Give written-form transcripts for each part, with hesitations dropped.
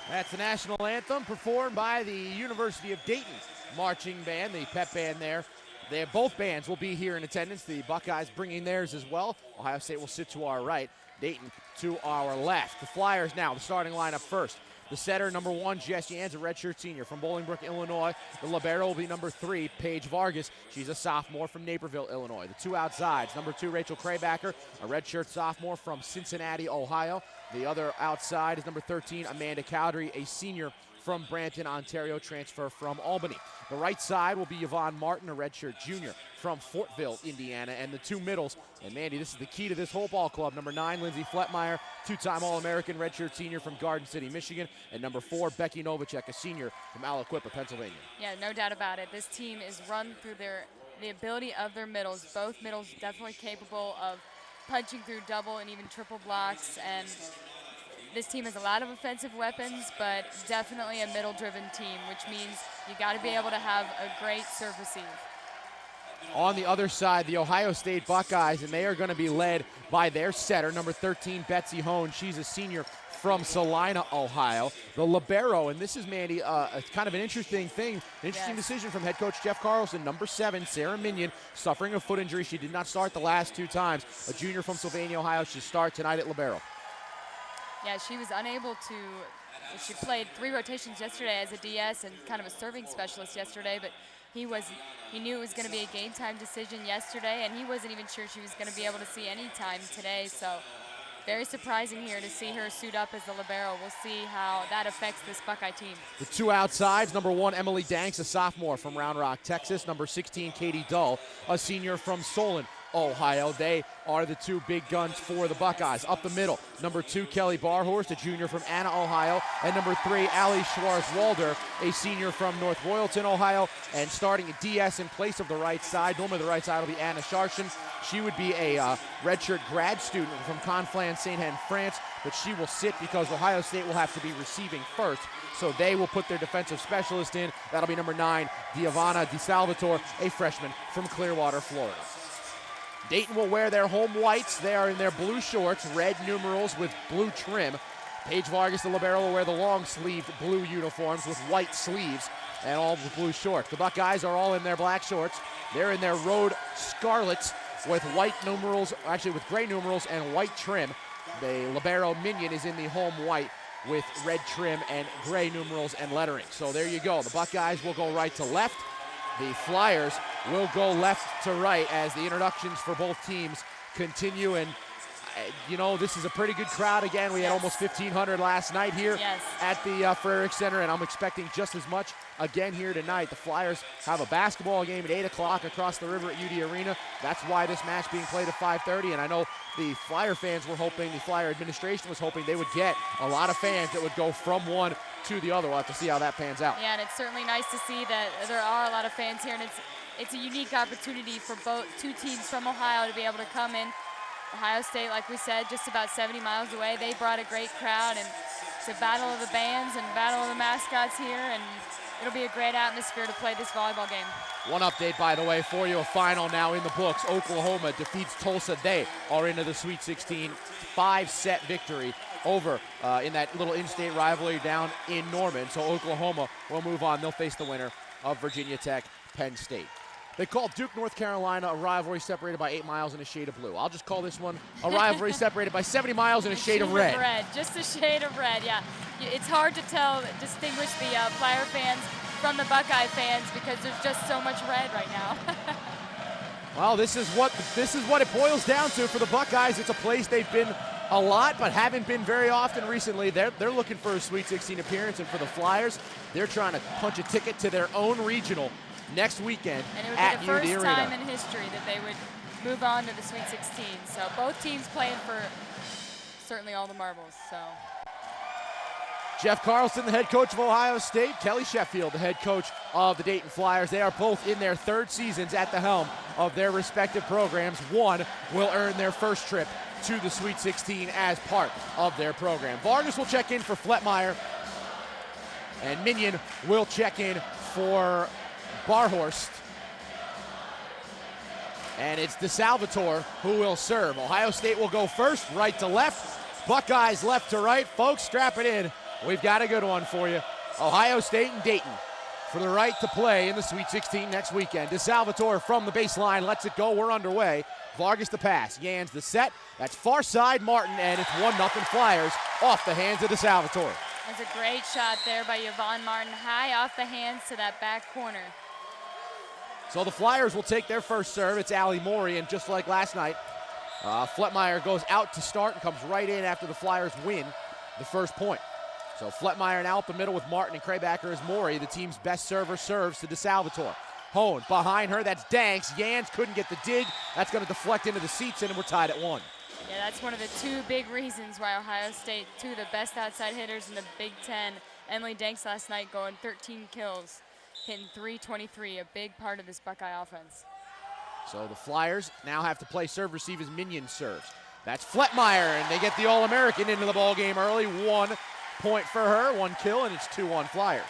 That's the national anthem performed by the University of Dayton marching band, the pep band there. Both bands will be here in attendance. The Buckeyes bringing theirs as well. Ohio State will sit to our right, Dayton to our left. The Flyers now, the starting lineup first. The setter, number 1, Jess Yans, a redshirt senior from Bolingbrook, Illinois. The libero will be number 3, Paige Vargas. She's a sophomore from Naperville, Illinois. The two outsides, number 2, Rachel Kraybacker, a redshirt sophomore from Cincinnati, Ohio. The other outside is number 13, Amanda Cowdery, a senior from Brampton, Ontario, transfer from Albany. The right side will be Yvonne Martin, a redshirt junior from Fortville, Indiana. And the two middles, and Mandy, this is the key to this whole ball club. Number 9, Lindsay Fletmeyer, two-time All-American redshirt senior from Garden City, Michigan. And number 4, Becky Novacek, a senior from Aliquippa, Pennsylvania. Yeah, no doubt about it. This team is run through the ability of their middles. Both middles definitely capable of punching through double and even triple blocks. And this team has a lot of offensive weapons, but definitely a middle-driven team, which means you got to be able to have a great serve receive. On the other side, the Ohio State Buckeyes, and they are going to be led by their setter, number 13, Betsy Hone. She's a senior from Salina, Ohio. The libero, and this is, Mandy, it's kind of an interesting thing, an interesting decision from head coach Jeff Carlson. Number 7, Sarah Minion, suffering a foot injury. She did not start the last 2 times. A junior from Sylvania, Ohio, should start tonight at libero. Yeah, she was unable to. She played 3 rotations yesterday as a DS and kind of a serving specialist yesterday, but he knew it was going to be a game time decision yesterday, and he wasn't even sure she was going to be able to see any time today. So very surprising here to see her suit up as the libero. We'll see how that affects this Buckeye team. The two outsides, number 1, Emily Danks, a sophomore from Round Rock, Texas. Number 16, Katie Dull, a senior from Solon, Ohio. They are the two big guns for the Buckeyes. Up the middle, number 2, Kelly Barhorst, a junior from Anna, Ohio. And number 3, Allie Schwarz-Walder, a senior from North Royalton, Ohio. And starting at DS in place of the right side, normally the right side will be Anna Sharshin. She would be a redshirt grad student from Conflans Saint-Hen, France, but she will sit because Ohio State will have to be receiving first. So they will put their defensive specialist in. That'll be number 9, Giovanna DiSalvatore, a freshman from Clearwater, Florida. Dayton will wear their home whites. They are in their blue shorts, red numerals with blue trim. Paige Vargas, the libero, will wear the long-sleeved blue uniforms with white sleeves and all the blue shorts. The Buckeyes are all in their black shorts. They're in their road scarlets with white numerals, actually with gray numerals and white trim. The libero Minion is in the home white with red trim and gray numerals and lettering. So there you go. The Buckeyes will go right to left. The Flyers will go left to right as the introductions for both teams continue. And, you know, this is a pretty good crowd. Again, we had almost 1,500 last night here at the Frerick Center, and I'm expecting just as much again here tonight. The Flyers have a basketball game at 8 o'clock across the river at UD Arena. That's why this match being played at 5:30, and I know the Flyer fans were hoping, the Flyer administration was hoping they would get a lot of fans that would go from one to the other. We'll have to see how that pans out. Yeah, and it's certainly nice to see that there are a lot of fans here, and it's a unique opportunity for both two teams from Ohio to be able to come in. Ohio State, like we said, just about 70 miles away. They brought a great crowd, and it's a battle of the bands and battle of the mascots here, and it'll be a great atmosphere to play this volleyball game. One update, by the way, for you, a final now in the books. Oklahoma defeats Tulsa. They are into the Sweet 16, 5-set victory over in that little in-state rivalry down in Norman. So Oklahoma will move on. They'll face the winner of Virginia Tech, Penn State. They call Duke, North Carolina a rivalry separated by 8 miles and a shade of blue. I'll just call this one a rivalry separated by 70 miles and a shade of red. Just a shade of red, yeah. It's hard to distinguish the Flyer fans from the Buckeye fans because there's just so much red right now. Well, this is what it boils down to for the Buckeyes. It's a place they've been a lot, but haven't been very often recently. They're looking for a Sweet 16 appearance, and for the Flyers, they're trying to punch a ticket to their own regional next weekend at UD Arena. And it would be the first time in history that they would move on to the Sweet 16. So both teams playing for certainly all the marbles. So Jeff Carlson, the head coach of Ohio State, Kelly Sheffield, the head coach of the Dayton Flyers. They are both in their 3rd seasons at the helm of their respective programs. One will earn their first trip to the Sweet 16 as part of their program. Vargas will check in for Fletmeyer, and Minion will check in for Barhorst. And it's DeSalvatore who will serve. Ohio State will go first, right to left. Buckeyes left to right. Folks, strap it in. We've got a good one for you. Ohio State and Dayton for the right to play in the Sweet 16 next weekend. DeSalvatore from the baseline lets it go. We're underway. Vargas the pass. Yans the set. That's far side Martin, and it's 1-0 Flyers off the hands of DeSalvatore. That's a great shot there by Yvonne Martin, high off the hands to that back corner. So the Flyers will take their first serve. It's Allie Morey, and just like last night, Fletmeyer goes out to start and comes right in after the Flyers win the first point. So Fletmeyer now up the middle with Martin and Krabacker as Morey. The team's best server serves to DeSalvatore. Hone behind her, that's Danks. Yans couldn't get the dig. That's going to deflect into the seats, and we're tied at 1. Yeah, that's one of the two big reasons why Ohio State, two of the best outside hitters in the Big Ten. Emily Danks last night going 13 kills, hitting .323, a big part of this Buckeye offense. So the Flyers now have to play serve-receive as Minion serves. That's Fletmeyer, and they get the All-American into the ball game early. 1 point for her, 1 kill, and it's 2-1 Flyers.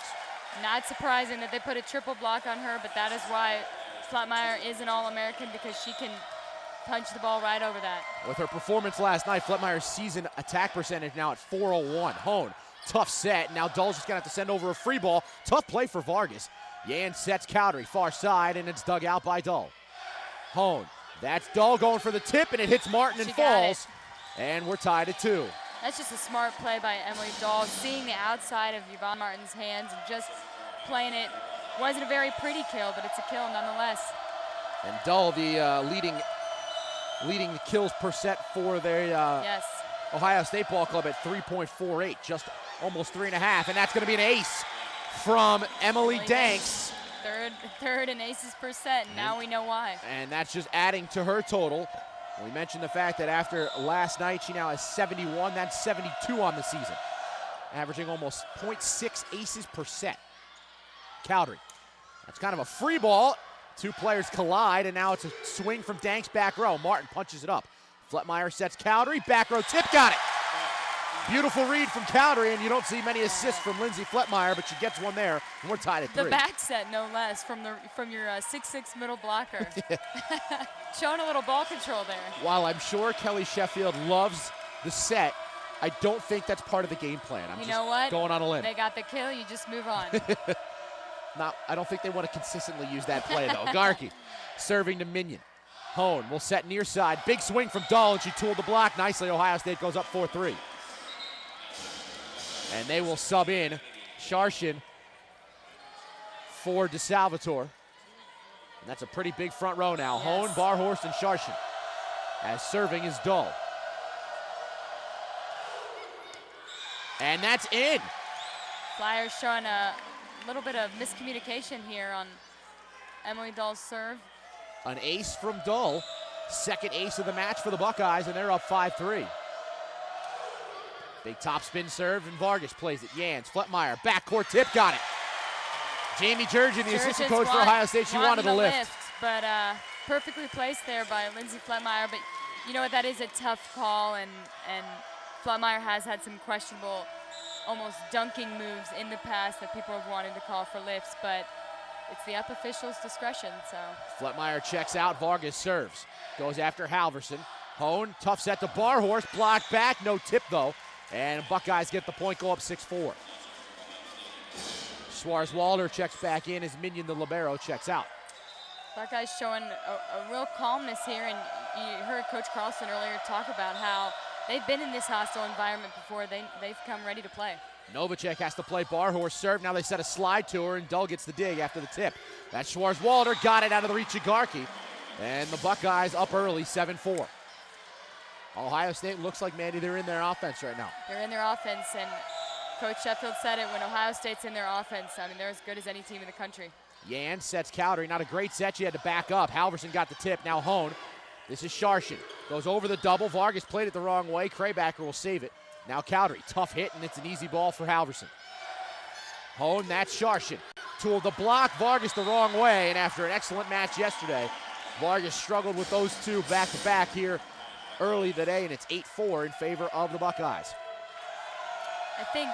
Not surprising that they put a triple block on her, but that is why Fletmeyer is an All-American, because she can punch the ball right over that. With her performance last night, Fletmeyer's season attack percentage now at .401. Hone, tough set. Now Dull's just going to have to send over a free ball. Tough play for Vargas. Yan sets Cowdery far side, and it's dug out by Dull. Hone, that's Dull going for the tip, and it hits Martin and falls. And we're tied at 2. That's just a smart play by Emily Dahl, seeing the outside of Yvonne Martin's hands and just playing it. Wasn't a very pretty kill, but it's a kill nonetheless. And Dull, the leading the kills per set for their Ohio State ball club at 3.48, just almost 3.5, and that's going to be an ace from Emily Danks. Third in aces per set, and now we know why. And that's just adding to her total. We mentioned the fact that after last night, she now has 71. That's 72 on the season, averaging almost .6 aces per set. Cowdery. That's kind of a free ball. Two players collide, and now it's a swing from Danks back row. Martin punches it up. Fletmeyer sets Cowdery. Back row tip, got it. Beautiful read from Cowdery, and you don't see many assists from Lindsay Fletmeyer, but she gets one there, and we're tied at 3. The back set, no less, from your 6'6" middle blocker. Showing a little ball control there. While I'm sure Kelly Sheffield loves the set, I don't think that's part of the game plan. You know what? Going on a limb. They got the kill, you just move on. I don't think they want to consistently use that play, though. Garkey serving to Minion. Hone will set near side. Big swing from Dahl, and she tooled the block nicely. Ohio State goes up 4-3. And they will sub in Sharshin for DeSalvatore. And that's a pretty big front row now. Yes. Hone, Barhorst, and Sharshin. As serving is Dull. And that's in. Flyers showing a little bit of miscommunication here on Emily Dull's serve. An ace from Dull. Second ace of the match for the Buckeyes, and they're up 5-3. Big top spin serve, and Vargas plays it. Yans, Fletmeyer, backcourt tip, got it. Jamie Jurgen, the assistant coach for Ohio State, she wanted a lift. But perfectly placed there by Lindsay Fletmeyer. But you know what, that is a tough call, and Fletmeyer has had some questionable, almost dunking moves in the past that people have wanted to call for lifts, but it's the up official's discretion, so. Fletmeyer checks out, Vargas serves. Goes after Halverson. Hone, tough set to Barhorst, blocked back, no tip though. And Buckeyes get the point, go up 6-4. Schwarz-Walder checks back in as Minion, the libero, checks out. Buckeyes showing a real calmness here, and you heard Coach Carlson earlier talk about how they've been in this hostile environment before. They've come ready to play. Novacek has to play Barhorst serve. Now they set a slide to her, and Dull gets the dig after the tip. That's Schwarz-Walder, got it out of the reach of Garkey. And the Buckeyes up early, 7-4. Ohio State looks like, Mandy, they're in their offense right now. They're in their offense, and Coach Sheffield said it, when Ohio State's in their offense, I mean, they're as good as any team in the country. Yan sets Cowdery. Not a great set. She had to back up. Halverson got the tip. Now Hone. This is Sharshin. Goes over the double. Vargas played it the wrong way. Krabacker will save it. Now Cowdery. Tough hit, and it's an easy ball for Halverson. Hone, that's Sharshin. Tooled the block. Vargas the wrong way, and after an excellent match yesterday, Vargas struggled with those two back-to-back here early today, and it's 8-4 in favor of the Buckeyes. I think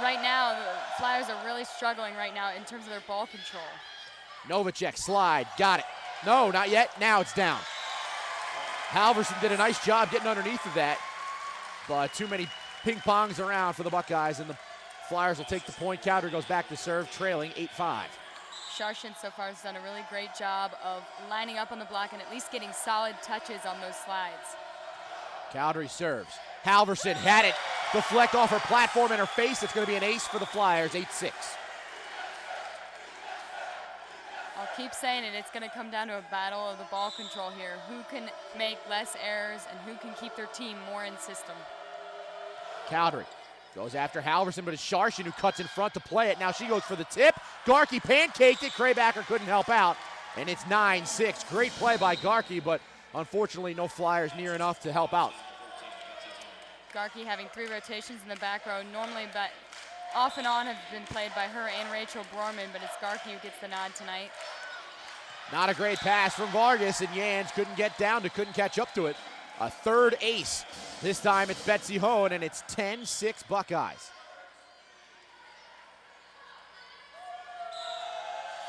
right now the Flyers are really struggling right now in terms of their ball control. Novacek, slide, got it. No, not yet. Now it's down. Halverson did a nice job getting underneath of that, but too many ping-pongs around for the Buckeyes, and the Flyers will take the point. Cowdery goes back to serve, trailing 8-5. Sharshin so far has done a really great job of lining up on the block and at least getting solid touches on those slides. Cowdery serves. Halverson had it deflect off her platform in her face. It's going to be an ace for the Flyers, 8-6. I'll keep saying it, it's going to come down to a battle of the ball control here. Who can make less errors and who can keep their team more in system. Cowdery goes after Halverson, but it's Sharshin who cuts in front to play it. Now she goes for the tip. Garkey pancaked it. Kraybacker couldn't help out, and it's 9-6. Great play by Garkey, but unfortunately no Flyers near enough to help out. Garkey having 3 rotations in the back row. Normally, but off and on have been played by her and Rachel Borman, but it's Garkey who gets the nod tonight. Not a great pass from Vargas, and Jans couldn't get down to, couldn't catch up to it. A third ace. This time it's Betsy Hohn, and it's 10-6 Buckeyes.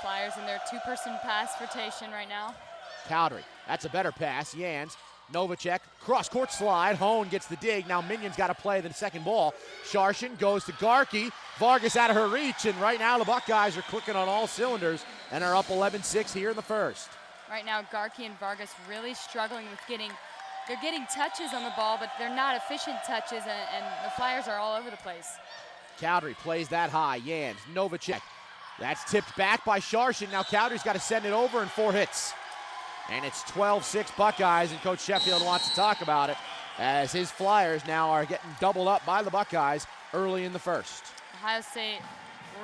Flyers in their 2-person pass rotation right now. Cowdery, that's a better pass. Jans, Novacek, cross-court slide. Hohn gets the dig. Now Minion's got to play the second ball. Sharshin goes to Garkey. Vargas out of her reach, and right now the Buckeyes are clicking on all cylinders and are up 11-6 here in the first. Right now, Garkey and Vargas really struggling with they're getting touches on the ball, but they're not efficient touches, and the Flyers are all over the place. Cowdery plays that high. Jans, Novacek. That's tipped back by Sharshin. Now Cowdery's got to send it over in 4 hits. And it's 12-6 Buckeyes, and Coach Sheffield wants to talk about it as his Flyers now are getting doubled up by the Buckeyes early in the first. Ohio State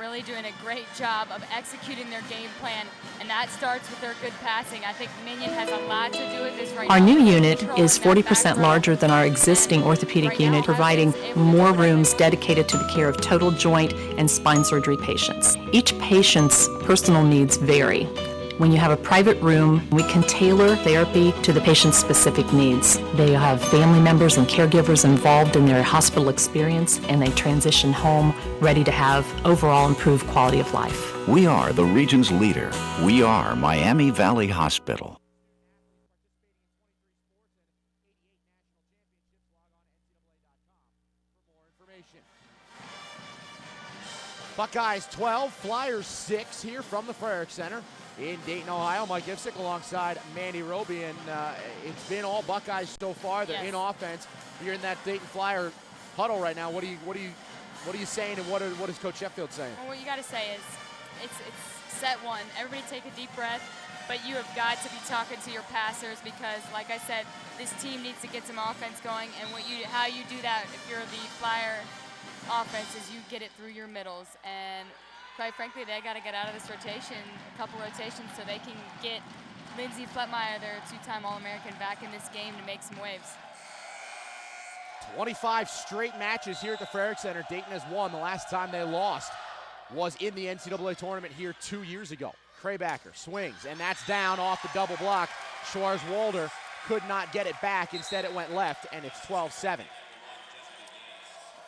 really doing a great job of executing their game plan, and that starts with their good passing. I think Minion has a lot to do with this right now. Our new unit is 40% larger than our existing orthopedic unit, providing more rooms dedicated to the care of total joint and spine surgery patients. Each patient's personal needs vary. When you have a private room, we can tailor therapy to the patient's specific needs. They have family members and caregivers involved in their hospital experience, and they transition home ready to have overall improved quality of life. We are the region's leader. We are Miami Valley Hospital. Buckeyes 12, Flyers 6 here from the Frerick Center in Dayton, Ohio. Mike Ivsick alongside Mandy Roby, and it's been all Buckeyes so far. They're in offense. You're in that Dayton Flyer huddle right now. What are you saying, and what is Coach Sheffield saying? Well, what you got to say is it's set one. Everybody take a deep breath, but you have got to be talking to your passers because, like I said, this team needs to get some offense going, and how you do that if you're the Flyer offense is you get it through your middles, and quite frankly they got to get out of this rotation, a couple rotations, so they can get Lindsay Fletmeyer, their 2-time All-American, back in this game to make some waves. 25 straight matches here at the Frerick Center. Dayton has won. The last time they lost was in the NCAA tournament here 2 years ago. Kraybacker swings, and that's down off the double block. Schwarzwalder could not get it back. Instead it went left, and it's 12-7.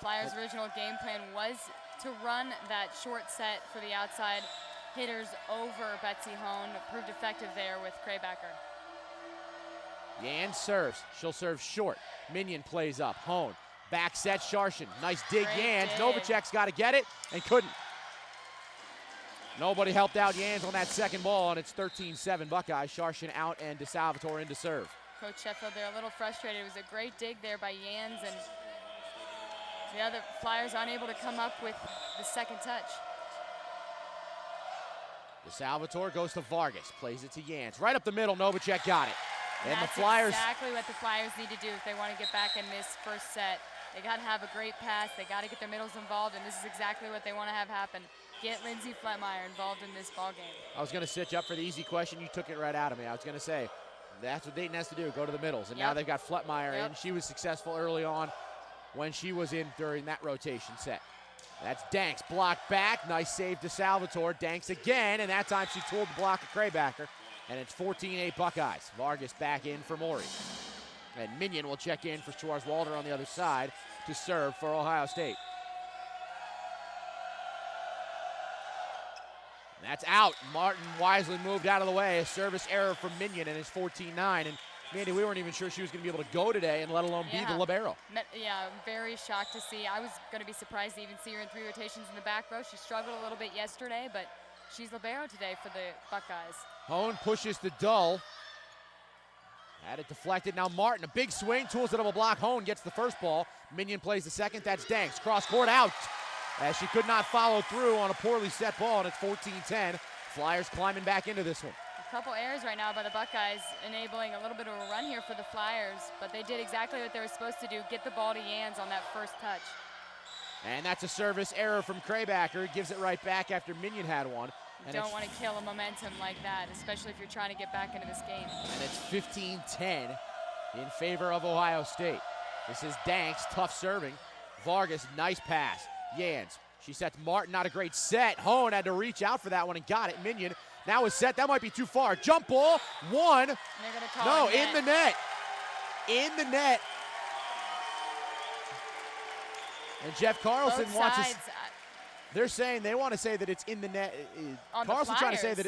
Flyers' original game plan was to run that short set for the outside hitters over Betsy Hohn. Proved effective there with Kraybacker. Jans serves. She'll serve short. Minion plays up. Hohn. Back set Sharshin. Nice dig, Jans. Novacek's got to get it and couldn't. Nobody helped out Jans on that second ball, and it's 13-7 Buckeyes. Sharshin out and DeSalvatore in to serve. Coach Sheffield, they're a little frustrated. It was a great dig there by Jans, and the other Flyers unable to come up with the second touch. DeSalvatore goes to Vargas, plays it to Jans. Right up the middle, Novacek got it. And that's the Flyers. Exactly what the Flyers need to do if they want to get back in this first set. They got to have a great pass. They got to get their middles involved, and this is exactly what they want to have happen. Get Lindsay Fletmeyer involved in this ball game. I was going to set you up for the easy question. You took it right out of me. I was going to say, that's what Dayton has to do, go to the middles. And now they've got Fletmeyer in. She was successful early on when she was in during that rotation set. That's Danks, blocked back. Nice save to Salvatore. Danks again, and that time she tooled the block of Kraybacker. And it's 14-8 Buckeyes. Vargas back in for Maury. And Minion will check in for Schwarzwalder on the other side to serve for Ohio State. That's out. Martin wisely moved out of the way. A service error from Minion, and it's 14-9. And Mandy, we weren't even sure she was going to be able to go today, and let alone be the libero. Yeah, I'm very shocked to see. I was going to be surprised to even see her in 3 rotations in the back row. She struggled a little bit yesterday, but she's libero today for the Buckeyes. Hone pushes to Dull. Had it deflected. Now Martin, a big swing, tools it up a block. Hone gets the first ball. Minion plays the second. That's Danks. Cross court out, as she could not follow through on a poorly set ball, and it's 14-10. Flyers climbing back into this one. A couple errors right now by the Buckeyes, enabling a little bit of a run here for the Flyers, but they did exactly what they were supposed to do, get the ball to Yans on that first touch. And that's a service error from Krabacker. Gives it right back after Minion had one. You don't want to kill a momentum like that, especially if you're trying to get back into this game. And it's 15-10 in favor of Ohio State. This is Danks, tough serving. Vargas, nice pass. Yans, she sets Martin, not a great set. Hone had to reach out for that one and got it. Minion now is set, that might be too far. Jump ball, one. And they're gonna call in the net. In the net. And Jeff Carlson wants us. They're saying they want to say that it's in the net. Carlson's trying to say that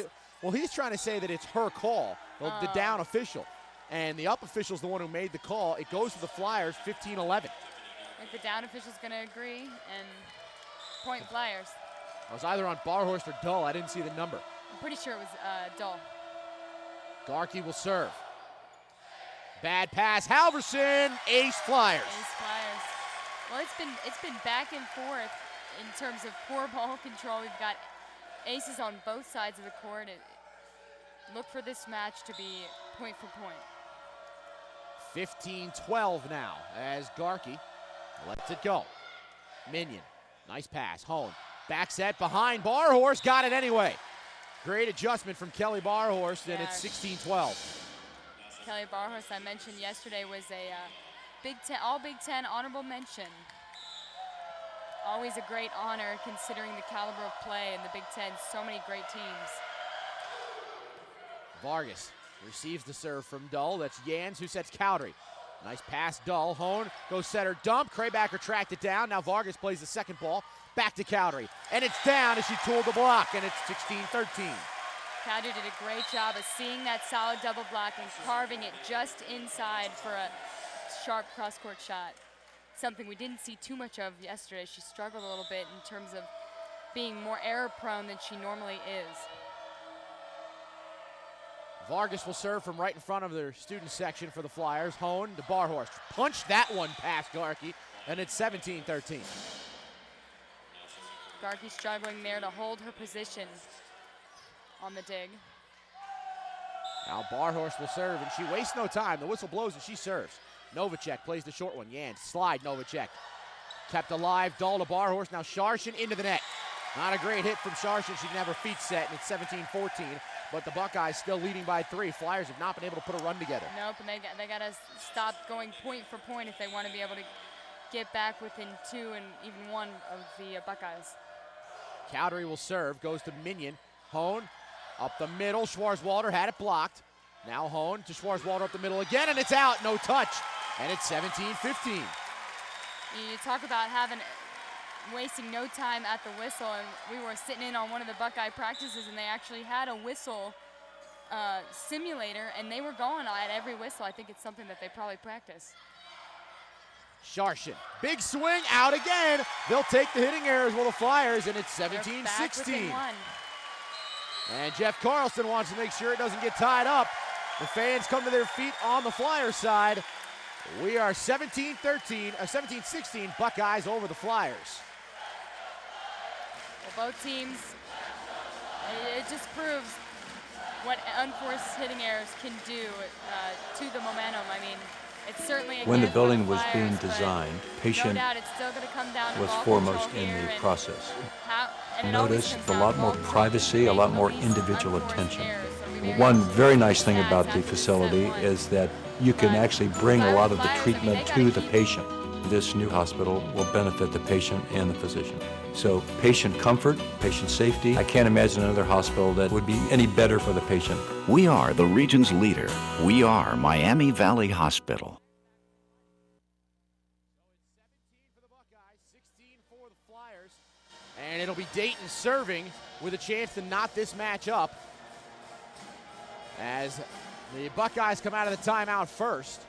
he's trying to say that it's her call, the down official. And the up official's the one who made the call. It goes to the Flyers, 15-11. If the down official's going to agree, and point Flyers. I was either on Barhorst or Dull. I didn't see the number. I'm pretty sure it was Dull. Garkey will serve. Bad pass. Halverson, ace Flyers. Ace Flyers. Well, it's been back and forth in terms of poor ball control. We've got aces on both sides of the court. Look for this match to be point for point. 15-12 now as Garkey lets it go. Minion, nice pass. Hone, back set behind Barhorst, got it anyway. Great adjustment from Kelly Barhorst, and it's 16-12. Kelly Barhorst, I mentioned yesterday, was a All Big Ten honorable mention. Always a great honor considering the caliber of play in the Big Ten. So many great teams. Vargas receives the serve from Dull. That's Yans who sets Cowdery. Nice pass, Dull. Hone goes setter dump. Krabacker tracked it down. Now Vargas plays the second ball. Back to Cowdery. And it's down as she tooled the block, and it's 16-13. Cowdery did a great job of seeing that solid double block and carving it just inside for a sharp cross-court shot. Something we didn't see too much of yesterday. She struggled a little bit in terms of being more error-prone than she normally is. Vargas will serve from right in front of their student section for the Flyers. Hone to Barhorst. Punched that one past Garkey, and it's 17-13. Garkey struggling there to hold her position on the dig. Now Barhorst will serve, and she wastes no time. The whistle blows, and she serves. Novacek plays the short one. Yans, slide Novacek. Kept alive, Dull to Barhorst. Now Sharshin into the net. Not a great hit from Sharshin. She can have her feet set, and it's 17-14. But the Buckeyes still leading by 3. Flyers have not been able to put a run together. Nope, and they got to stop going point for point if they want to be able to get back within 2 and even 1 of the Buckeyes. Cowdery will serve, goes to Minion. Hone up the middle. Schwarzwalder had it blocked. Now Hone to Schwarzwalder up the middle again, and it's out. No touch. And it's 17-15. You talk about wasting no time at the whistle, and we were sitting in on one of the Buckeye practices, and they actually had a whistle simulator, and they were going at every whistle. I think it's something that they probably practice. Sharshin, big swing, out again. They'll take the hitting errors with the Flyers, and it's 17-16. And Jeff Carlson wants to make sure it doesn't get tied up. The fans come to their feet on the Flyers side. We are 17-16, Buckeyes over the Flyers. Well, both teams, it just proves what unforced hitting errors can do to the momentum. I mean, it's certainly when the building for the was Flyers, being designed, patient no doubt it's still going to come down to was ball foremost control in here the and process. and it always Notice comes a down lot to more ball control privacy, a lot more these individual unforced attention. errors. So we One very nice thing stats about the after facility set one. is that you can But actually bring a lot of the Flyers, I mean, treatment they to gotta the keep- patient. This new hospital will benefit the patient and the physician. So patient comfort, patient safety. I can't imagine another hospital that would be any better for the patient. We are the region's leader. We are Miami Valley Hospital. So it's 17 for the Buckeyes, 16 for the Flyers. And it'll be Dayton serving with a chance to knot this match up, as The Buckeyes come out of the timeout first.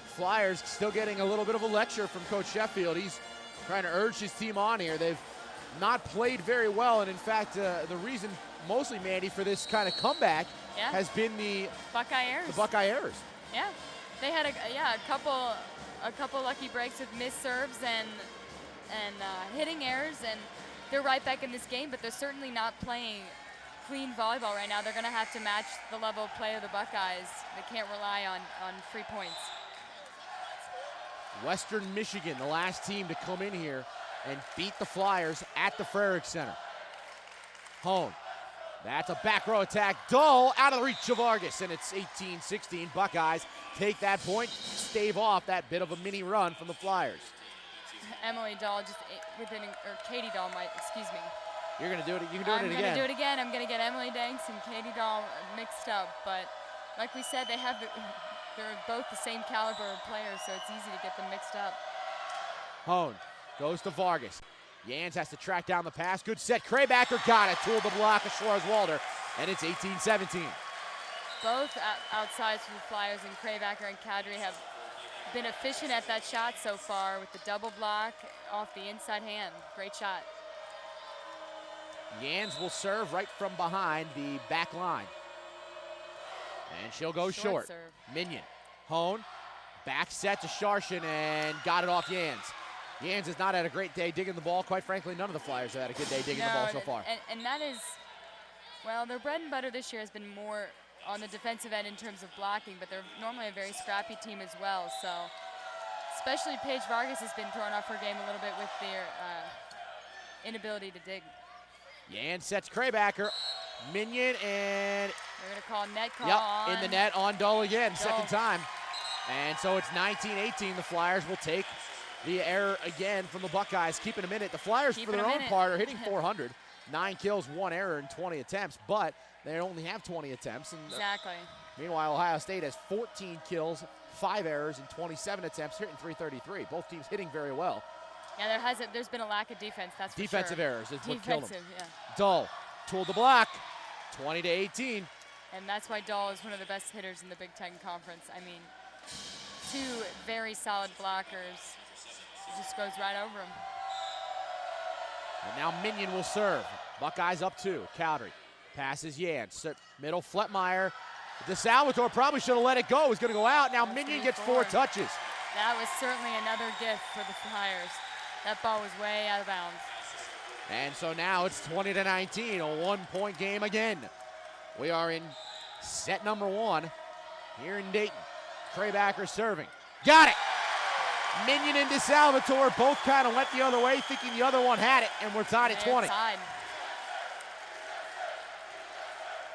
Flyers still getting a little bit of a lecture from Coach Sheffield. He's trying to urge his team on here. They've not played very well, and in fact, the reason mostly, Mandy, for this kind of comeback has been the Buckeye errors. The Buckeye errors. Yeah, they had a couple lucky breaks with missed serves and hitting errors, and they're right back in this game. But they're certainly not playing clean volleyball right now. They're going to have to match the level of play of the Buckeyes. They can't rely on free points. Western Michigan, the last team to come in here and beat the Flyers at the Frerichs Center. Hone. That's a back row attack. Dull, out of the reach of Vargas, and it's 18-16. Buckeyes take that point, stave off that bit of a mini run from the Flyers. Emily Dahl just or Katie Dahl excuse me. You're going to do it. You can do it again. I'm going to do it again. I'm going to get Emily Danks and Katie Dahl mixed up, but like we said, they're both the same caliber of players, so it's easy to get them mixed up. Hone goes to Vargas. Jans has to track down the pass. Good set. Krabacker got it. Tooled the block of Schwarz-Walder, and it's 18-17. Both outsides for the Flyers, and Krabacker and Kadri have been efficient at that shot so far with the double block off the inside hand. Great shot. Jans will serve right from behind the back line. And she'll go short. Serve. Minion. Hone. Back set to Sharshin and got it off Jans. Jans has not had a great day digging the ball. Quite frankly, none of the Flyers have had a good day digging the ball so far. And that is, well, their bread and butter this year has been more on the defensive end in terms of blocking, but they're normally a very scrappy team as well. So especially Paige Vargas has been thrown off her game a little bit with their inability to dig. Jans sets Krabacker. Minion, and they're going to call net call on. In the net on Dull again, second time. And so it's 19-18. The Flyers will take the error again from the Buckeyes. Keeping them in it. The Flyers, for their own part, are hitting 400. 9 kills, 1 error in 20 attempts, but they only have 20 attempts. And exactly. Meanwhile, Ohio State has 14 kills, 5 errors in 27 attempts, hitting 333. Both teams hitting very well. Yeah, there's been a lack of defense, that's for sure. Defensive errors is what killed them. Yeah. Dull tooled the block, 20-18. And that's why Dahl is one of the best hitters in the Big Ten Conference. I mean, 2 very solid blockers. It just goes right over him. And now Minion will serve. Buckeyes up 2. Cowdery passes Jans. Middle, Fletmeyer. DeSalvatore probably should have let it go. It was going to go out. Now Minion gets 4 touches. That was certainly another gift for the Flyers. That ball was way out of bounds. And so now it's 20-19, a 1-point game again. We are in set number 1 here in Dayton. Krabacker serving. Got it! Minion and DeSalvatore both kind of went the other way, thinking the other one had it, and we're tied at 20. Tied.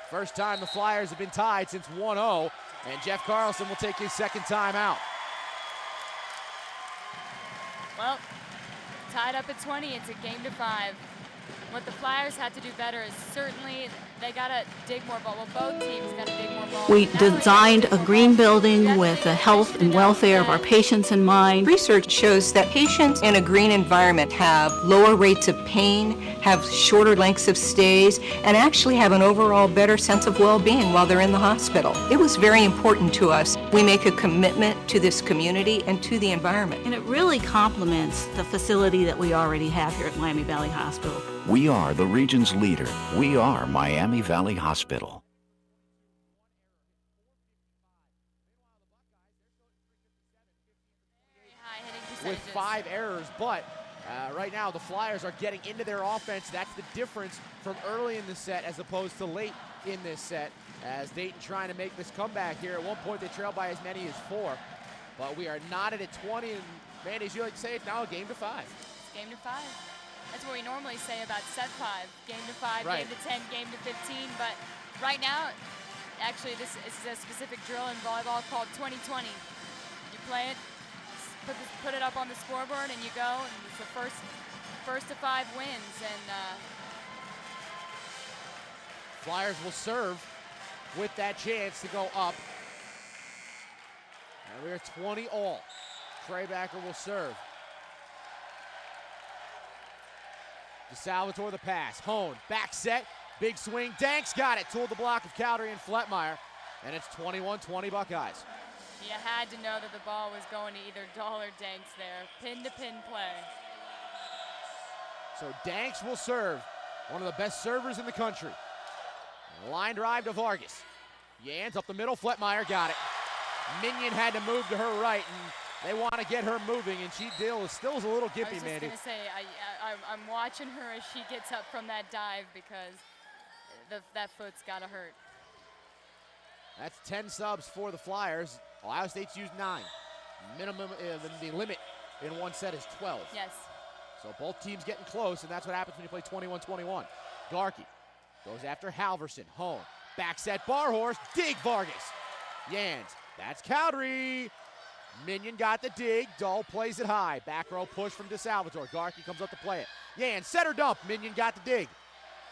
First time the Flyers have been tied since 1-0, and Jeff Carlson will take his second time out. Well, tied up at 20, it's a game to 5. What the Flyers have to do better is certainly they got to dig more ball. Well, both teams got to dig more ball. We designed a green building with the health and welfare of our patients in mind. Research shows that patients in a green environment have lower rates of pain, have shorter lengths of stays, and actually have an overall better sense of well-being while they're in the hospital. It was very important to us. We make a commitment to this community and to the environment. And it really complements the facility that we already have here at Miami Valley Hospital. We are the region's leader. We are Miami Valley Hospital. With 5 errors, but right now the Flyers are getting into their offense. That's the difference from early in the set as opposed to late in this set, as Dayton trying to make this comeback here. At one point they trailed by as many as 4, but we are knotted at 20, and Mandy, as you like to say, it's now a game to 5. It's game to 5. That's what we normally say about set 5. Game to 5, right. Game to 10, game to 15, but right now, actually this is a specific drill in volleyball called 20-20. You play it, put it up on the scoreboard, and you go, and it's the first to 5 wins. And Flyers will serve with that chance to go up. And we're 20 all. Krabacker will serve. DeSalvatore the pass. Hone, back set, big swing. Danks got it. Tooled the block of Cowdery and Fletmeyer. and it's 21-20 Buckeyes. You had to know that the ball was going to either Dahl or Danks there. Pin-to-pin play. So Danks will serve, one of the best servers in the country. Line drive to Vargas. Yans up the middle, Fletmeyer got it. Minion had to move to her right, and they want to get her moving, and she still is a little gippy, Mandy. I was just going to say, I'm watching her as she gets up from that dive because that foot's got to hurt. That's 10 subs for the Flyers. Ohio State's used 9. Minimum, the limit in one set is 12. Yes. So both teams getting close, and that's what happens when you play 21-21. Garkey goes after Halverson. Home. Back set, Barhorse. Dig Vargas. Yans. That's Cowdery. Minion got the dig. Dahl plays it high. Back row push from DeSalvatore. Garkey comes up to play it. Yans, center dump. Minion got the dig.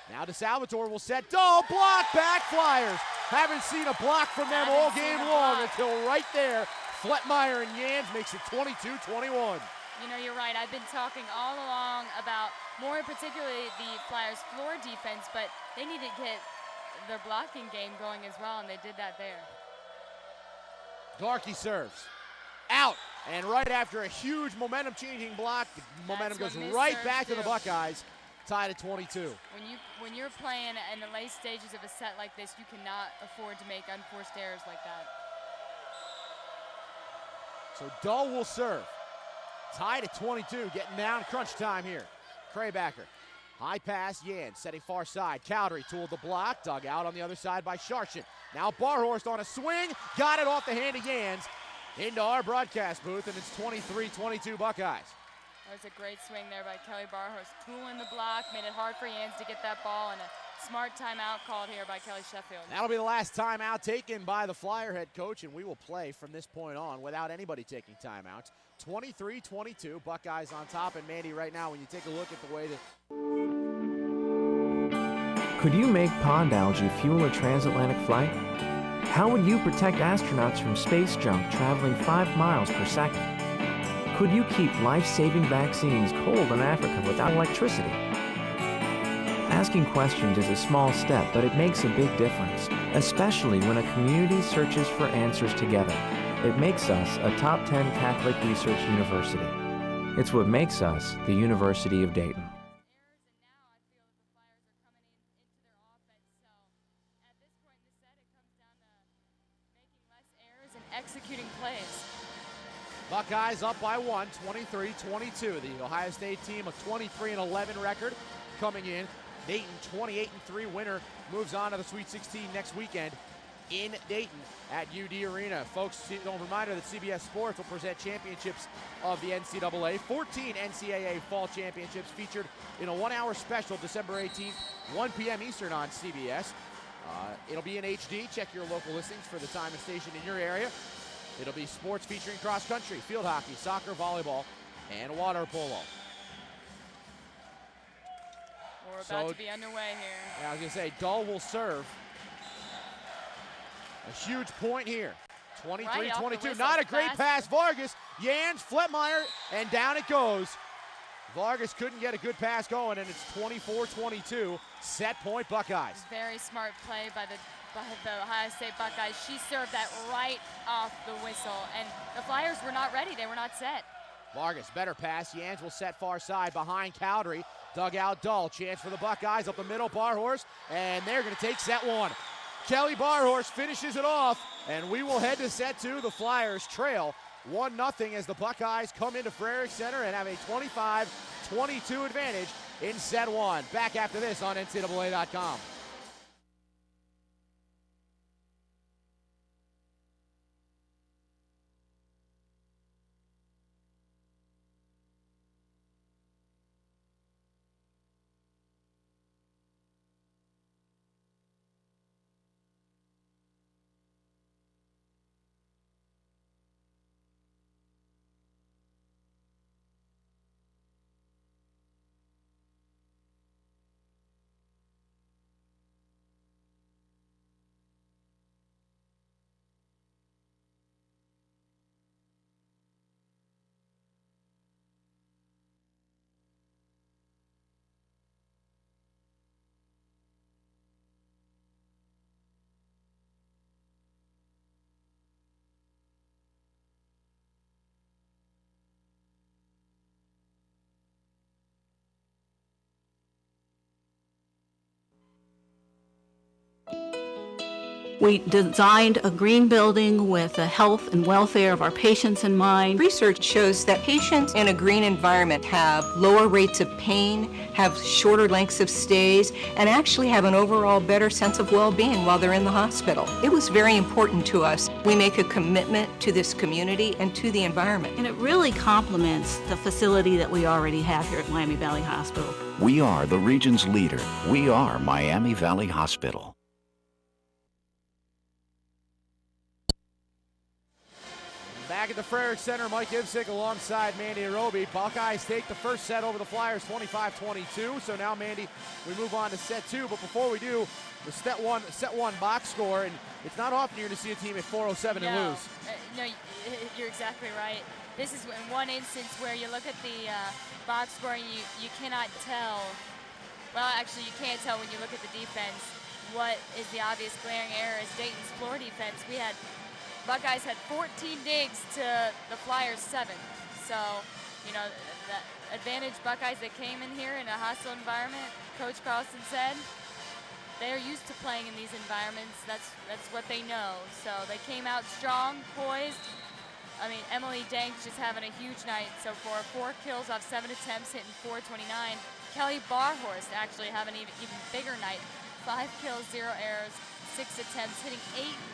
Now DeSalvatore will set. Dahl, block, back Flyers. Haven't seen a block from them all game long until right there. Fletmeyer and Yans makes it 22-21. You know, you're right. I've been talking all along about more particularly the Flyers' floor defense, but they need to get their blocking game going as well, and they did that there. Garkey serves. Out. And right after a huge momentum-changing block, the momentum goes right back to the Buckeyes, tied at 22. When you're playing in the late stages of a set like this, you cannot afford to make unforced errors like that. So Dahl will serve. Tied at 22, getting down crunch time here. Craybacker. High pass, Yan, setting far side. Cowdery tooled the block, dug out on the other side by Sharshin. Now Barhorst on a swing, got it off the hand of Yans into our broadcast booth, and it's 23-22 Buckeyes. That was a great swing there by Kelly Barhorst. Tooling the block, made it hard for Yans to get that ball, and a smart timeout called here by Kelly Sheffield. That'll be the last timeout taken by the Flyer head coach, and we will play from this point on without anybody taking timeouts. 23-22, Buckeyes on top, and Mandy, right now, when you take a look at the way that... Could you make pond algae fuel a transatlantic flight? How would you protect astronauts from space junk traveling 5 miles per second? Could you keep life-saving vaccines cold in Africa without electricity? Asking questions is a small step, but it makes a big difference, especially when a community searches for answers together. It makes us a top 10 Catholic research university. It's what makes us the University of Dayton. Executing plays. Buckeyes up by 1, 23-22. The Ohio State team, a 23-11 record coming in. Dayton, 28-3 winner, moves on to the Sweet 16 next weekend in Dayton at UD Arena. Folks, a reminder that CBS Sports will present championships of the NCAA. 14 NCAA fall championships featured in a 1-hour special December 18th, 1 p.m. Eastern on CBS. It'll be in HD. Check your local listings for the time and station in your area. It'll be sports featuring cross country, field hockey, soccer, volleyball, and water polo. We're about to be underway here. Yeah, I was going to say, Dahl will serve. A huge point here. 23-22. Not a great pass. Vargas, Yans, Fletmeyer, and down it goes. Vargas couldn't get a good pass going, and it's 24-22. Set point Buckeyes. Very smart play by the Ohio State Buckeyes. She served that right off the whistle, and the Flyers were not ready. They were not set. Vargas, better pass. Yans will set far side behind Cowdery. Dug out Dahl. Chance for the Buckeyes up the middle. Barhorst, and they're going to take set 1. Kelly Barhorst finishes it off, and we will head to set 2. The Flyers trail 1-0 as the Buckeyes come into Frerick Center and have a 25-22 advantage in set 1. Back after this on NCAA.com. We designed a green building with the health and welfare of our patients in mind. Research shows that patients in a green environment have lower rates of pain, have shorter lengths of stays, and actually have an overall better sense of well-being while they're in the hospital. It was very important to us. We make a commitment to this community and to the environment. And it really complements the facility that we already have here at Miami Valley Hospital. We are the region's leader. We are Miami Valley Hospital. Back at the Frerick Center, Mike Ivsick alongside Mandy Arobi. Buckeyes take the first set over the Flyers 25-22. So now, Mandy, we move on to set two. But before we do, the set one box score, and it's not often you're going to see a team at 407 and lose. No, you're exactly right. This is in one instance where you look at the box score and you cannot tell. Well, actually, you can't tell when you look at the defense what is the obvious glaring error is Dayton's floor defense. Buckeyes had 14 digs to the Flyers 7. So, you know, the advantage Buckeyes that came in here in a hostile environment, Coach Carlson said, they're used to playing in these environments. That's what they know. So they came out strong, poised. I mean, Emily Danks just having a huge night so far. 4 kills off 7 attempts, hitting .429. Kelly Barhorst actually having an even bigger night. 5 kills, 0 errors. 6 attempts, hitting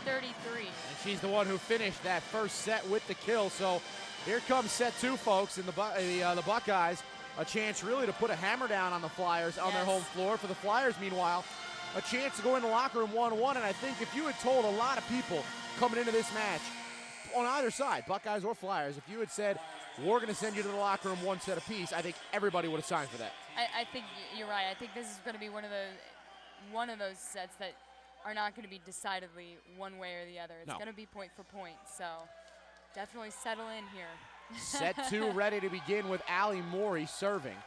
.833. And she's the one who finished that first set with the kill. So here comes set two, folks, and the Buckeyes, a chance really to put a hammer down on the Flyers on their home floor. For the Flyers, meanwhile, a chance to go in the locker room 1-1. And I think if you had told a lot of people coming into this match, on either side, Buckeyes or Flyers, if you had said, we're going to send you to the locker room 1 set apiece, I think everybody would have signed for that. I think you're right. I think this is going to be one of those sets that are not going to be decidedly one way or the other. It's going to be point for point, so definitely settle in here. Set two ready to begin with Allie Morey serving.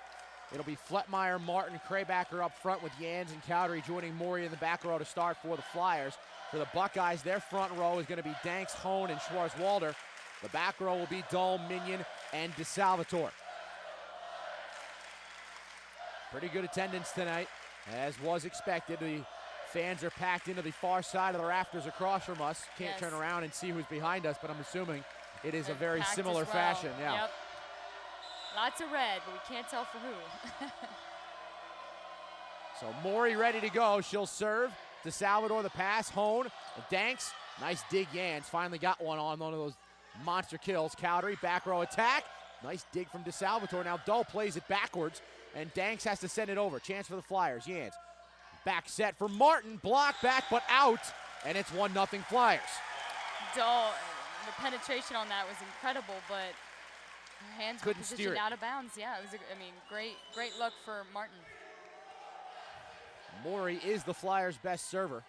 It'll be Fletmeyer, Martin, Krabacker up front with Jans and Cowdery joining Morey in the back row to start for the Flyers. For the Buckeyes, their front row is going to be Danks, Hone, and Schwarzwalder. The back row will be Dull, Minion, and DeSalvatore. Pretty good attendance tonight, as was expected. The fans are packed into the far side of the rafters across from us. Can't turn around and see who's behind us, but I'm assuming it is a very similar fashion. Yeah. Yep. Lots of red, but we can't tell for who. So Morey ready to go. She'll serve. DeSalvatore the pass. Hone. Danks. Nice dig. Jans finally got one on one of those monster kills. Cowdery back row attack. Nice dig from DeSalvatore. Now Dull plays it backwards, and Danks has to send it over. Chance for the Flyers. Jans. Back set for Martin, block back, but out, and it's 1-0 Flyers. Dull, the penetration on that was incredible, but her hands were positioned out of bounds. Yeah, it was, great look for Martin. Morey is the Flyers' best server,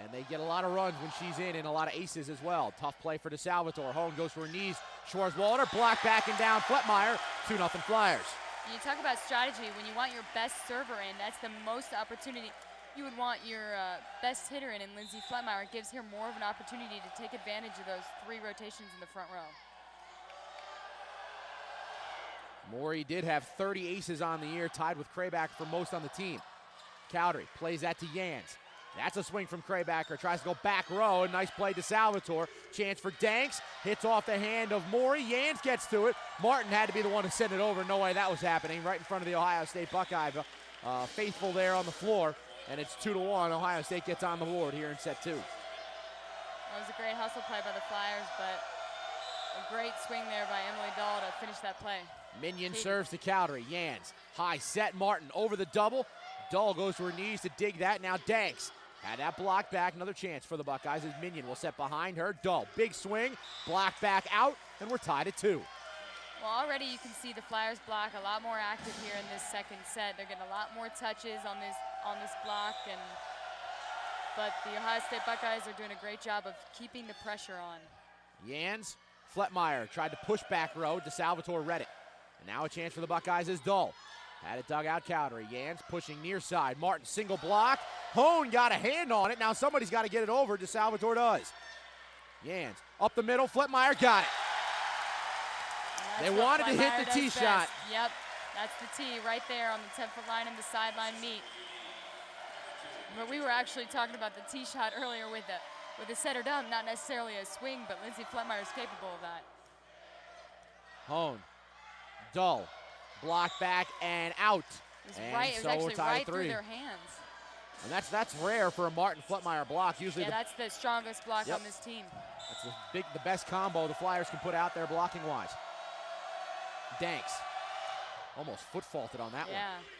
and they get a lot of runs when she's in and a lot of aces as well. Tough play for DeSalvatore. Hone goes to her knees. Schwarzwalder, block back and down. Fletmeyer, 2-0 Flyers. You talk about strategy. When you want your best server in, that's the most opportunity. You would want your best hitter in, and Lindsay Fletmeyer gives her more of an opportunity to take advantage of those 3 rotations in the front row. Morey did have 30 aces on the year, tied with Krabacker for most on the team. Cowdery plays that to Jans. That's a swing from Krabacker. Tries to go back row. Nice play to Salvatore. Chance for Danks. Hits off the hand of Morey. Jans gets to it. Martin had to be the one to send it over. No way that was happening. Right in front of the Ohio State Buckeye. Faithful there on the floor. And it's 2-1. Ohio State gets on the board here in set 2. That was a great hustle play by the Flyers, but a great swing there by Emily Dahl to finish that play. Minion serves to Cowdery. Jans. High set. Martin over the double. Dahl goes to her knees to dig that. Now Danks. Had that block back. Another chance for the Buckeyes as Minion will set behind her. Dull. Big swing. Block back out. And we're tied at 2. Well, already you can see the Flyers block a lot more active here in this second set. They're getting a lot more touches on this block. But the Ohio State Buckeyes are doing a great job of keeping the pressure on. Jans. Fletmeyer tried to push back row. DeSalvatore read it. And now a chance for the Buckeyes is Dull. Had it dug out Cowdery. Jans pushing near side. Martin single block. Hone got a hand on it. Now somebody's got to get it over. DeSalvatore does. Jans up the middle. Fletmeyer got it. They wanted to hit the tee shot. Yep, that's the tee right there on the 10-foot line and the sideline meet. But we were actually talking about the tee shot earlier with the setter dumb, not necessarily a swing, but Lindsay Fletmeyer's capable of that. Hone, Dull, block back and out. It was actually right through their hands. And that's rare for a Martin Fletmeyer block. Usually, that's the strongest block on this team. That's the best combo the Flyers can put out there blocking wise. Danks, almost foot faulted on that one.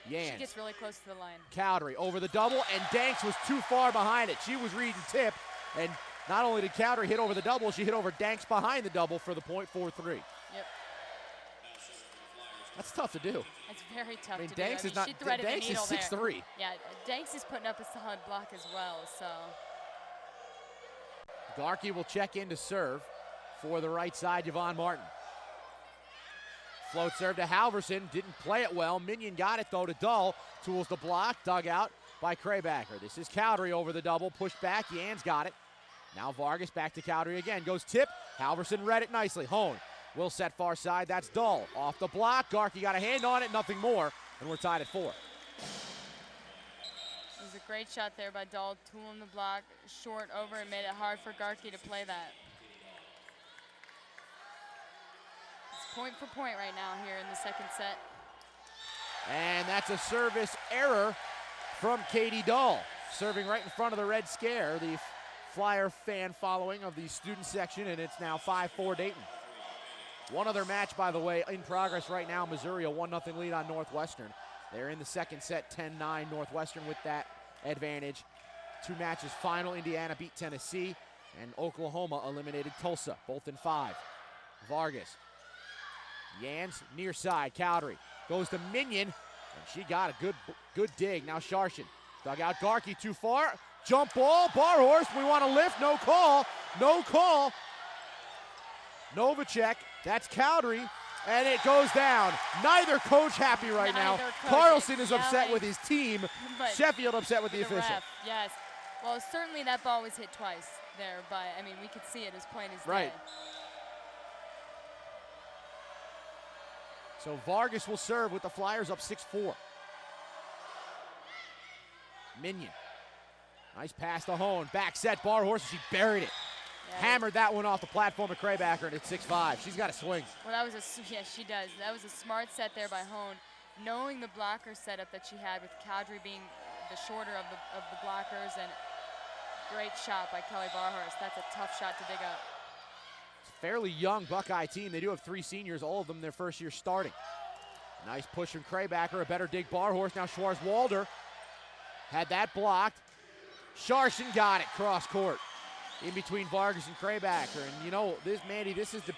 Yeah, she gets really close to the line. Cowdery over the double, and Danks was too far behind it. She was reading tip, and not only did Cowdery hit over the double, she hit over Danks behind the double for the .43. Yep. That's tough to do. It's very tough to Danks do. is not. She threaded Danks the needle is 6'3". Yeah, Danks is putting up a solid block as well. So Garkey will check in to serve for the right side, Yvonne Martin. Float serve to Halverson, didn't play it well. Minion got it though to Dull. Tools the block, dug out by Krabacher. This is Cowdery over the double, pushed back, Yans got it. Now Vargas back to Cowdery again, goes tip. Halverson read it nicely, Hone will set far side, that's Dull. Off the block, Garkey got a hand on it, nothing more, and we're tied at 4. It was a great shot there by Dull, tooling the block, short over, and made it hard for Garkey to play that. It's point for point right now here in the second set. And that's a service error from Katie Dull. Serving right in front of the Red Scare, the Flyer fan following of the student section, and it's now 5-4 Dayton. One other match, by the way, in progress right now. Missouri, a 1-0 lead on Northwestern. They're in the second set, 10-9 Northwestern with that advantage. 2 matches final, Indiana beat Tennessee, and Oklahoma eliminated Tulsa, both in 5. Vargas, Yans, near side, Cowdery, goes to Minion, and she got a good dig. Now Sharshin, dug out Garkey too far, jump ball, Barhorst, we want to lift, no call, no call. Novacek, that's Cowdery, and it goes down. Neither coach happy right now. Carlson is upset with his team. Sheffield upset with the official. Ref, yes. Well, certainly that ball was hit twice there, but I mean, we could see it as plain as day. So Vargas will serve with the Flyers up 6-4. Minion. Nice pass to Hone. Back set, Barhorst, she buried it. Yeah. Hammered that one off the platform of Krabacher, and it's 6-5. She's got to swing. Well, that was yes, she does. That was a smart set there by Hone, knowing the blocker setup that she had with Cowdery being the shorter of the blockers, and great shot by Kelly Barhorst. That's a tough shot to dig up. It's a fairly young Buckeye team. They do have 3 seniors, all of them their first year starting. Nice push from Krabacher, a better dig Barhorst. Now Schwarzwalder had that blocked. Sharshin got it, cross court. In between Vargas and Krabacher. And you know, Mandy, this is the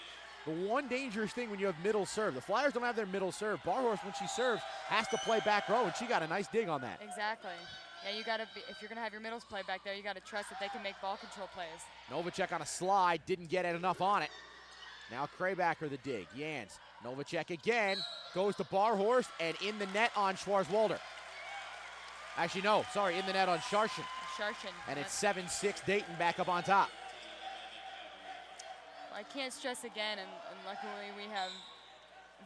one dangerous thing when you have middle serve. The Flyers don't have their middle serve. Barhorst, when she serves, has to play back row, and she got a nice dig on that. Exactly. Yeah, you gotta if you're gonna have your middles play back there, you gotta trust that they can make ball control plays. Novacek on a slide, didn't get enough on it. Now Krabacher the dig. Yans. Novacek again, goes to Barhorst, and in the net on Schwarzwalder. Actually, no, sorry, in the net on Sharshin. And it's 7-6 Dayton back up on top. Well, I can't stress again, and luckily we have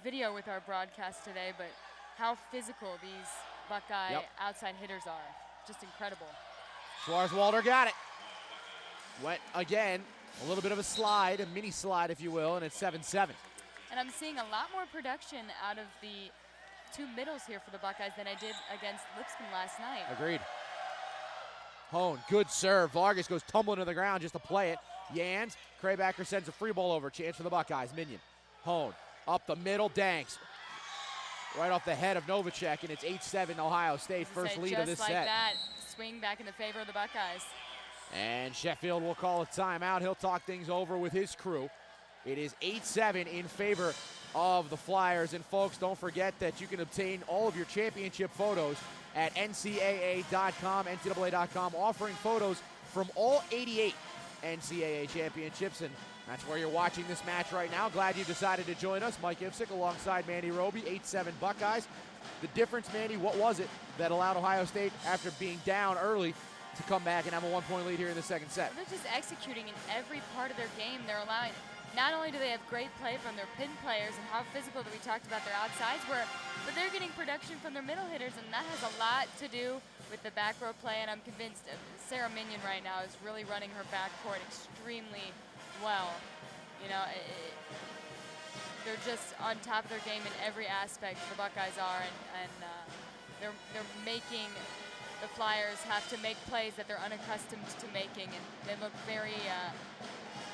video with our broadcast today, but how physical these Buckeye outside hitters are. Just incredible. Schwarzwalder got it. Went again, a little bit of a slide, a mini slide if you will, and it's 7-7. And I'm seeing a lot more production out of the 2 middles here for the Buckeyes than I did against Lipscomb last night. Agreed. Hone, good serve. Vargas goes tumbling to the ground just to play it. Yans, Krabacher sends a free ball over. Chance for the Buckeyes. Minion. Hone, up the middle, Danks. Right off the head of Novacek, and it's 8-7 Ohio State. First lead of this set. Just like that, swing back in the favor of the Buckeyes. And Sheffield will call a timeout. He'll talk things over with his crew. It is 8-7 in favor of the Flyers. And folks, don't forget that you can obtain all of your championship photos at NCAA.com, NCAA.com, offering photos from all 88 NCAA championships. And that's where you're watching this match right now. Glad you decided to join us. Mike Ivsick alongside Mandy Roby, 8-7 Buckeyes. The difference, Mandy, what was it that allowed Ohio State, after being down early, to come back and have a 1-point lead here in the second set? They're just executing in every part of their game. They're allowing, not only do they have great play from their pin players and how physical that we talked about their outsides were, but they're getting production from their middle hitters, and that has a lot to do with the back row play, and I'm convinced Sarah Minion right now is really running her backcourt extremely well. You know, they're just on top of their game in every aspect. The Buckeyes are, and they're making the Flyers have to make plays that they're unaccustomed to making, and they look very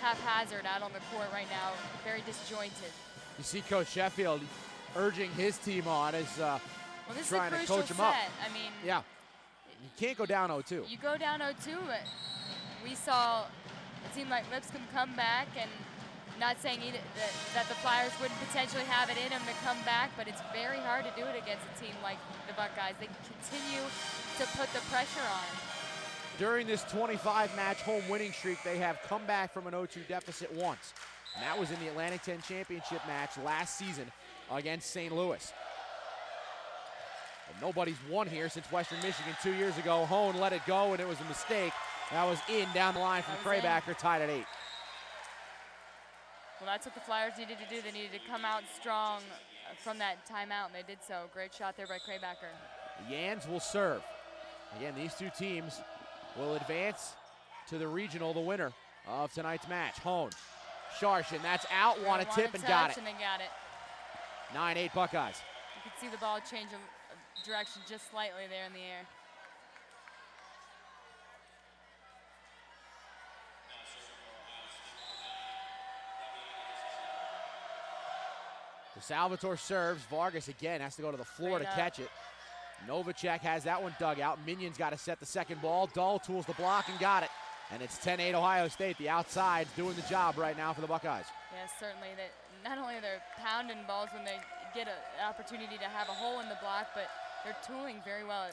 haphazard out on the court right now, very disjointed. You see Coach Sheffield urging his team on as Well, this trying is a to crucial coach him set. up. I mean, Yeah, you can't go down 0-2. you go down 0-2, but we saw a team like Lipscomb come back, and not saying that the Flyers wouldn't potentially have it in them to come back, but it's very hard to do it against a team like the Buckeyes. They continue to put the pressure on. During this 25-match home winning streak, they have come back from an 0-2 deficit once. And that was in the Atlantic 10 championship match last season against St. Louis. And nobody's won here since Western Michigan 2 years ago. Hone let it go, and it was a mistake. That was in down the line from Krabacher, tied at 8. Well, that's what the Flyers needed to do. They needed to come out strong from that timeout, and they did so. Great shot there by Krabacher. Jans will serve. Again, these two teams will advance to the regional, the winner of tonight's match. Hone, Sharshin, that's out, want to tip and got it. And they got it. 9-8 Buckeyes. You can see the ball change of direction just slightly there in the air. Salvatore serves. Vargas again has to go to the floor to catch it. Novacek has that one dug out. Minion's got to set the second ball. Dahl tools the block and got it. And it's 10-8 Ohio State. The outside's doing the job right now for the Buckeyes. Yes, certainly. Not only they're pounding balls when they get an opportunity to have a hole in the block, but they're tooling very well.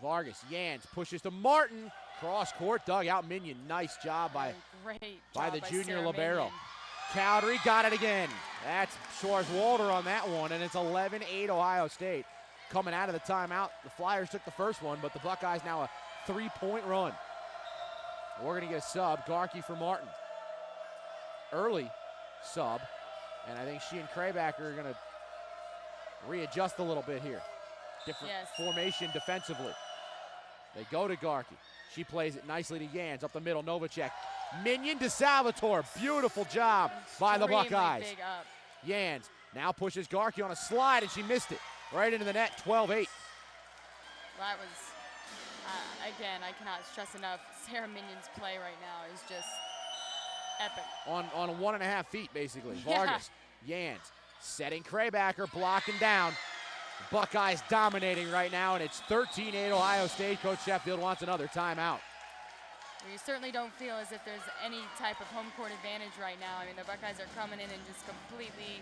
Vargas, Jans pushes to Martin. Cross court, dug out Minion. Nice job by the junior libero. Cowdery got it again. That's Schwarzwalder on that one, and it's 11-8 Ohio State. Coming out of the timeout, the Flyers took the first one, but the Buckeyes now a 3-point run. We're going to get a sub, Garkey for Martin. Early sub, and I think she and Krabacher are going to readjust a little bit here. Different formation defensively. They go to Garkey. She plays it nicely to Jans up the middle. Novacek. Minion to Salvatore. Beautiful job by the Buckeyes. Big up. Jans now pushes Garkey on a slide, and she missed it. Right into the net, 12-8. That was, again, I cannot stress enough, Sarah Minion's play right now is just epic. On 1.5 feet, basically. Vargas, Jans, setting Krabacher, blocking down. Buckeyes dominating right now, and it's 13-8 Ohio State. Coach Sheffield wants another timeout. Well, you certainly don't feel as if there's any type of home court advantage right now. I mean, the Buckeyes are coming in and just completely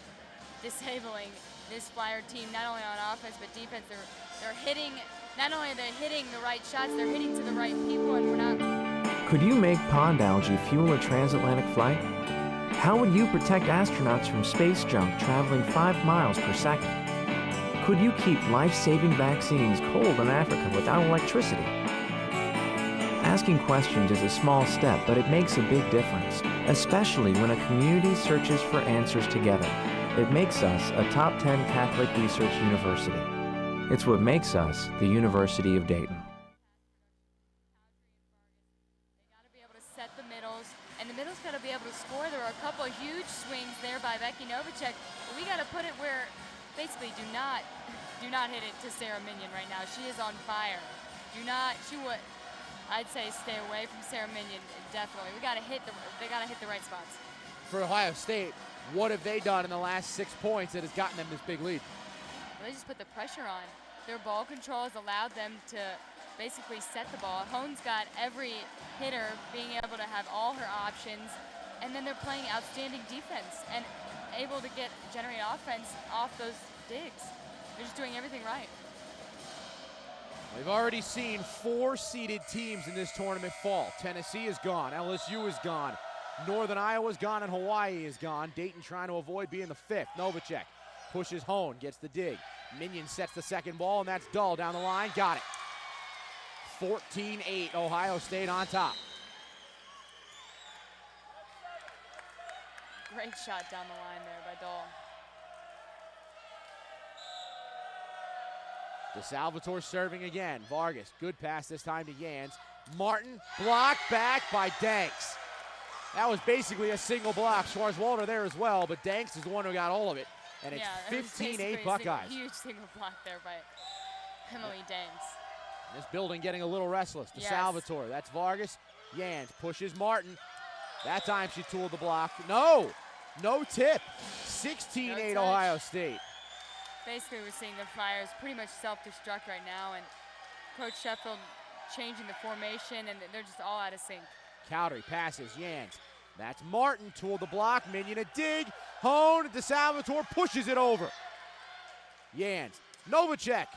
disabling this Flyer team, not only on offense but defense. They're hitting, not only are they hitting the right shots, they're hitting to the right people, and we're not. Could you make pond algae fuel a transatlantic flight? How would you protect astronauts from space junk traveling 5 miles per second? Could you keep life-saving vaccines cold in Africa without electricity? Asking questions is a small step, but it makes a big difference, especially when a community searches for answers together. It makes us a top 10 Catholic research university. It's what makes us the University of Dayton. They got to be able to set the middles, and the middles got to be able to score. There were a couple of huge swings there by Becky Novacek, but we got to put it where basically do not hit it to Sarah Minion right now. She is on fire. I'd say stay away from Sarah Minion, definitely. They got to hit the right spots. For Ohio State, what have they done in the last 6 points that has gotten them this big lead? Well, they just put the pressure on. Their ball control has allowed them to basically set the ball. Hone's got every hitter being able to have all her options, and then they're playing outstanding defense and able to generate offense off those digs. They're just doing everything right. We've already seen 4 seeded teams in this tournament fall. Tennessee is gone, LSU is gone, Northern Iowa's gone, and Hawaii is gone. Dayton trying to avoid being the 5th. Novacek pushes Hone, gets the dig. Minion sets the second ball, and that's Dahl down the line. Got it. 14-8, Ohio State on top. Great shot down the line there by Dahl. DeSalvatore serving again. Vargas, good pass this time to Yans. Martin, blocked back by Danks. That was basically a single block. Schwarzwalder there as well, but Danks is the one who got all of it. And it's 15-8 Buckeyes. Huge single block there by Emily Danks. This building getting a little restless. DeSalvatore, that's Vargas. Yans pushes Martin. That time she tooled the block. No tip. 16-8 Ohio State. Basically, we're seeing the Flyers pretty much self-destruct right now, and Coach Sheffield changing the formation, and they're just all out of sync. Cowdery passes, Yans. That's Martin, tooled the block, Minion a dig. Hone, DeSalvatore pushes it over. Yans, Novacek.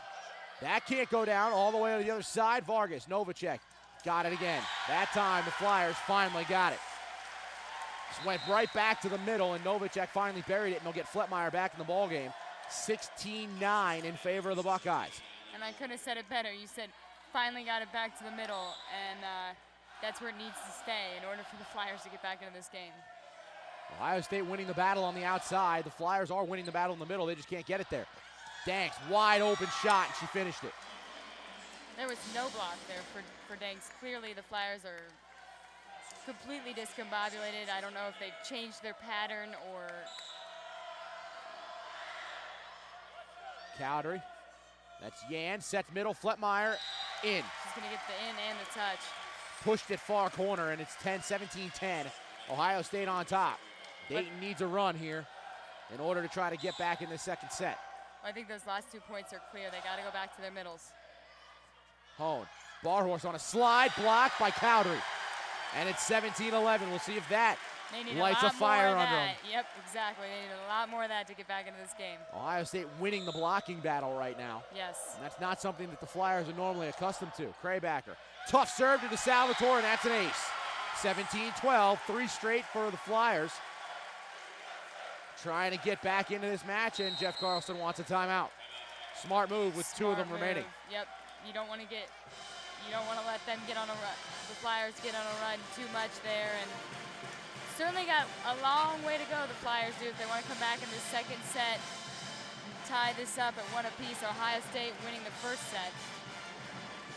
That can't go down, all the way to the other side. Vargas, Novacek, got it again. That time the Flyers finally got it. Just went right back to the middle, and Novacek finally buried it, and they'll get Fletmeyer back in the ballgame. 16-9 in favor of the Buckeyes. And I couldn't have said it better. You said finally got it back to the middle, and that's where it needs to stay in order for the Flyers to get back into this game. Ohio State winning the battle on the outside. The Flyers are winning the battle in the middle. They just can't get it there. Danks, wide open shot, and she finished it. There was no block there for Danks. Clearly the Flyers are completely discombobulated. I don't know if they've changed their pattern or... Cowdery, that's Yan, sets middle, Fletmeyer, in. She's gonna get the in and the touch. Pushed it far corner, and it's 17-10. Ohio State on top. Dayton needs a run here in order to try to get back in the second set. I think those last 2 points are clear. They gotta go back to their middles. Hone, Barhorse on a slide, blocked by Cowdery. And it's 17-11. We'll see if that lights a fire under them. Yep, exactly. They need a lot more of that to get back into this game. Ohio State winning the blocking battle right now. Yes. And that's not something that the Flyers are normally accustomed to. Kraybacker, tough serve to DeSalvatore, and that's an ace. 17-12, 3 straight for the Flyers. Trying to get back into this match, and Jeff Carlson wants a timeout. Smart move with 2 of them remaining. Yep, you don't want to let them get on a run. The Flyers get on a run too much there, and certainly got a long way to go, the Flyers do, if they want to come back in the second set and tie this up at 1 apiece. Ohio State winning the first set.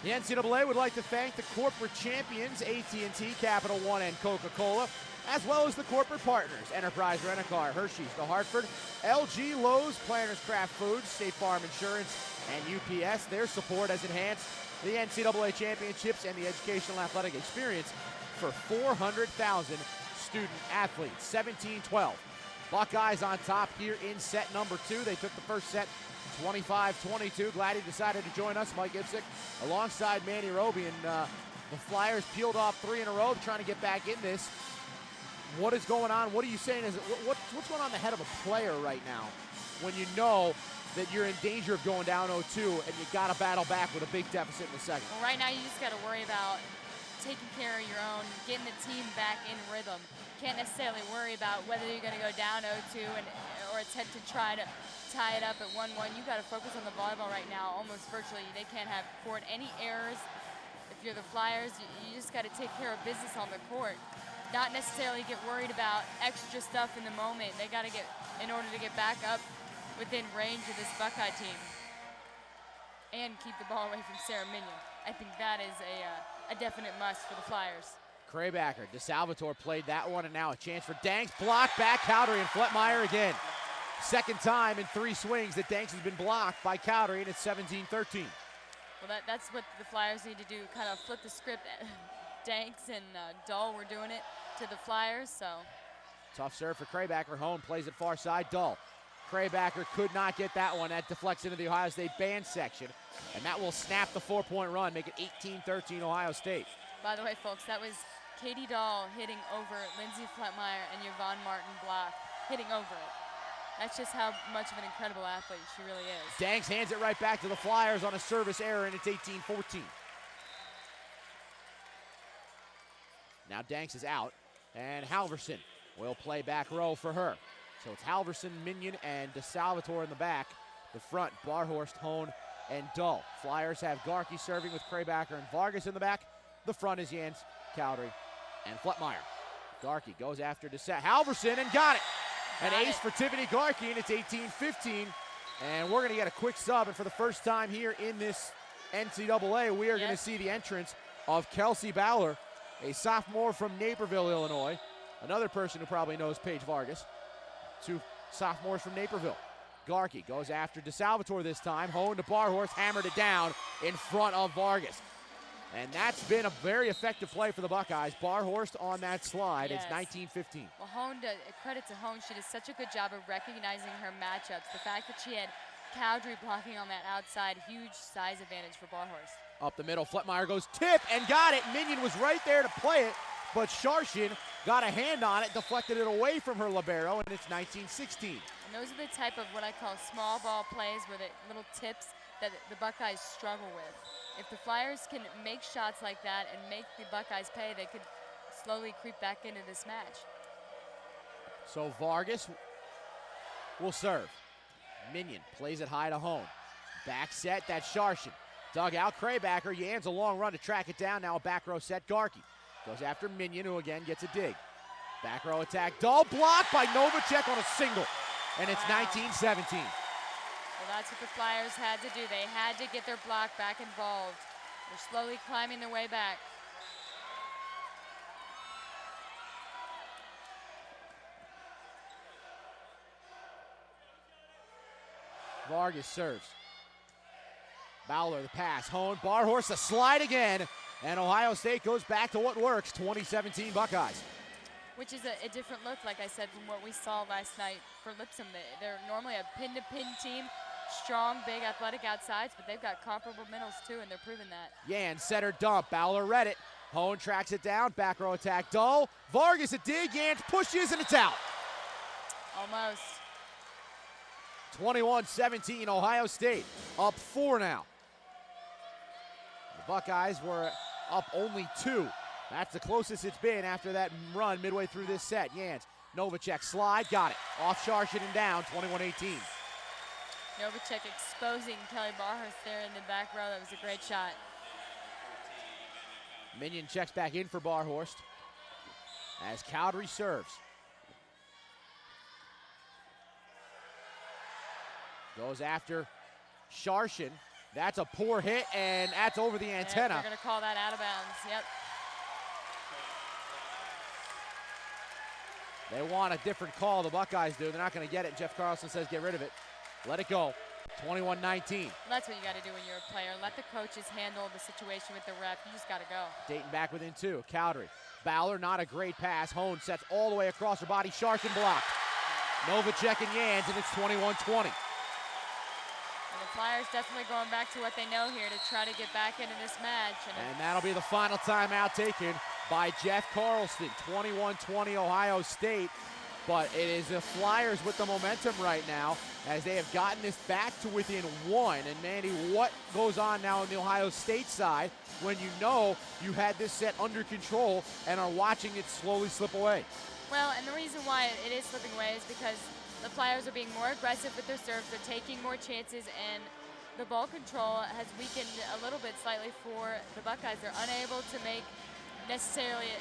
The NCAA would like to thank the corporate champions, AT&T, Capital One, and Coca-Cola, as well as the corporate partners, Enterprise Rent-A-Car, Hershey's, The Hartford, LG, Lowe's, Planters Craft Foods, State Farm Insurance, and UPS. Their support has enhanced the NCAA championships and the educational athletic experience for 400,000 student athletes. 17-12. Buckeyes on top here in set number 2. They took the first set 25-22. Glad he decided to join us, Mike Ipsick, alongside Manny Roby. And the Flyers peeled off 3 in a row, trying to get back in this. What is going on? What are you saying? What's going on in the head of a player right now when you know that you're in danger of going down 0-2 and you got to battle back with a big deficit in the second? Well, right now you just got to worry about taking care of your own, getting the team back in rhythm. Can't necessarily worry about whether you're going to go down 0-2 or attempt to try to tie it up at 1-1. You got to focus on the volleyball right now. Almost virtually, they can't have court any errors. If you're the Flyers, you just got to take care of business on the court. Not necessarily get worried about extra stuff in the moment. They got to get, in order to get back up within range of this Buckeye team and keep the ball away from Sarah Minion. I think that is a definite must for the Flyers. Kraybacker, DeSalvatore played that one, and now a chance for Danks. Blocked back, Cowdery and Fletmeyer again. Second time in 3 swings that Danks has been blocked by Cowdery, and it's 17-13. Well, that's what the Flyers need to do, kind of flip the script. Danks and Dull were doing it to the Flyers, so. Tough serve for Kraybacker. Hone plays it far side. Dull. Kraybacker could not get that one. That deflects into the Ohio State band section, and that will snap the 4-point run, make it 18-13 Ohio State. By the way, folks, that was Katie Dull hitting over Lindsay Fletmeyer and Yvonne Martin Block, hitting over it. That's just how much of an incredible athlete she really is. Danks hands it right back to the Flyers on a service error, and it's 18-14. Now Danks is out, and Halverson will play back row for her. So it's Halverson, Minion, and DeSalvatore in the back. The front, Barhorst, Hone, and Dull. Flyers have Garkey serving with Kraybacker and Vargas in the back. The front is Jans, Cowdery, and Fletmeyer. Garkey goes after Halverson and got it. An ace for Tiffany Garkey, and it's 18-15. And we're going to get a quick sub, and for the first time here in this NCAA, we are going to see the entrance of Kelsey Bowler, a sophomore from Naperville, Illinois. Another person who probably knows Paige Vargas. Two sophomores from Naperville. Garkey goes after DeSalvatore this time. Hone to Barhorst, hammered it down in front of Vargas. And that's been a very effective play for the Buckeyes. Barhorst on that slide. It's 19-15. Well, credit to Hone. She does such a good job of recognizing her matchups. The fact that she had Cowdery blocking on that outside, huge size advantage for Barhorst. Up the middle, Fletmeyer goes tip and got it. Minion was right there to play it, but Sharshin got a hand on it, deflected it away from her libero, and it's 19-16. And those are the type of what I call small ball plays, where the little tips that the Buckeyes struggle with. If the Flyers can make shots like that and make the Buckeyes pay, they could slowly creep back into this match. So Vargas will serve. Minion plays it high to Hone. Back set, that's Sharshin. Dug out, Kraybacker. Yans a long run to track it down. Now a back row set, Garkey. Goes after Minion, who again gets a dig. Back row attack, Dull blocked by Novacek on a single. And it's 19-17. Well, that's what the Flyers had to do. They had to get their block back involved. They're slowly climbing their way back. Vargas serves. Bowler the pass. Hone, Barhorst a slide again. And Ohio State goes back to what works, 2017 Buckeyes. Which is a different look, like I said, from what we saw last night for Lipscomb. They're normally a pin-to-pin team, strong, big, athletic outsides, but they've got comparable middles too, and they're proving that. Yan center dump. Bowler read it. Hone tracks it down. Back row attack, Dull. Vargas a dig. Yan pushes, and it's out. Almost. 21-17, Ohio State up 4 now. The Buckeyes were up only 2. That's the closest it's been after that run midway through this set. Yans, Novacek slide, got it. Off Sharshin and down, 21-18. Novacek exposing Kelly Barhurst there in the back row. That was a great shot. Minion checks back in for Barhorst as Cowdery serves. Goes after Sharshin. That's a poor hit, and that's over the antenna. They're going to call that out of bounds. Yep. They want a different call, the Buckeyes do. They're not going to get it. Jeff Carlson says get rid of it. Let it go. 21-19. Well, that's what you got to do when you're a player. Let the coaches handle the situation with the ref. You just got to go. Dayton back within 2. Cowdery. Bowler, not a great pass. Hone sets all the way across her body. Sharshin blocked. Novacek and Yans, and it's 21-20. The Flyers definitely going back to what they know here to try to get back into this match. And that'll be the final timeout taken by Jeff Carlson. 21-20 Ohio State. But it is the Flyers with the momentum right now as they have gotten this back to within 1. And Mandy, what goes on now on the Ohio State side when you know you had this set under control and are watching it slowly slip away? Well, and the reason why it is slipping away is because the Flyers are being more aggressive with their serves. They're taking more chances, and the ball control has weakened a little bit slightly for the Buckeyes. They're unable to make necessarily,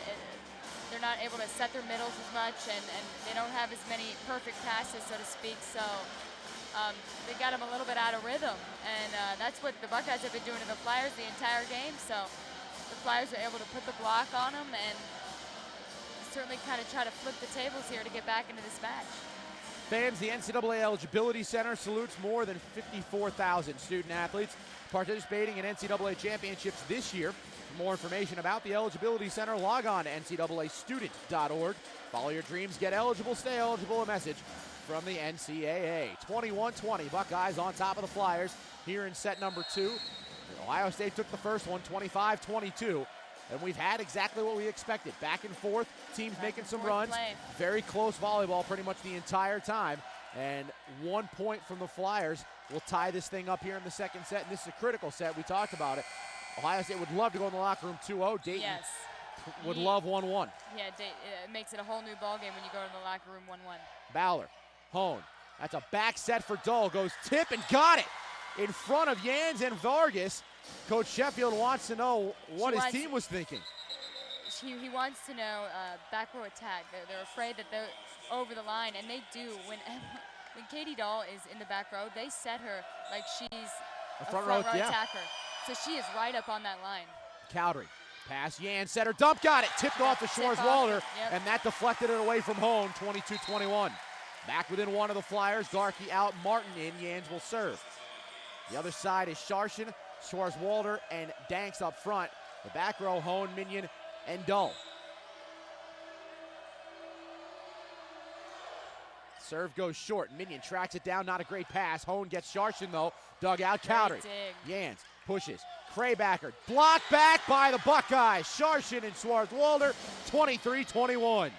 they're not able to set their middles as much, and they don't have as many perfect passes, so to speak. So they got them a little bit out of rhythm, and that's what the Buckeyes have been doing to the Flyers the entire game. So the Flyers are able to put the block on them and certainly kind of try to flip the tables here to get back into this match. Fans, the NCAA Eligibility Center salutes more than 54,000 student athletes participating in NCAA championships this year. For more information about the Eligibility Center, log on to ncaastudent.org. Follow your dreams, get eligible, stay eligible. A message from the NCAA. 21-20, Buckeyes on top of the Flyers here in set number 2. Ohio State took the first one, 25-22. And we've had exactly what we expected. Back and forth, teams making some runs. Very close volleyball pretty much the entire time. And 1 point from the Flyers will tie this thing up here in the second set. And this is a critical set. We talked about it. Ohio State would love to go in the locker room 2-0. Dayton would love 1-1. Yeah, it makes it a whole new ballgame when you go to the locker room 1-1. Bowler, Hone. That's a back set for Dull. Goes tip and got it in front of Yans and Vargas. Coach Sheffield wants to know what his team was thinking. He wants to know back row attack. They're afraid that they're over the line, and they do. when Katie Dahl is in the back row, they set her like she's a front front row, row yeah. attacker. So she is right up on that line. Cowdery. Pass, Yan, setter, dump, got it. Tipped off to Schwarzwalder, and that deflected it away from Hone, 22-21. Back within one of the Flyers, Garkey out, Martin in, Yans will serve. The other side is Sharshin, Schwarzwalder, and Danks up front. The back row, Hone, Minion, and Dull. Serve goes short. Minion tracks it down, not a great pass. Hone gets Sharshin though, dug out, Cowdery. Yans pushes. Kraybacker, blocked back by the Buckeyes. Sharshin and Schwarzwalder, 23-21.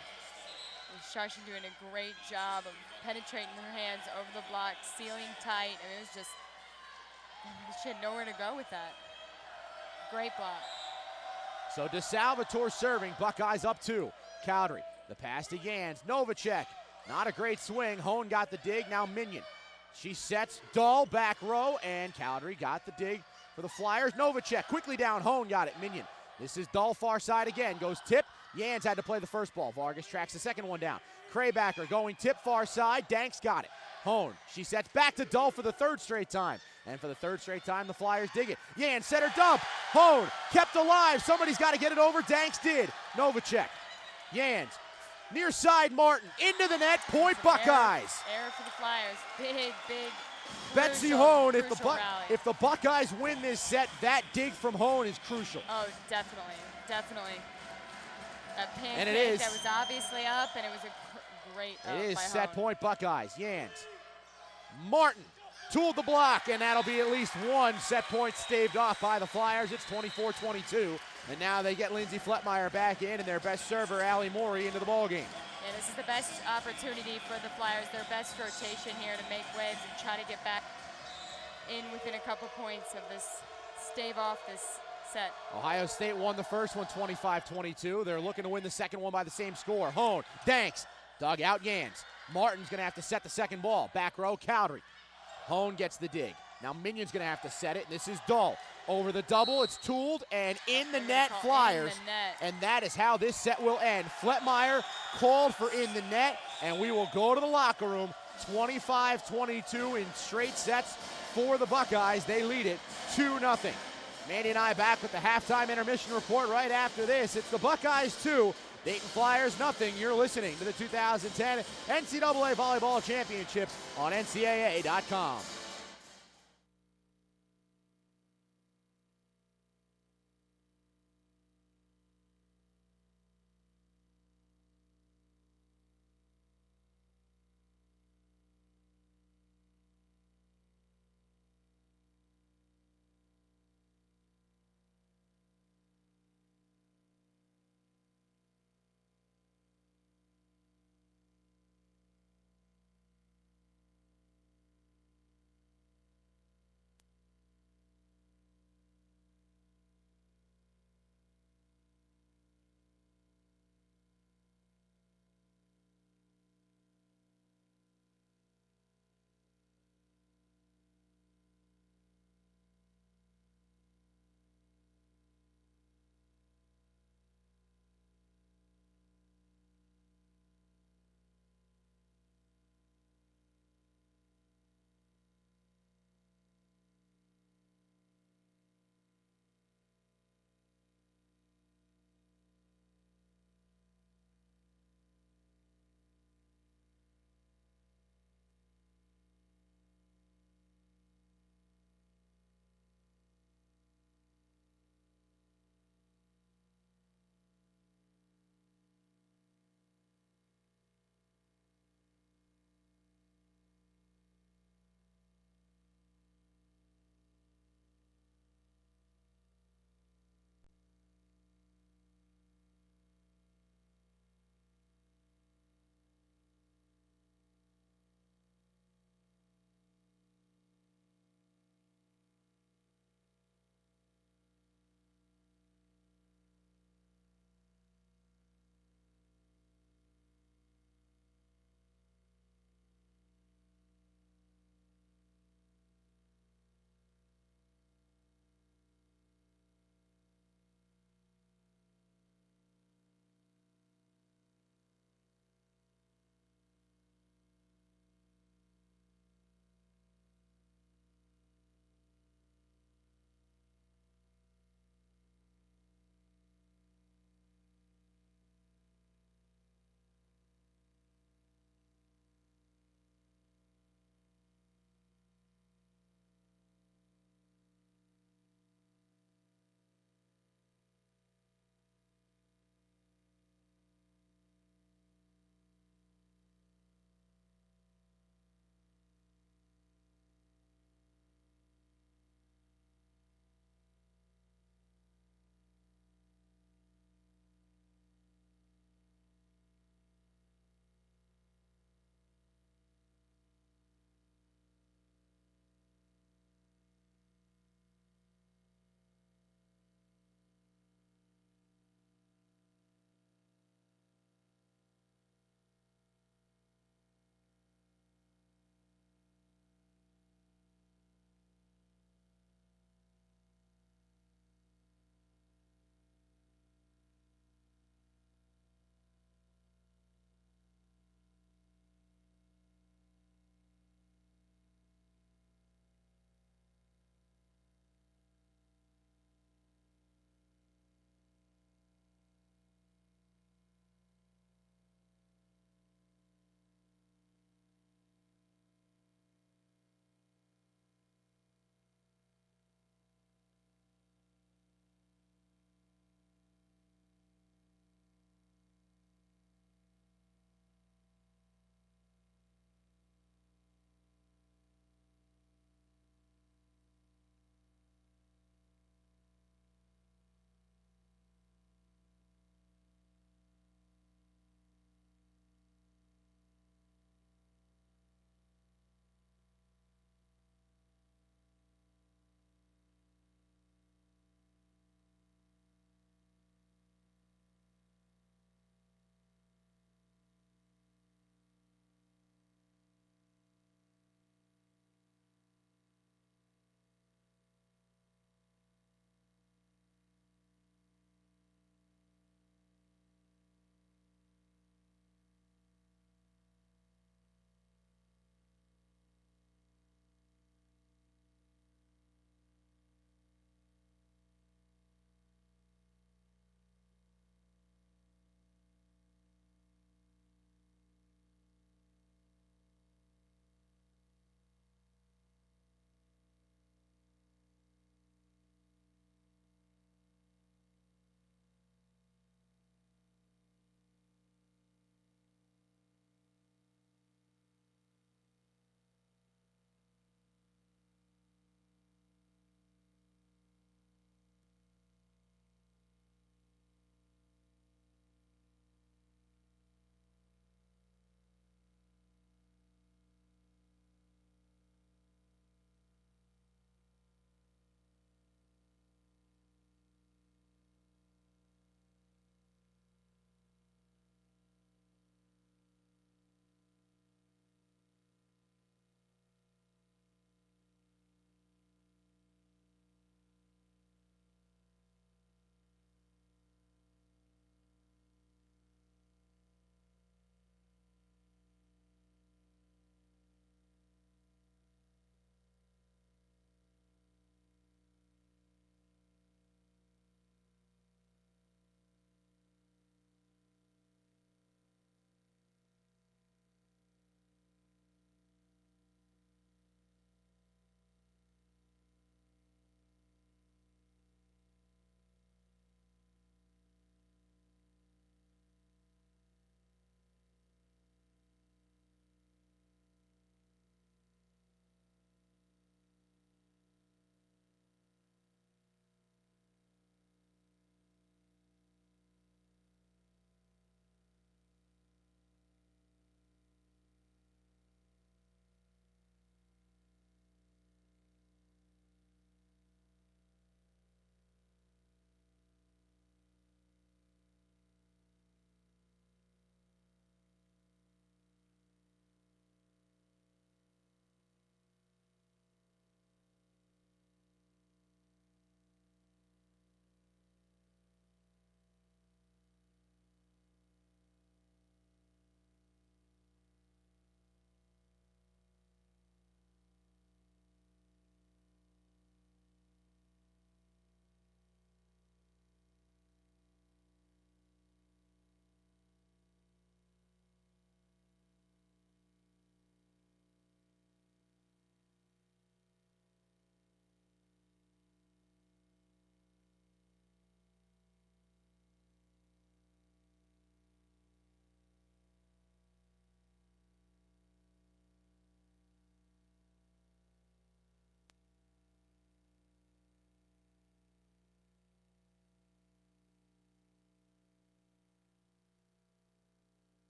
Sharshin doing a great job of penetrating her hands over the block, sealing tight. I mean, it was just, she had nowhere to go with that. Great block. So DeSalvatore serving, Buckeyes up 2. Cowdery, the pass to Yans, Novacek. Not a great swing, Hone got the dig, now Minion. She sets, Dull, back row, and Cowdery got the dig for the Flyers. Novacek quickly down, Hone got it, Minion. This is Dull, far side again, goes tip. Yans had to play the first ball. Vargas tracks the second one down. Kraybacker going tip far side, Danks got it. Hone, she sets back to Dull for the third straight time. And for the third straight time, the Flyers dig it. Yan set her dump, Hone kept alive. Somebody's got to get it over, Danks did. Novacek, Yans, near side Martin, into the net, point Buckeyes. Error for the Flyers, big. Betsy Hone, if the Buckeyes win this set, that dig from Hone is crucial. Oh, definitely. That pancake and it is. That was obviously up, and it was a great It is by set Hone. point Buckeyes. Yans, Martin tooled the block, and that'll be at least one set point staved off by the Flyers. It's 24-22, and now they get Lindsay Fletmeyer back in, and their best server, Allie Morey, into the ballgame. Yeah, this is the best opportunity for the Flyers, their best rotation here to make waves and try to get back in within a couple points of this, stave off this set. Ohio State won the first one 25-22. They're looking to win the second one by the same score. Hone, Danks, dug out Yans. Martin's gonna have to set the second ball. Back row, Cowdery. Hone gets the dig. Now Minion's gonna have to set it, and this is Dull. Over the double, it's tooled, and in the net, Flyers. And that is how this set will end. Fletmeyer called for in the net, and we will go to the locker room. 25-22 in straight sets for the Buckeyes. They lead it 2-0. Mandy and I back with the halftime intermission report right after this. It's the Buckeyes 2, Dayton Flyers 0. You're listening to the 2010 NCAA Volleyball Championships on NCAA.com.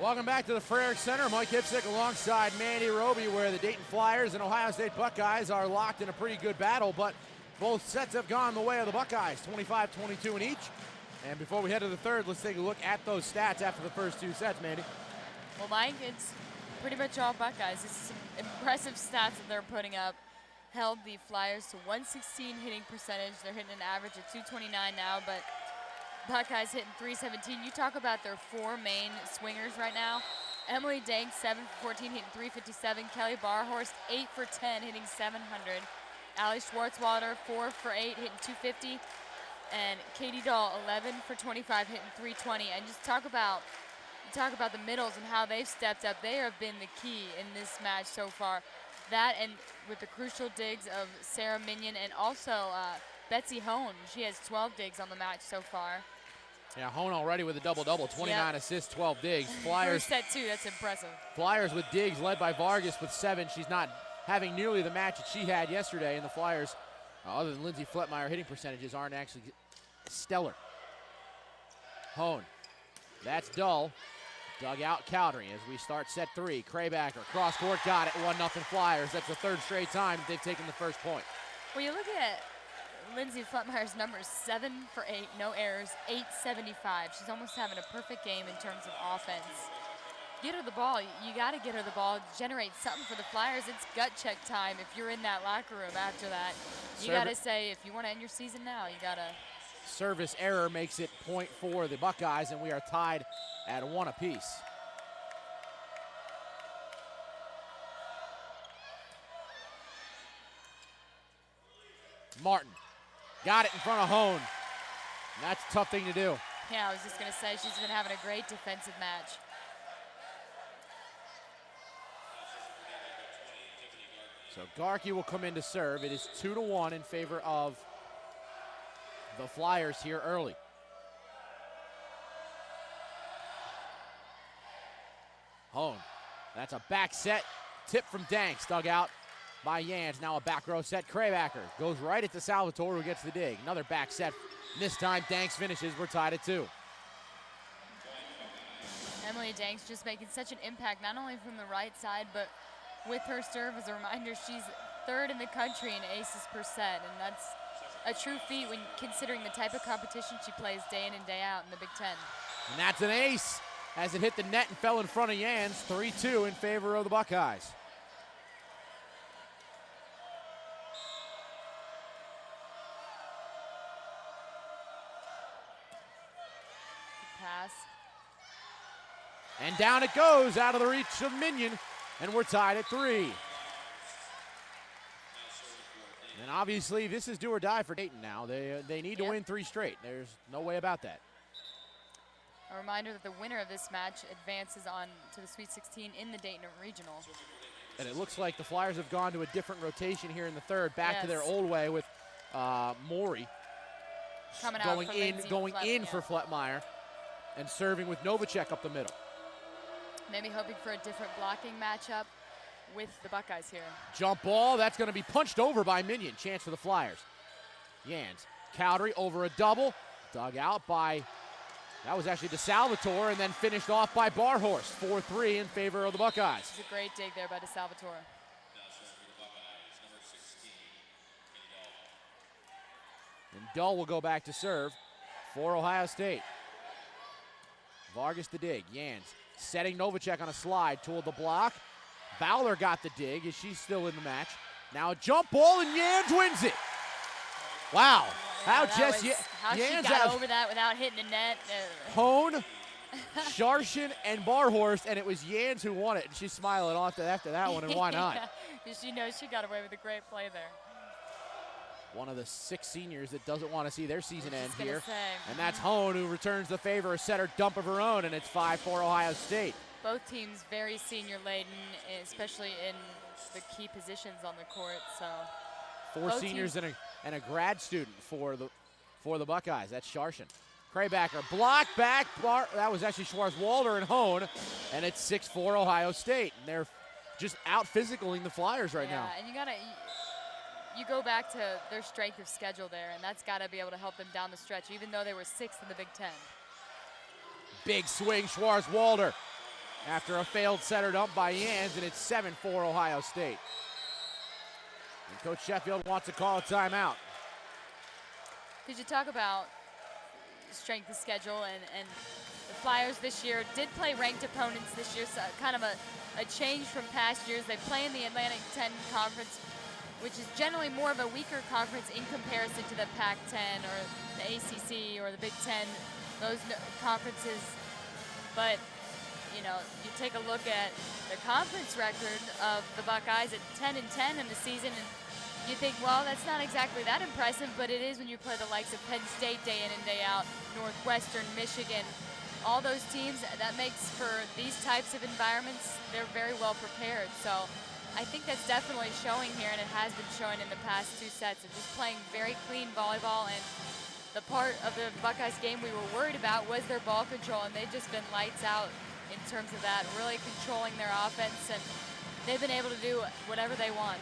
Welcome back to the Frerick Center. Mike Hipsick alongside Mandy Roby, where the Dayton Flyers and Ohio State Buckeyes are locked in a pretty good battle, but both sets have gone the way of the Buckeyes, 25-22 in each. And before we head to the third, let's take a look at those stats after the first two sets, Mandy. Well, Mike, it's pretty much all Buckeyes. This is some impressive stats that they're putting up. Held the Flyers to 116 hitting percentage. They're hitting an average of 229 now, but Buckeyes hitting 317. You talk about their four main swingers right now. Emily Danks, 7 for 14, hitting 357. Kelly Barhorst, 8 for 10, hitting 700. Allie Schwartzwalder, 4 for 8, hitting 250. And Katie Dahl, 11 for 25, hitting 320. And just talk about the middles and how they've stepped up. They have been the key in this match so far. That and with the crucial digs of Sarah Minion and also Betsy Hone. She has 12 digs on the match so far. Yeah, Hone already with a double-double, 29 assists, 12 digs. Flyers. First set, too. That's impressive. Flyers with digs led by Vargas with 7. She's not having nearly the match that she had yesterday, and the Flyers, other than Lindsay Fletmeyer, hitting percentages aren't actually stellar. Hone. That's dull. Dug out Cowdery as we start set 3. Craybacker, cross court, got it, 1-0 Flyers. That's the third straight time they've taken the first point. Well, you look at Lindsay Fletmeyer's numbers, 7 for 8, no errors, 875. She's almost having a perfect game in terms of offense. Get her the ball. You got to get her the ball, generate something for the Flyers. It's gut check time if you're in that locker room after that. You got to say, if you want to end your season now, you got to. Service error makes it point for the Buckeyes, and we are tied at 1 apiece. Martin got it in front of Hone. That's a tough thing to do. Yeah, I was just going to say she's been having a great defensive match. So Garkey will come in to serve. It is 2-1 in favor of the Flyers here early. Hone. That's a back set. Tip from Danks. Dug out by Yans. Now a back row set. Craybacker goes right at the Salvatore, who gets the dig. Another back set. This time Danks finishes. We're tied at 2. Emily Danks just making such an impact, not only from the right side, but with her serve. As a reminder, she's 3rd in the country in aces per set, and that's a true feat when considering the type of competition she plays day in and day out in the Big Ten. And that's an ace as it hit the net and fell in front of Yans. 3-2 in favor of the Buckeyes. Pass. And down it goes, out of the reach of Minion, and we're tied at 3. And obviously, this is do or die for Dayton now. They need to win 3 straight. There's no way about that. A reminder that the winner of this match advances on to the Sweet 16 in the Dayton Regional. And it looks like the Flyers have gone to a different rotation here in the third, back to their old way with Maury going in for Fletmeyer and serving with Novacek up the middle. Maybe hoping for a different blocking matchup with the Buckeyes here. Jump ball, that's going to be punched over by Minion. Chance for the Flyers. Yans, Cowdery over a double, dug out by, that was actually DeSalvatore, and then finished off by Barhorst. 4-3 in favor of the Buckeyes. It's a great dig there by DeSalvatore. And Dull will go back to serve for Ohio State. Vargas the dig, Yans setting Novacek on a slide toward the block. Bowler got the dig as she's still in the match. Now a jump ball and Yans wins it. Wow. How she got over that without hitting the net. Hone, Sharshin, and Barhorst, and it was Yans who won it. And she's smiling after that one, and why not? Because she knows she got away with a great play there. One of the 6 seniors that doesn't want to see their season end here. And that's Hone, who returns the favor, a setter dump of her own, and it's 5-4 Ohio State. Both teams very senior-laden, especially in the key positions on the court. So 4 seniors and a grad student for the Buckeyes. That's Sharshin. Craybacker, block back. That was actually Schwarzwalder and Hone, and it's 6-4 Ohio State. And they're just out-physicaling the Flyers right now. And you go back to their strength of schedule there, and that's got to be able to help them down the stretch, even though they were 6th in the Big Ten. Big swing, Schwarzwalder. after a failed setter dump by Yans, and it's 7-4 Ohio State. And Coach Sheffield wants to call a timeout. Did you talk about strength of schedule, and the Flyers this year did play ranked opponents this year, so kind of a change from past years. They play in the Atlantic 10 Conference, which is generally more of a weaker conference in comparison to the Pac-10 or the ACC or the Big Ten, those conferences. But, you know, you take a look at the conference record of the Buckeyes at 10-10 in the season, and you think, well, that's not exactly that impressive, but it is when you play the likes of Penn State day in and day out, Northwestern, Michigan, all those teams. That makes for these types of environments, they're very well prepared. So I think that's definitely showing here, and it has been showing in the past two sets of just playing very clean volleyball. And the part of the Buckeyes game we were worried about was their ball control, and they've just been lights out in terms of that, really controlling their offense, and they've been able to do whatever they want.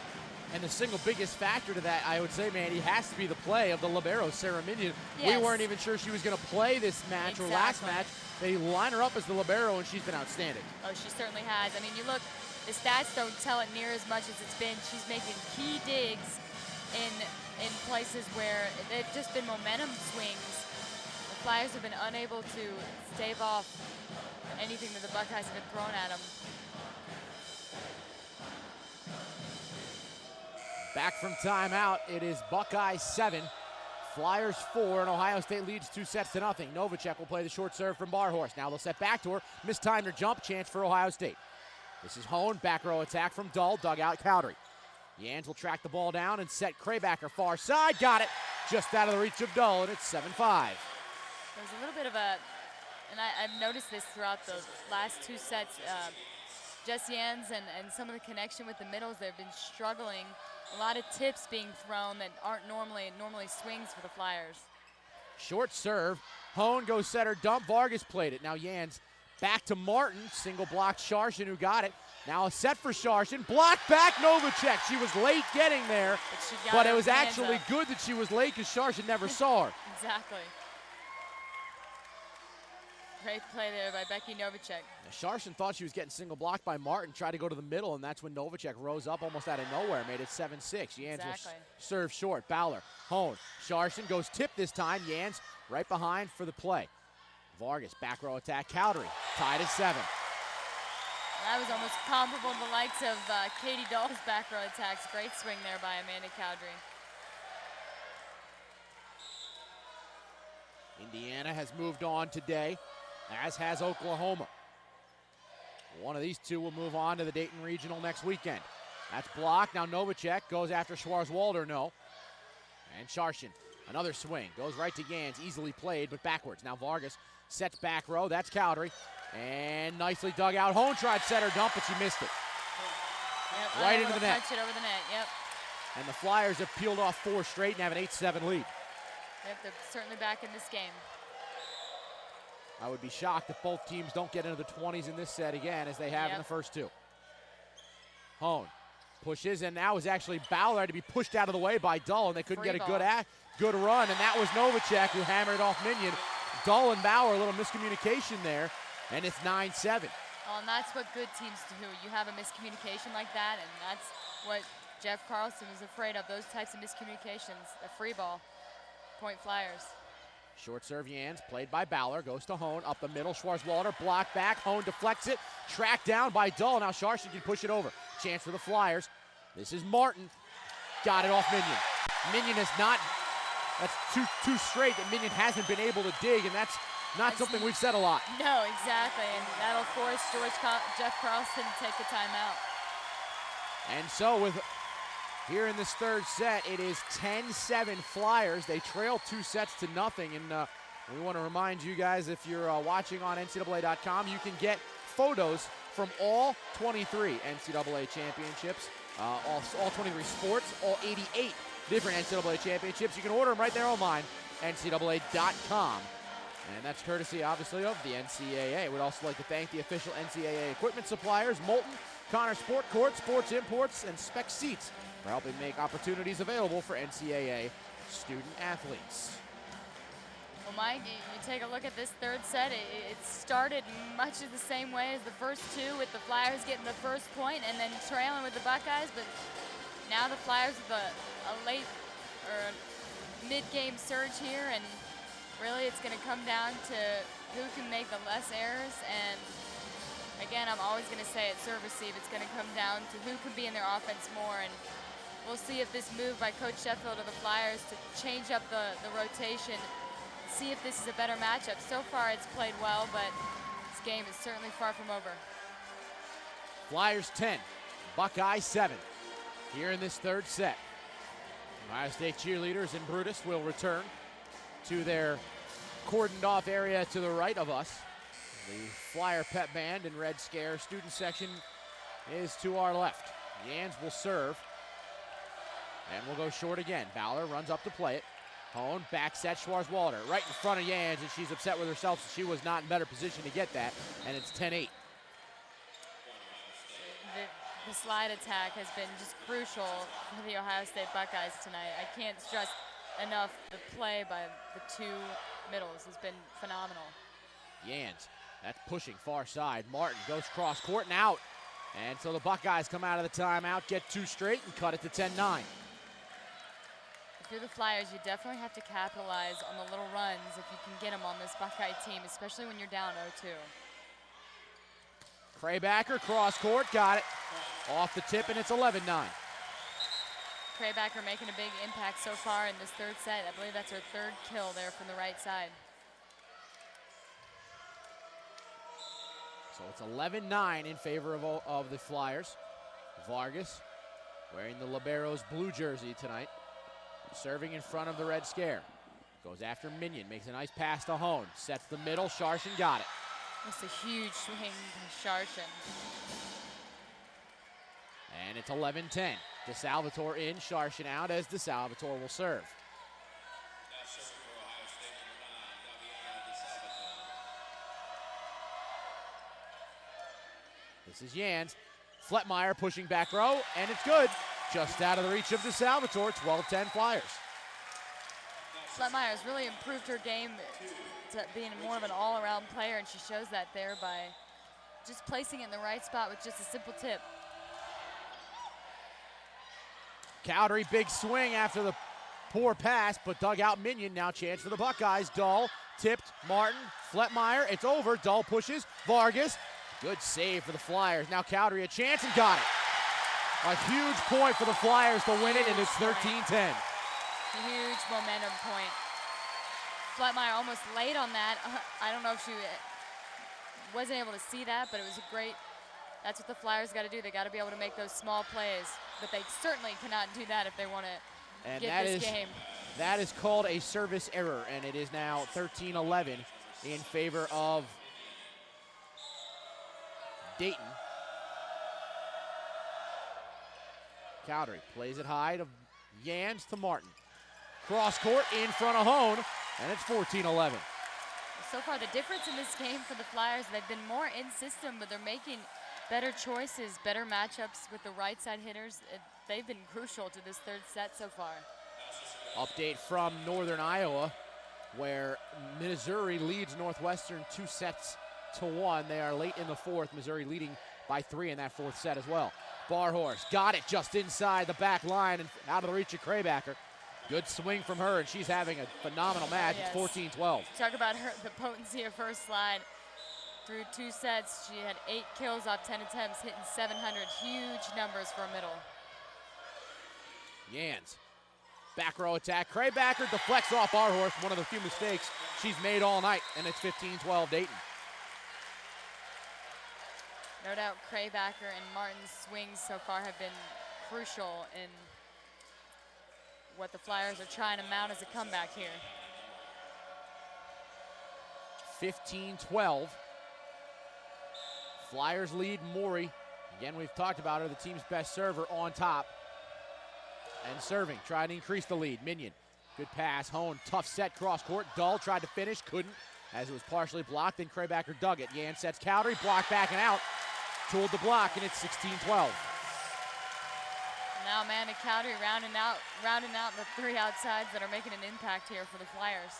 And the single biggest factor to that, I would say, Mandy, has to be the play of the libero, Sarah Minion. Yes. We weren't even sure she was going to play this match or last match. They line her up as the libero, and she's been outstanding. Oh, she certainly has. I mean, you look, the stats don't tell it near as much as it's been. She's making key digs in places where they've just been momentum swings. The Flyers have been unable to stave off anything that the Buckeyes have been thrown at them. Back from timeout, it is Buckeyes 7, Flyers 4, and Ohio State leads 2-0. Novacek will play the short serve from Barhorst. Now they'll set back to her, mistimed her jump, chance for Ohio State. This is Hone, back row attack from Dull, dugout Cowdery. Yans will track the ball down and set Kraybacker far side, got it, just out of the reach of Dull, and it's 7-5. There's a little bit of a, and I've noticed this throughout the last two sets, Jess Yans and some of the connection with the middles, they've been struggling. A lot of tips being thrown that aren't normally swings for the Flyers. Short serve. Hone goes setter dump. Vargas played it. Now Yans back to Martin. Single block Sharshin, who got it. Now a set for Sharshin. Block back Novacek. She was late getting there, but it was actually good that she was late because Sharshin never saw her. Exactly. Great play there by Becky Novacek. Sharshin thought she was getting single blocked by Martin, tried to go to the middle, and that's when Novacek rose up almost out of nowhere, made it 7-6. Yans will serve short. Bowler, Hone, Sharshin goes tip this time. Yans right behind for the play. Vargas, back row attack, Cowdery, tied at 7. That was almost comparable to the likes of Katie Dahl's back row attacks. Great swing there by Amanda Cowdery. Indiana has moved on today, as has Oklahoma. One of these two will move on to the Dayton Regional next weekend. That's blocked. Now Novacek goes after Schwarzwalder, no. And Sharshin, another swing. Goes right to Yans, easily played, but backwards. Now Vargas sets back row. That's Cowdery. And nicely dug out. Hone tried setter dump, but she missed it. Yep, right into the net. Punch it over the net, yep. And the Flyers have peeled off 4 straight and have an 8-7 lead. Yep, they're certainly back in this game. I would be shocked if both teams don't get into the 20s in this set again, as they have in the first two. Hone pushes, and now is actually Bowler to be pushed out of the way by Dull, and they couldn't get a good run, and that was Novacek who hammered off Minion. Dull and Bauer, a little miscommunication there, and it's 9-7. Well, and that's what good teams do. You have a miscommunication like that, and that's what Jeff Carlson was afraid of, those types of miscommunications, a free ball. Point Flyers. Short serve Yans, played by Bowler, goes to Hone, up the middle, Schwarzwalder, block back, Hone deflects it, tracked down by Dull, now Sharshin can push it over. Chance for the Flyers. This is Martin, got it off Minion. Minion has not, that's two straight that Minion hasn't been able to dig, and that's not something we've said a lot. No, exactly, and that'll force Jeff Carlson to take the timeout. And so with here in this third set, it is 10-7 Flyers. They trail 2-0, and we want to remind you guys, if you're watching on NCAA.com, you can get photos from all 23 NCAA championships, all 23 sports, all 88 different NCAA championships. You can order them right there online, NCAA.com. And that's courtesy, obviously, of the NCAA. We'd also like to thank the official NCAA equipment suppliers, Moulton, Connor Sport Court, Sports Imports, and Spec Seats, for helping make opportunities available for NCAA student athletes. Well, Mike, you take a look at this third set. It started much of the same way as the first two, with the Flyers getting the first point and then trailing with the Buckeyes. But now the Flyers with a late or mid-game surge here, and really it's going to come down to who can make the less errors. And again, I'm always going to say at serve receive, it's going to come down to who can be in their offense more. And we'll see if this move by Coach Sheffield of the Flyers to change up the rotation, see if this is a better matchup. So far it's played well, but this game is certainly far from over. Flyers 10, Buckeyes 7 here in this third set. Ohio State cheerleaders in Brutus will return to their cordoned off area to the right of us. The Flyer pep band and Red Scare student section is to our left. Yans will serve, and we'll go short again. Bowler runs up to play it. Hone, back set, Schwarzwalder right in front of Yans, and she's upset with herself, so she was not in better position to get that, and it's 10-8. The slide attack has been just crucial for the Ohio State Buckeyes tonight. I can't stress enough the play by the two middles has been phenomenal. Yans, that's pushing far side. Martin goes cross court and out. And so the Buckeyes come out of the timeout, get two straight, and cut it to 10-9. If you're the Flyers, you definitely have to capitalize on the little runs if you can get them on this Buckeye team, especially when you're down 0-2. Craybacker, cross court, got it. Off the tip, and it's 11-9. Craybacker making a big impact so far in this third set. I believe that's her third kill there from the right side. So it's 11-9 in favor of the Flyers. Vargas wearing the Libero's blue jersey tonight, serving in front of the Red Scare. Goes after Minion, makes a nice pass to Hone. Sets the middle, Sharshin got it. That's a huge swing by Sharshin. And it's 11-10. DeSalvatore in, Sharshin out as DeSalvatore will serve. This is Yans. Fletmeyer pushing back row, and it's good. Just out of the reach of DeSalvatore, 12-10 Flyers. Fletmeyer has really improved her game to being more of an all-around player, and she shows that there by just placing it in the right spot with just a simple tip. Cowdery, big swing after the poor pass, but dug out Minion. Now chance for the Buckeyes. Dull, tipped, Martin, Fletmeyer, it's over. Dull pushes, Vargas. Good save for the Flyers. Now Cowdery a chance and got it. A huge point for the Flyers to win it, and it's 13-10. Huge momentum point. Fletmeyer almost late on that. I don't know if she wasn't able to see that, but it was a great, that's what the Flyers got to do. They got to be able to make those small plays, but they certainly cannot do that if they want to get this game. That is called a service error, and it is now 13-11 in favor of Dayton. Cowdery plays it high to Yans to Martin. Cross court in front of Hone, and it's 14-11. So far, the difference in this game for the Flyers, they've been more in system, but they're making better choices, better matchups with the right side hitters. They've been crucial to this third set so far. Update from Northern Iowa, where Missouri leads Northwestern 2-1. They are late in the fourth. Missouri leading by 3 in that fourth set as well. Barhorse got it just inside the back line and out of the reach of Craybacker. Good swing from her, and she's having a phenomenal match. Yes. It's 14-12. Talk about the potency of her slide. Through 2 sets, she had 8 kills off 10 attempts, hitting 700. Huge numbers for a middle. Yans, back row attack. Craybacker deflects off Barhorse, one of the few mistakes she's made all night, and it's 15-12 Dayton. No doubt Craybacker and Martin's swings so far have been crucial in what the Flyers are trying to mount as a comeback here. 15-12. Flyers lead Morey. Again, we've talked about her, the team's best server on top. And serving, trying to increase the lead. Minion, good pass. Hone, tough set, cross court. Dull tried to finish, couldn't, as it was partially blocked. Then Craybacker dug it. Yan sets Cowdery, blocked back and out. Tooled the block, and it's 16-12. Now Amanda Cowdery rounding out the 3 outsides that are making an impact here for the Flyers.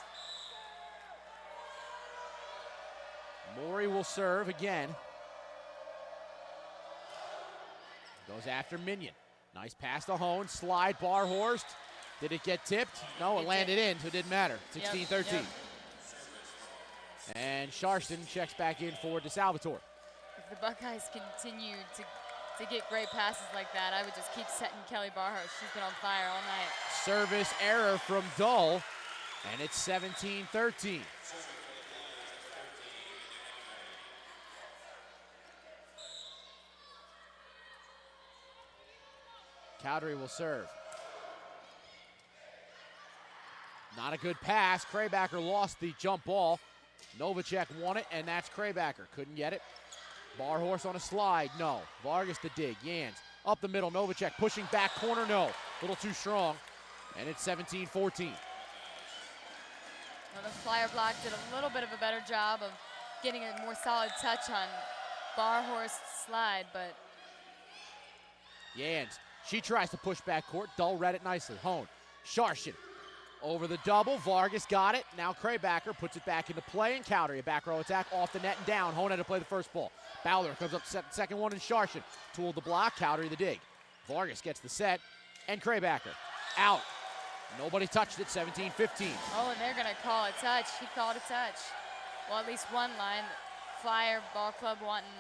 Morey will serve again. Goes after Minion. Nice pass to Hone. Slide, Barhorst. Did it get tipped? No, it landed in, so it didn't matter. 16-13. Yep. And Sharston checks back in for DeSalvatore. If the Buckeyes continue to get great passes like that, I would just keep setting Kelly Barhorst. She's been on fire all night. Service error from Dull, and it's 17-13. Cowdery will serve. Not a good pass. Krabacher lost the jump ball. Novacek won it, and that's Krabacher. Couldn't get it. Barhorse on a slide, no. Vargas to dig. Yans up the middle. Novacek pushing back corner, no. A little too strong, and it's 17-14. Well, the Flyer block did a little bit of a better job of getting a more solid touch on Barhorst's slide, but Yans, she tries to push back court. Dull read it nicely. Hone, Sharshin over the double. Vargas got it. Now Krabacher puts it back into play, and Cowdery, a back row attack off the net and down. Hone had to play the first ball. Bowler comes up second one, and Sharshin tooled the block. Cowdery the dig. Vargas gets the set, and Krabacher out. Nobody touched it. 17-15. oh, and they're going to call a touch. He called a touch. Well, at least one line. Flyer ball club wanting.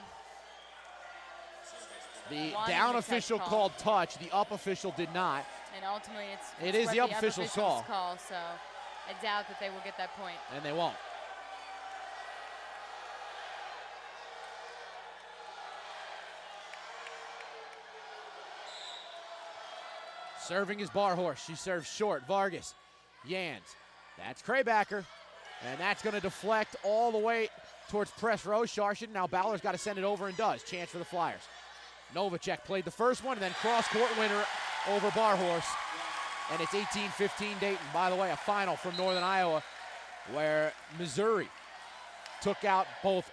The down official called touch. The up official did not. And ultimately, it is the up official's call. So I doubt that they will get that point. And they won't. Serving is Barhorst. She serves short. Vargas. Yans. That's Krabacher. And that's going to deflect all the way towards press row. Sharshin. Now Bowler's got to send it over and does. Chance for the Flyers. Novacek played the first one, and then cross-court winner over Barhorst. And it's 18-15 Dayton. By the way, a final from Northern Iowa where Missouri took out both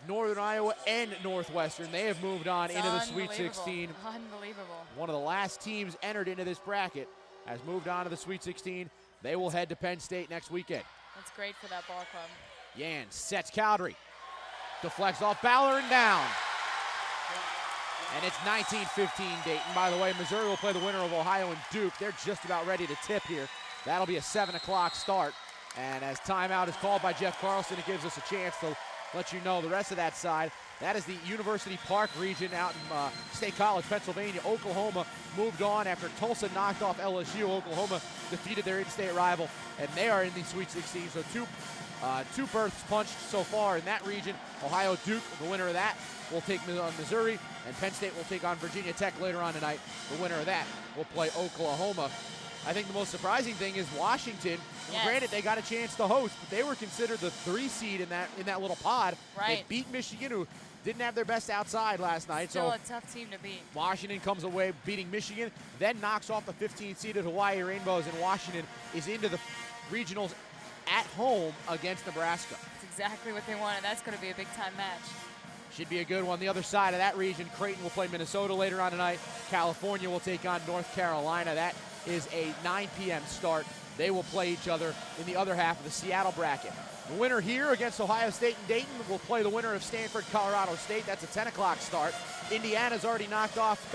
Northern Iowa and Northwestern. They have moved on into the Sweet 16. Unbelievable. One of the last teams entered into this bracket has moved on to the Sweet 16. They will head to Penn State next weekend. That's great for that ball club. Yans sets Cowdery. Deflects off Bowler and down. And it's 19-15 Dayton. By the way, Missouri will play the winner of Ohio and Duke. They're just about ready to tip here. That'll be a 7 o'clock start. And as timeout is called by Jeff Carlson, it gives us a chance to let you know the rest of that side. That is the University Park region out in State College, Pennsylvania. Oklahoma moved on after Tulsa knocked off LSU. Oklahoma defeated their in-state rival, and they are in the Sweet 16. So two berths punched so far in that region. Ohio Duke, the winner of that, will take on Missouri, and Penn State will take on Virginia Tech later on tonight. The winner of that will play Oklahoma. I think the most surprising thing is Washington. Yes. Granted, they got a chance to host, but they were considered the 3 seed in that little pod. Right. They beat Michigan, who didn't have their best outside last night. Still so a tough team to beat. Washington comes away beating Michigan, then knocks off the 15th seeded Hawaii Rainbows, and Washington is into the regionals at home against Nebraska. That's exactly what they wanted. That's going to be a big-time match. Should be a good one. The other side of that region, Creighton will play Minnesota later on tonight. California will take on North Carolina. That is a 9 p.m. start. They will play each other in the other half of the Seattle bracket. The winner here against Ohio State and Dayton will play the winner of Stanford, Colorado State. That's a 10 o'clock start. Indiana's already knocked off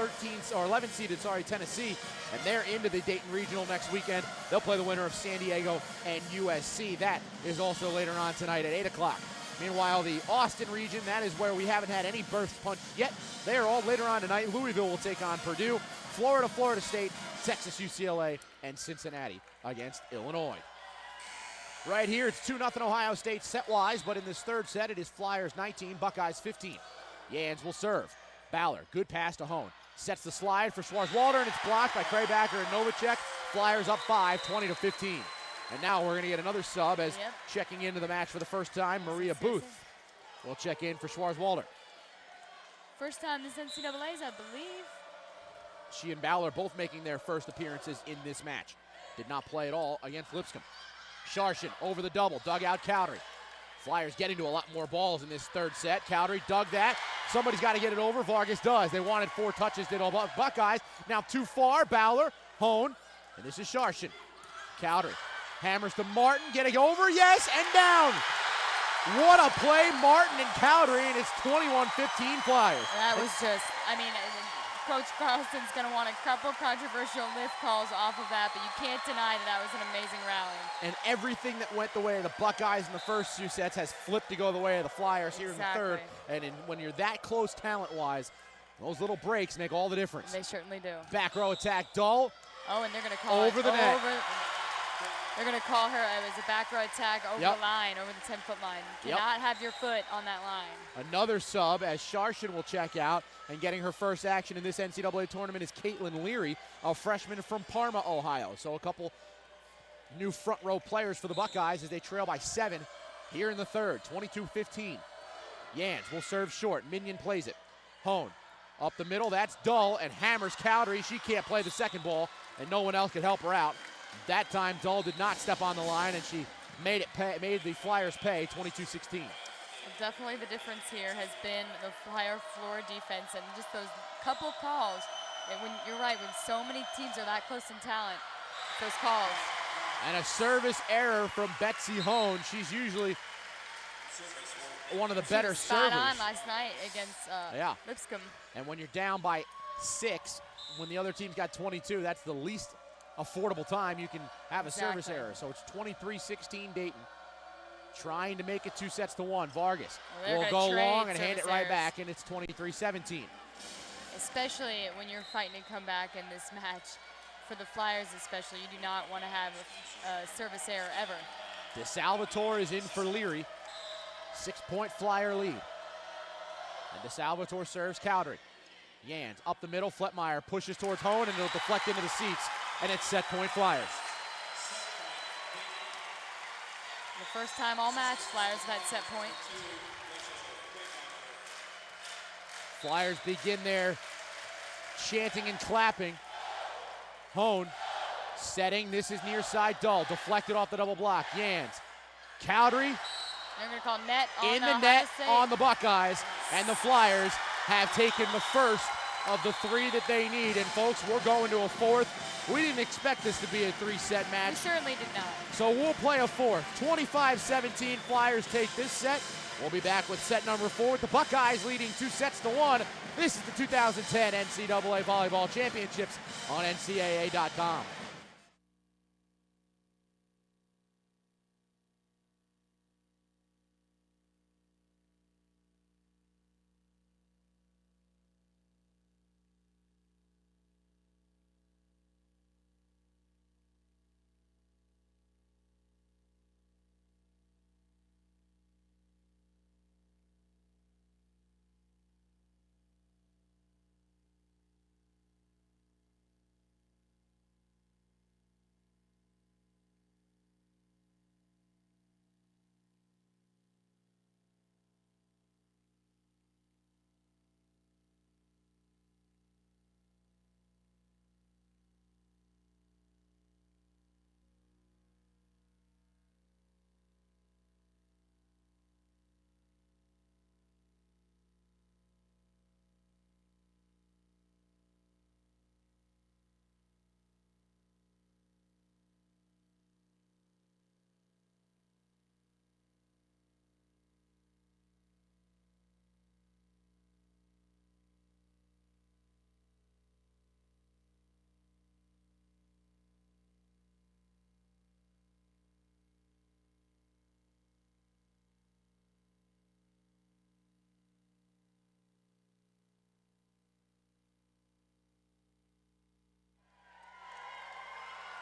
11 seeded Tennessee, and they're into the Dayton Regional next weekend. They'll play the winner of San Diego and USC. That is also later on tonight at 8 o'clock. Meanwhile, the Austin region, that is where we haven't had any berths punched yet. They are all later on tonight. Louisville will take on Purdue, Florida, Florida State, Texas, UCLA, and Cincinnati against Illinois. Right here, it's 2-0 Ohio State set-wise, but in this third set, it is Flyers 19, Buckeyes 15. Yans will serve. Bowler, good pass to Hone. Sets the slide for Schwarzwalder, and it's blocked by Krabacher and Novacek. Flyers up 5, 20-15. And now we're going to get another sub as checking into the match for the first time, Maria Booth will check in for Schwarzwalder. First time this NCAA's, I believe. She and Bowler both making their first appearances in this match. Did not play at all against Lipscomb. Sharshin over the double, dug out Cowdery. Flyers getting to a lot more balls in this third set. Cowdery dug that. Somebody's got to get it over. Vargas does. They wanted 4 touches, did all Buckeyes. Now too far, Bowler, Hone, and this is Sharshin. Cowdery hammers to Martin, getting over, yes, and down. What a play, Martin and Cowdery, and it's 21-15 Flyers. That was just, I mean, Coach Carlson's going to want a couple controversial lift calls off of that, but you can't deny that that was an amazing rally. And everything that went the way of the Buckeyes in the first 2 sets has flipped to go the way of the Flyers here in the third. And when you're that close talent-wise, those little breaks make all the difference. They certainly do. Back row attack, Dull. Oh, and they're going to call over the net. They're going to call her as a back row attack over the line, over the 10-foot line. You cannot have your foot on that line. Another sub as Sharshin will check out, and getting her first action in this NCAA tournament is Caitlin Leary, a freshman from Parma, Ohio. So a couple new front row players for the Buckeyes as they trail by 7 here in the third, 22-15. Yans will serve short. Minion plays it. Hone up the middle. That's Dull and hammers Cowdery. She can't play the second ball, and no one else could help her out. That time, Dull did not step on the line, and she made the Flyers pay, 22-16. Definitely the difference here has been the Flyer floor defense and just those couple calls. And when you're right, when so many teams are that close in talent, those calls. And a service error from Betsy Hone. She's usually one of the better servers. Spot on last night against Lipscomb. And when you're down by 6, when the other team's got 22, that's the least affordable time you can have a service error. So it's 23-16 Dayton. Trying to make it 2-1. Vargas will go long and hand it right back, and it's 23-17. Especially when you're fighting to come back in this match. For the Flyers especially, you do not want to have a service error ever. DeSalvatore is in for Leary. 6-point Flyer lead. And DeSalvatore serves Cowdery. Yans up the middle. Fletmeyer pushes towards Hone, and it'll deflect into the seats, and it's set point Flyers. The first time all match, Flyers have had set point. Flyers begin their chanting and clapping. Hone setting. This is near side Dull. Deflected off the double block. Yans. Cowdery. They're going to call net on in the net on the Buckeyes. And the Flyers have taken the first of the 3 that they need. And folks, we're going to a 4th. We didn't expect this to be a 3-set match. We certainly did not. So we'll play a 4th. 25-17, Flyers take this set. We'll be back with set number 4 with the Buckeyes leading 2-1. This is the 2010 NCAA Volleyball Championships on NCAA.com.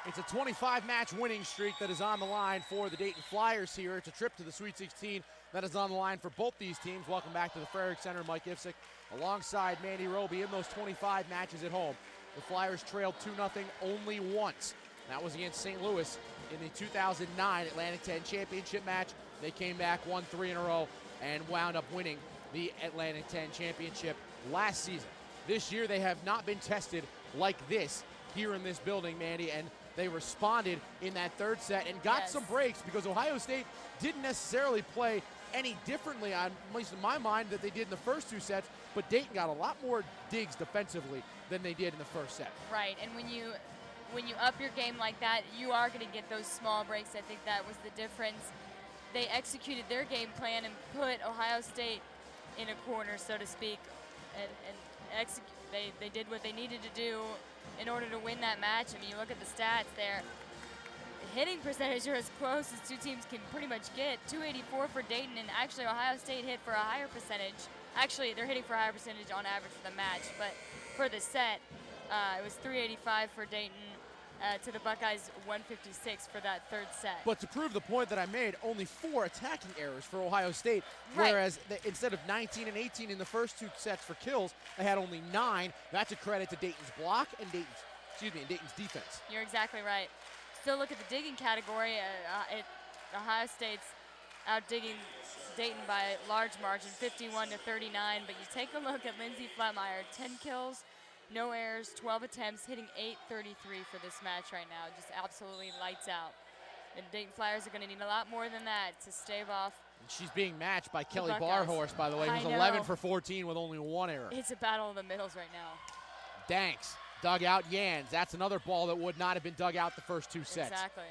It's a 25-match winning streak that is on the line for the Dayton Flyers here. It's a trip to the Sweet 16 that is on the line for both these teams. Welcome back to the Frerick Center. Mike Ivsick alongside Mandy Roby in those 25 matches at home. The Flyers trailed 2-0 only once. That was against St. Louis in the 2009 Atlantic 10 championship match. They came back, won 3 in a row, and wound up winning the Atlantic 10 championship last season. This year they have not been tested like this here in this building, Mandy, and they responded in that third set and got some breaks because Ohio State didn't necessarily play any differently, at least in my mind, that they did in the first 2 sets, but Dayton got a lot more digs defensively than they did in the first set. Right, and when you up your game like that, you are going to get those small breaks. I think that was the difference. they executed their game plan and put Ohio State in a corner, so to speak, and they did what they needed to do in order to win that match. I mean, you look at the stats there. The hitting percentage are as close as two teams can pretty much get. 284 for Dayton, and actually Ohio State hit for a higher percentage. Actually, they're hitting for a higher percentage on average for the match, but for the set, it was 385 for Dayton to the Buckeyes 156 for that third set. But to prove the point that I made, only 4 attacking errors for Ohio State, Right. whereas instead of 19 and 18 in the first 2 sets for kills, they had only 9. That's a credit to Dayton's block and Dayton's defense. You're exactly right. Still look at the digging category. Ohio State's out-digging Dayton by a large margin, 51 to 39. But you take a look at Lindsay Fletmeyer, 10 kills, no errors, 12 attempts, hitting .833 for this match right now. Just absolutely lights out. And Dayton Flyers are going to need a lot more than that to stave off. And she's being matched by Kelly Buckeyes. Barhorst, by the way, who's I know. 11 for 14 with only 1 error. It's a battle of the middles right now. Danks dug out Yans. That's another ball that would not have been dug out the first 2 sets. Exactly.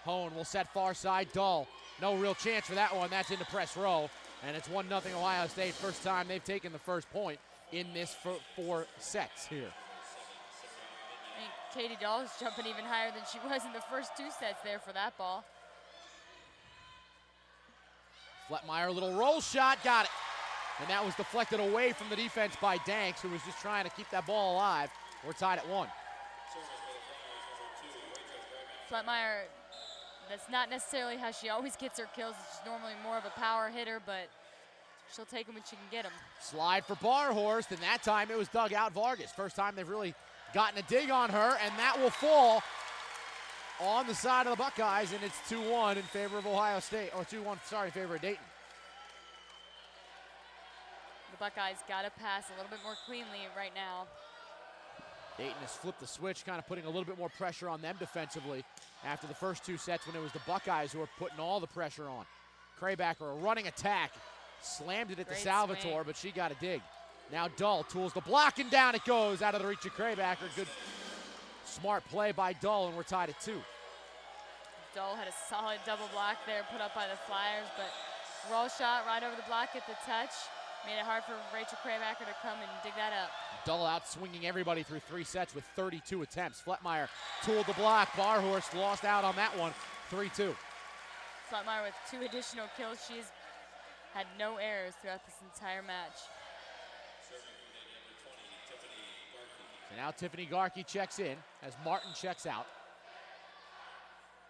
Hone will set far side. Dull. No real chance for that one. That's into press row. And it's 1-0 Ohio State. First time they've taken the first point in this 4 sets here. I think Katie Dahl is jumping even higher than she was in the first 2 sets there for that ball. Fletmeyer, little roll shot, got it. And that was deflected away from the defense by Danks, who was just trying to keep that ball alive. We're tied at 1. Fletmeyer, that's not necessarily how she always gets her kills. She's normally more of a power hitter, but she'll take them when she can get them. Slide for Barhorst, and that time it was dug out Vargas. First time they've really gotten a dig on her, and that will fall on the side of the Buckeyes, and it's 2-1 in favor of Ohio State, or 2-1, sorry, in favor of Dayton. The Buckeyes got to pass a little bit more cleanly right now. Dayton has flipped the switch, kind of putting a little bit more pressure on them defensively after the first 2 sets when it was the Buckeyes who were putting all the pressure on. Craybacker, a running attack, slammed it at Great the Salvatore, swing. but she got a dig. Now Dull tools the block, and down it goes out of the reach of Craybacker. Good, smart play by Dull, and we're tied at 2. Dull had a solid double block there put up by the Flyers, but roll shot right over the block at the touch. Made it hard for Rachel Craybacker to come and dig that up. Dull out swinging everybody through 3 sets with 32 attempts. Fletmeyer tooled the block. Barhorst lost out on that one, 3-2. Fletmeyer with 2 additional kills. She's had no errors throughout this entire match. So now Tiffany Garkey checks in as Martin checks out.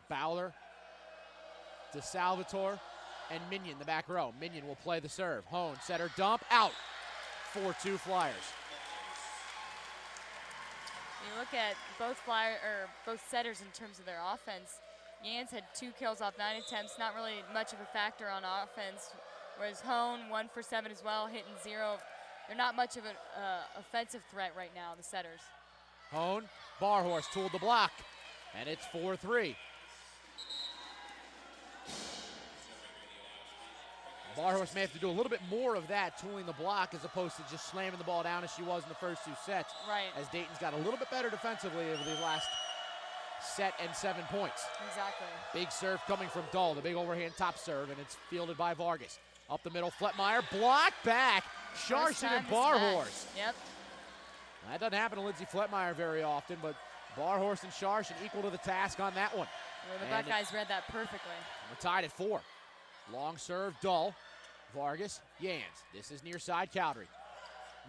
Bowler, DeSalvatore, and Minion, the back row. Minion will play the serve. Hone, setter, dump, out. 4-2 Flyers. You look at both setters in terms of their offense. Yans had 2 kills off 9 attempts, not really much of a factor on offense, whereas Hone 1 for 7 as well, hitting 0. They're not much of an offensive threat right now, the setters. Hone, Barhorst tooled the block, and it's 4-3. Barhorst may have to do a little bit more of that, tooling the block, as opposed to just slamming the ball down as she was in the first 2 sets. Right. As Dayton's got a little bit better defensively over the last set and 7 points. Exactly. Big serve coming from Dull, the big overhand top serve, and it's fielded by Vargas. Up the middle, Fletmeyer, block back. Sharshin and Barhorst. Yep. That doesn't happen to Lindsay Fletmeyer very often, but Barhorst and Sharshin equal to the task on that one. Well, the Buckeyes read that perfectly. We're tied at 4. Long serve, Dull. Vargas, Yans. This is near side Cowdery.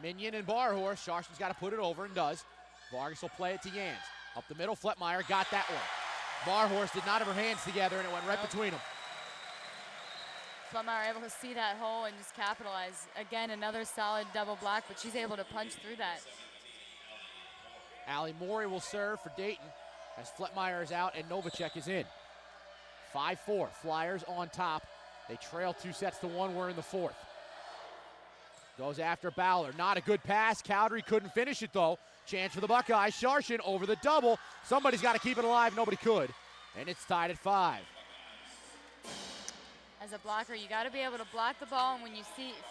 Minion and Barhorst. Sharshin's got to put it over and does. Vargas will play it to Yans. Up the middle, Fletmeyer got that one. Barhorst did not have her hands together, and it went right between them. Fletmeyer able to see that hole and just capitalize. Again, another solid double block, but she's able to punch through that. Allie Morey will serve for Dayton as Fletmeyer is out and Novacek is in. 5-4, Flyers on top. They trail 2 sets to 1. We're in the 4th. Goes after Bowler. Not a good pass. Cowdery couldn't finish it, though. Chance for the Buckeyes. Sharshin over the double. Somebody's got to keep it alive. Nobody could. And it's tied at 5. As a blocker, you got to be able to block the ball, and when you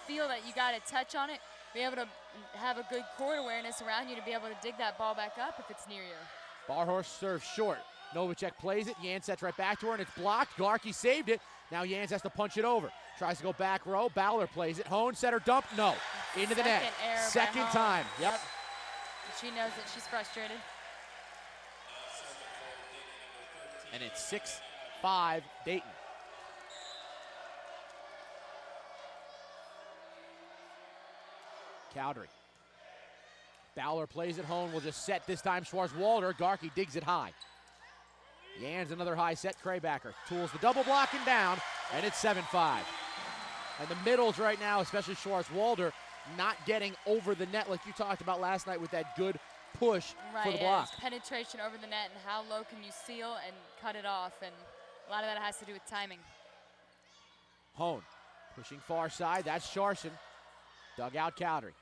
feel that you got to touch on it, be able to have a good court awareness around you to be able to dig that ball back up if it's near you. Barhorst serves short. Novacek plays it. Yan sets right back to her, and it's blocked. Garkey saved it. Now Yans has to punch it over. Tries to go back row. Bowler plays it. Hone set her dump. No. Into the net. Second time. Yep. She knows that she's frustrated. And it's 6-5 Dayton. Cowdery. Bowler plays it. Hone will just set this time. Schwarz-Walder. Garkey digs it high. Yans another high set. Kraybacker tools the double block and down, and it's 7-5. And the middles right now, especially Schwarz-Walder, not getting over the net like you talked about last night with that good push for the block. It's penetration over the net and how low can you seal and cut it off, and a lot of that has to do with timing. Hone pushing far side. That's Sharson. Dug out Cowdery.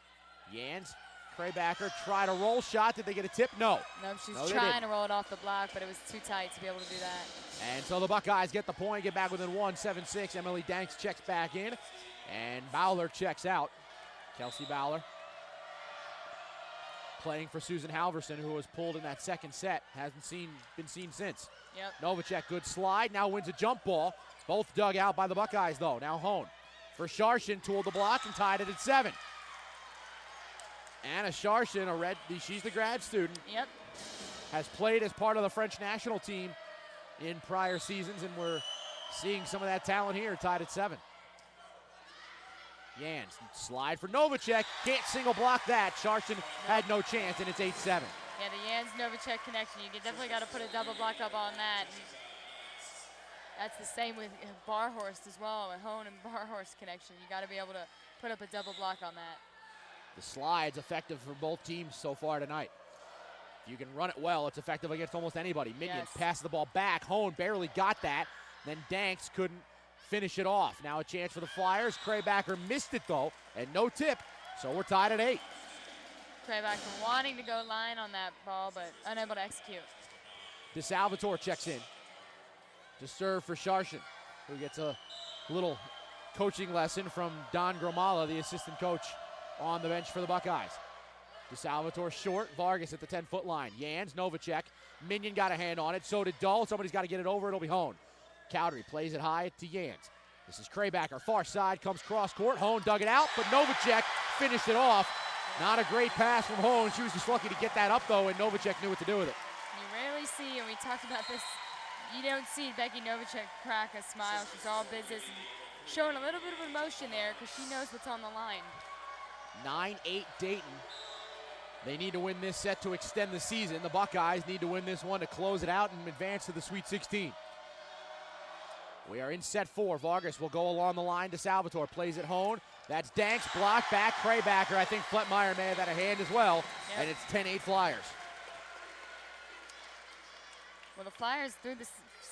Yans. Kraybacker tried a roll shot. Did they get a tip? No. No, she's trying to roll it off the block, but it was too tight to be able to do that. And so the Buckeyes get the point, get back within 1, 7-6. Emily Danks checks back in, and Bowler checks out. Kelsey Bowler playing for Susan Halverson, who was pulled in that second set. Hasn't been seen since. Yep. Novacek, good slide. Now wins a jump ball. Both dug out by the Buckeyes, though. Now Hone for Sharson, tooled the block and tied it at 7. Anna Sharson, she's the grad student. Yep. Has played as part of the French national team in prior seasons, and we're seeing some of that talent here, tied at 7. Yans, slide for Novacek. Can't single block that. Sharson had no chance, and it's 8-7. Yeah, the Yans-Novacek connection. You definitely got to put a double block up on that. And that's the same with Barhorst as well, a Hone and Barhorst connection. You got to be able to put up a double block on that. The slide's effective for both teams so far tonight. If you can run it well, it's effective against almost anybody. Minion passes the ball back. Hone barely got that. Then Danks couldn't finish it off. Now a chance for the Flyers. Kraybacker missed it, though, and no tip. So we're tied at 8. Kraybacker wanting to go line on that ball, but unable to execute. DeSalvatore checks in to serve for Sharson, who gets a little coaching lesson from Don Gromala, the assistant coach on the bench for the Buckeyes. DeSalvatore short. Vargas at the 10-foot line. Yans, Novacek. Minion got a hand on it. So did Dull. Somebody's got to get it over. It'll be Hone. Cowdery plays it high to Yans. This is Kraybacker. Far side comes cross court. Hone dug it out, but Novacek finished it off. Not a great pass from Hone. She was just lucky to get that up, though, and Novacek knew what to do with it. You rarely see, and we talked about this, you don't see Becky Novacek crack a smile. She's all business and showing a little bit of emotion there because she knows what's on the line. 9-8 Dayton. They need to win this set to extend the season. The Buckeyes need to win this one to close it out and advance to the Sweet 16. We are in set 4. Vargas will go along the line to Salvatore. Plays at Hone. That's Danks. Block back. Kraybacker. I think Fletmeyer may have had a hand as well. Yep. And it's 10-8 Flyers. Well, the Flyers through the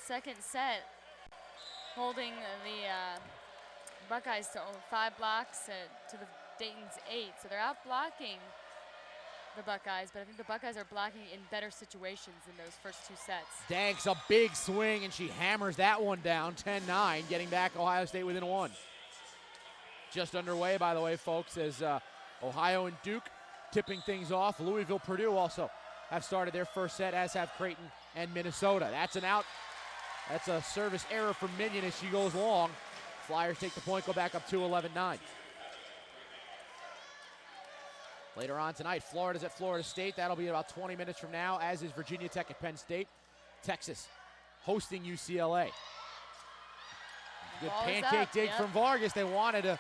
second set holding the Buckeyes to 5 blocks to the Dayton's 8. So they're out blocking the Buckeyes, but I think the Buckeyes are blocking in better situations in those first 2 sets. Danks, a big swing, and she hammers that one down, 10-9, getting back Ohio State within 1. Just underway, by the way, folks, as Ohio and Duke tipping things off. Louisville, Purdue also have started their first set, as have Creighton and Minnesota. That's an out. That's a service error from Minion as she goes long. Flyers take the point, go back up to 11-9. Later on tonight, Florida's at Florida State. That'll be about 20 minutes from now, as is Virginia Tech at Penn State. Texas hosting UCLA. Good pancake dig from Vargas. They wanted to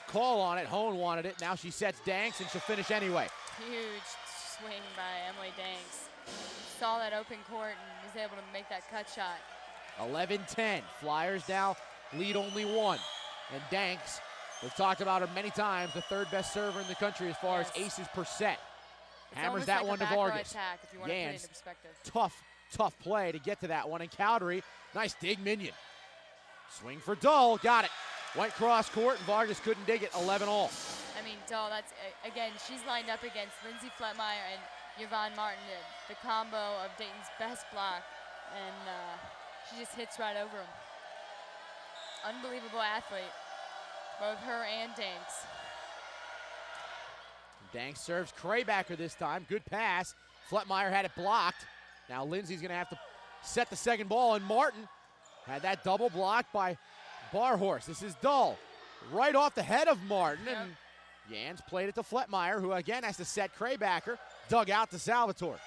call on it. Hone wanted it. Now she sets Danks, and she'll finish anyway. Huge swing by Emily Danks. Saw that open court and was able to make that cut shot. 11-10. Flyers now lead only 1. And Danks, we've talked about her many times, the 3rd best server in the country as far as aces per set. Hammers that one to Vargas. Attack, if you want to put it into perspective. Tough play to get to that one. And Cowdery, nice dig Minion. Swing for Dull, got it. Went cross court and Vargas couldn't dig it, 11-all. I mean, Dull, that's, again, she's lined up against Lindsay Fletmeyer and Yvonne Martin, the combo of Dayton's best block. And she just hits right over him. Unbelievable athlete. Both her and Danks. Danks serves Kraybacker this time. Good pass. Fletmeyer had it blocked. Now Lindsay's going to have to set the second ball, and Martin had that double blocked by Barhorse. This is Dull, right off the head of Martin, and Jans played it to Fletmeyer, who again has to set Kraybacker, dug out to Salvatore.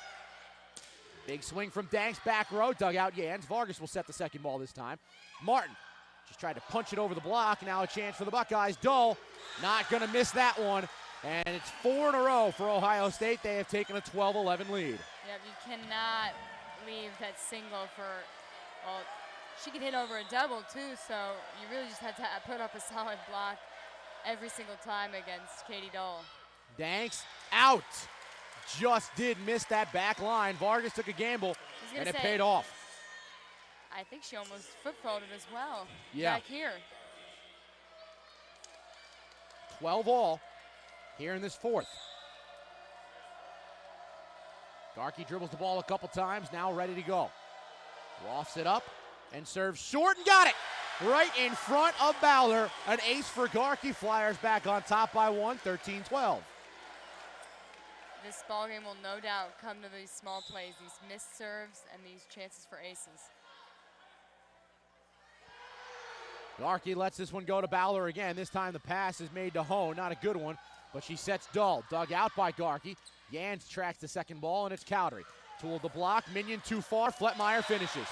Big swing from Danks, back row, dug out Jans. Vargas will set the second ball this time. Martin just tried to punch it over the block. Now a chance for the Buckeyes. Dull, not going to miss that one. And it's 4 in a row for Ohio State. They have taken a 12-11 lead. Yep, you cannot leave that single for, well, she could hit over a double too, so you really just had to put up a solid block every single time against Katie Dull. Danks out. Just did miss that back line. Vargas took a gamble, and it paid off. I think she almost foot-faulted as well. Yeah. Back here. 12 all here in this fourth. Garkey dribbles the ball a couple times, now ready to go. Lofts it up and serves short and got it. Right in front of Bowler. An ace for Garkey. Flyers back on top by 1, 13-12. This ball game will no doubt come to these small plays, these missed serves and these chances for aces. Garkey lets this one go to Bowler again. This time the pass is made to Hone. Not a good one, but she sets Dull. Dug out by Garkey. Jans tracks the second ball, and it's Cowdery. Tool the block. Minion too far. Fletmeyer finishes.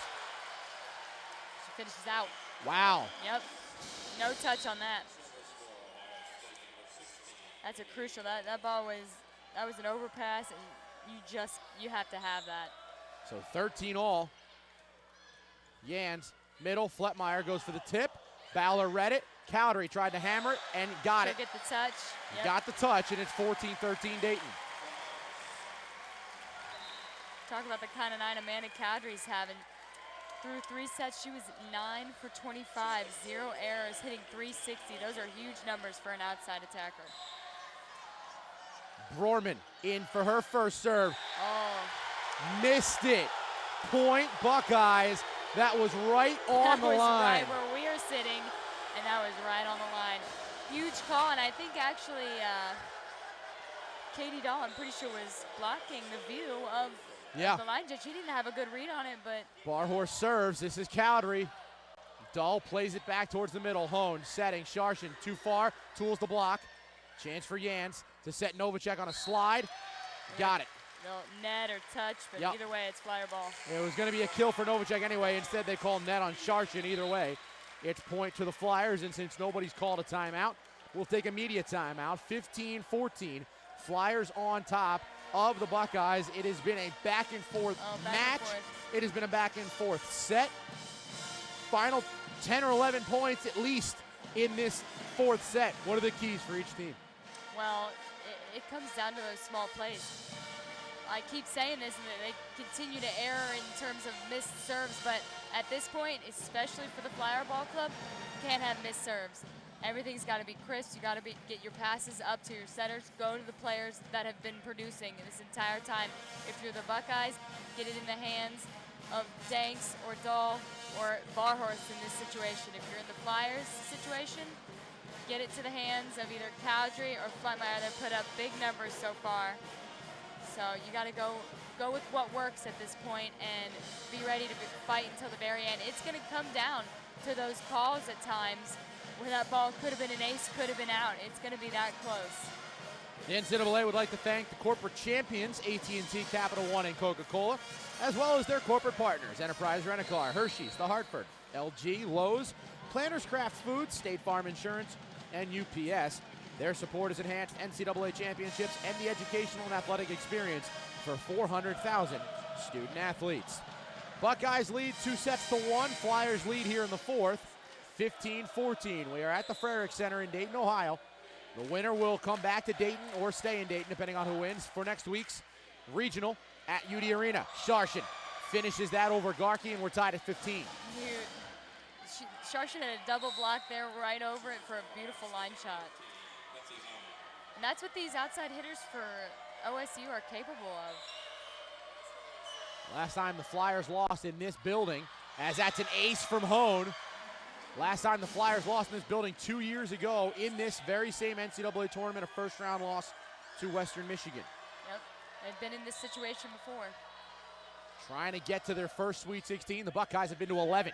She finishes out. Wow. Yep. No touch on that. That's a crucial. That ball was, that was an overpass, and you have to have that. So 13 all. Jans, middle. Fletmeyer goes for the tip. Bowler read it. Cowdery tried to hammer it and got it. Get the touch. Yep. Got the touch, and it's 14-13 Dayton. Talk about the kind of night Amanda Cowdery's having. Through 3 sets, she was 9 for 25, 0 errors, hitting 360. Those are huge numbers for an outside attacker. Brorman in for her first serve. Oh. Missed it. Point Buckeyes. That was right on the line. That was right where we are sitting, and that was right on the line. Huge call, and I think actually Katie Dull, I'm pretty sure, was blocking the view of the line judge. She didn't have a good read on it, but. Barhorse serves. This is Cowdery. Dull plays it back towards the middle. Hone setting. Sharshin too far. Tools the block. Chance for Jans to set Novacek on a slide. Got it. No net or touch, but either way, it's flyer ball. It was going to be a kill for Novacek anyway. Instead, they call net on Sharshin. Either way, it's point to the Flyers, and since nobody's called a timeout, we'll take a media timeout. 15-14. Flyers on top of the Buckeyes. It has been a back-and-forth match. It has been a back-and-forth set. Final 10 or 11 points at least in this fourth set. What are the keys for each team? Well, it comes down to those small plays. I keep saying this, and they continue to err in terms of missed serves, but at this point, especially for the Flyer Ball Club, you can't have missed serves. Everything's got to be crisp. You got to get your passes up to your setters. Go to the players that have been producing this entire time. If you're the Buckeyes, get it in the hands of Danks or Dull or Barhorse in this situation. If you're in the Flyers situation, get it to the hands of either Cowdery or Fletmeyer. They've put up big numbers so far. So you got to go with what works at this point and be ready to fight until the very end. It's going to come down to those calls at times where that ball could have been an ace, could have been out. It's going to be that close. The NCAA would like to thank the corporate champions, AT&T, Capital One, and Coca-Cola, as well as their corporate partners, Enterprise Rent-A-Car, Hershey's, The Hartford, LG, Lowe's, Planters Craft Foods, State Farm Insurance, and UPS. Their support has enhanced NCAA championships and the educational and athletic experience for 400,000 student athletes. Buckeyes lead 2-1. Flyers lead here in the fourth, 15-14. We are at the Frerick Center in Dayton, Ohio. The winner will come back to Dayton or stay in Dayton, depending on who wins, for next week's regional at UD Arena. Sharshin finishes that over Garkey, and we're tied at 15. Sharshin had a double block there right over it for a beautiful line shot. And that's what these outside hitters for OSU are capable of. Last time the Flyers lost in this building, as that's an ace from Hone. Last time the Flyers lost in this building 2 years ago in this very same NCAA tournament, a first-round loss to Western Michigan. Yep, they've been in this situation before. trying to get to their first Sweet 16. The Buckeyes have been to 11.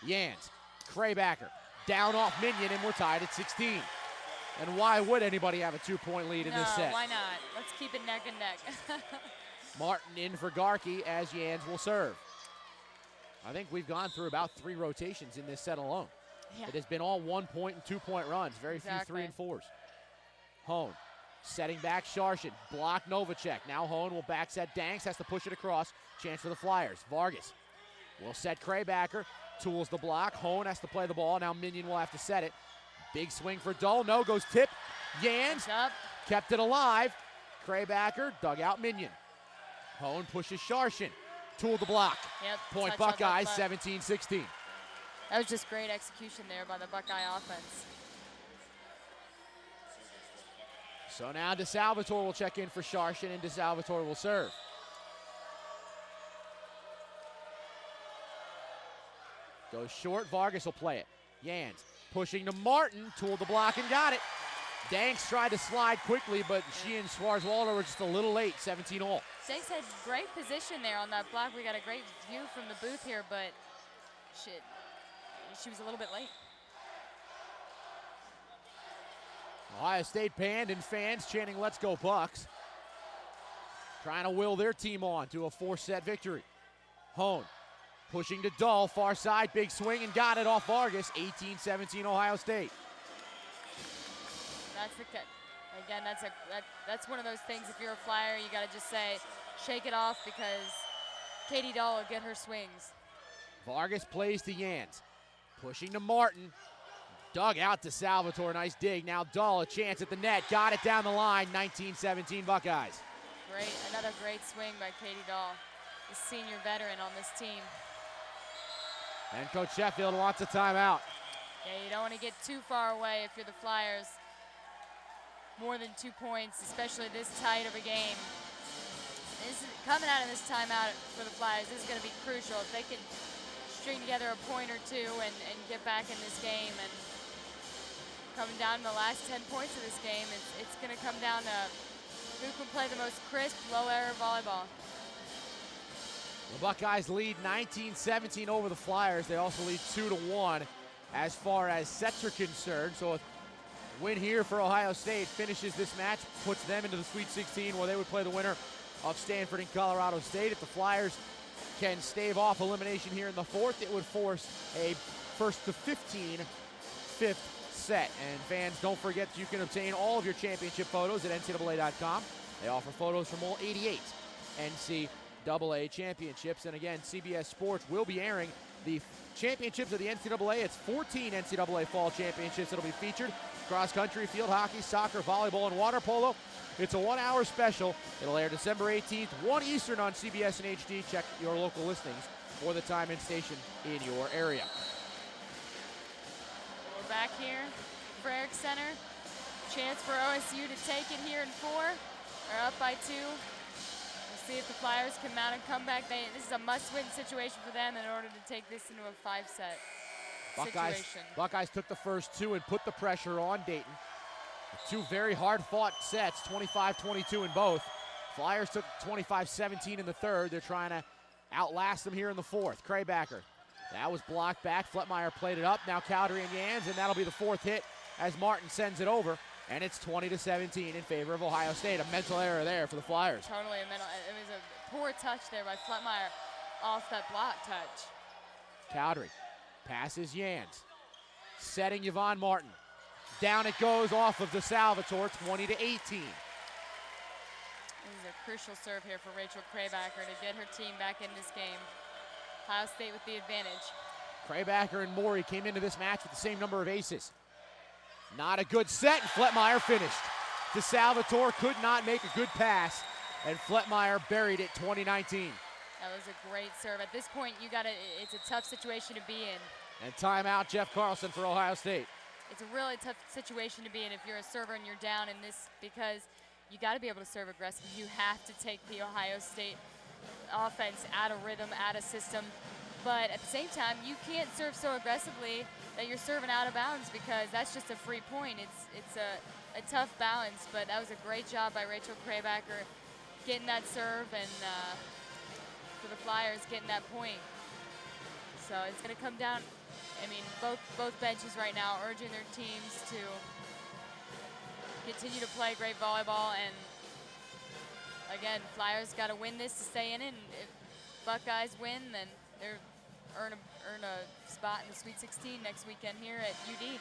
Yans, Kraybacker, down off Minion, and we're tied at 16. And why would anybody have a 2-point lead in this set? No, why not? Let's keep it neck and neck. Martin in for Garkey as Yans will serve. I think we've gone through about 3 rotations in this set alone. Yeah. It has been all 1-point and 2-point runs. Very few 3 and 4s. Hone setting back Sharshin. Block Novacek. Now Hone will back set Danks. Has to push it across. Chance for the Flyers. Vargas will set Kraybacker. Tools the block. Hone has to play the ball. Now Minion will have to set it. Big swing for Dull. No, goes tip. Yans kept it alive. Kraybacker dug out Minion. Hone pushes Sharshin. Tool the block. Yep, Point Buckeyes, 17-16. That was just great execution there by the Buckeye offense. So now DeSalvatore will check in for Sharshin, and DeSalvatore will serve. Goes short, Vargas will play it. Yans pushing to Martin, tooled the block and got it. Danks tried to slide quickly, but she and Schwarzwalder were just a little late, 17-all. Danks had great position there on that block. We got a great view from the booth here, but she was a little bit late. Ohio State band and fans chanting "Let's go Bucks," trying to will their team on to a 4-set victory. Hone pushing to Dull, far side, big swing, and got it off Vargas. 18-17 Ohio State. That's the again. That's one of those things. If you're a Flyer, you got to just say, shake it off, because Katie Dull will get her swings. Vargas plays to Yans, pushing to Martin. Dug out to Salvatore, nice dig. Now Dull, a chance at the net, got it down the line, 19-17 Buckeyes. Great, another great swing by Katie Dull, the senior veteran on this team. And Coach Sheffield wants a timeout. Yeah, you don't want to get too far away if you're the Flyers. More than 2 points, especially this tight of a game. Coming out of this timeout for the Flyers, this is going to be crucial. If they can string together a point or two and get back in this game, and coming down to the last 10 points of this game, it's going to come down to who can play the most crisp, low-error volleyball. The Buckeyes lead 19-17 over the Flyers. They also lead 2-1 as far as sets are concerned. So a win here for Ohio State finishes this match, puts them into the Sweet 16, where they would play the winner of Stanford and Colorado State. If the Flyers can stave off elimination here in the 4th, it would force a 1st to 15 5th set. And fans, don't forget that you can obtain all of your championship photos at NCAA.com. They offer photos from all 88 NCAA championships. And again, CBS Sports will be airing the championships of the NCAA. It's 14 NCAA fall championships that'll be featured. Cross country, field hockey, soccer, volleyball, and water polo. It's a 1-hour special. It'll air December 18th, 1 Eastern on CBS and HD. Check your local listings for the time and station in your area. We're back here, Frerick Center. Chance for OSU to take it here in 4. They're up by 2. We'll see if the Flyers can mount a comeback. This is a must-win situation for them in order to take this into a 5-set situation. Buckeyes took the first 2 and put the pressure on Dayton. 2 very hard-fought sets, 25-22 in both. Flyers took 25-17 in the 3rd. They're trying to outlast them here in the 4th. Kraybacker, that was blocked back. Fletmeyer played it up. Now Cowdery and Yans, and that'll be the 4th hit as Martin sends it over. And it's 20-17 in favor of Ohio State. A mental error there for the Flyers. Totally a mental. It was a poor touch there by Fletmeyer off that block touch. Cowdery passes Yans, setting Yvonne Martin. Down it goes off of DeSalvatore, 20-18. This is a crucial serve here for Rachel Kraybacker to get her team back in this game. Ohio State with the advantage. Kraybacker and Morey came into this match with the same number of aces. Not a good set, and Fletmeyer finished. DeSalvatore could not make a good pass, and Fletmeyer buried it, 20-19. That was a great serve. At this point, it's a tough situation to be in. And timeout, Jeff Carlson for Ohio State. It's a really tough situation to be in if you're a server and you're down in this, because you got to be able to serve aggressive. You have to take the Ohio State offense out of rhythm, out of system. But at the same time, you can't serve so aggressively that you're serving out of bounds, because that's just a free point. It's a tough balance, but that was a great job by Rachel Kraybacker getting that serve and for the Flyers getting that point. So it's going to come down, I mean, both benches right now urging their teams to continue to play great volleyball. And again, Flyers got to win this to stay in it. And if Buckeyes win, then they're earn a spot in the Sweet 16 next weekend here at UD.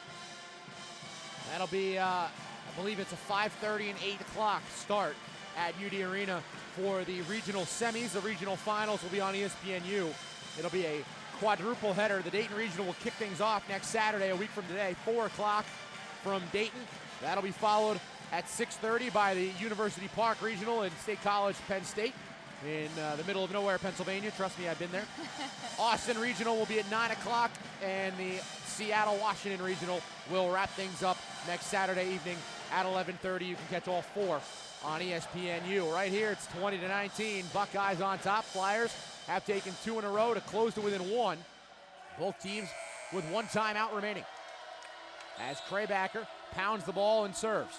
That'll be, I believe it's a 5:30 and 8 o'clock start at UD Arena for the regional semis. The regional finals will be on ESPNU. It'll be a quadruple header. The Dayton Regional will kick things off next Saturday, a week from today, 4 o'clock from Dayton. That'll be followed at 6:30 by the University Park Regional in State College, Penn State, in the middle of nowhere, Pennsylvania. Trust me, I've been there. Austin Regional will be at 9 o'clock, and the Seattle, Washington Regional will wrap things up next Saturday evening at 11:30. You can catch all four on ESPNU. Right here, it's 20-19. Buckeyes on top. Flyers have taken 2 in a row to close to within 1. Both teams with 1 timeout remaining. As Krabacker pounds the ball and serves.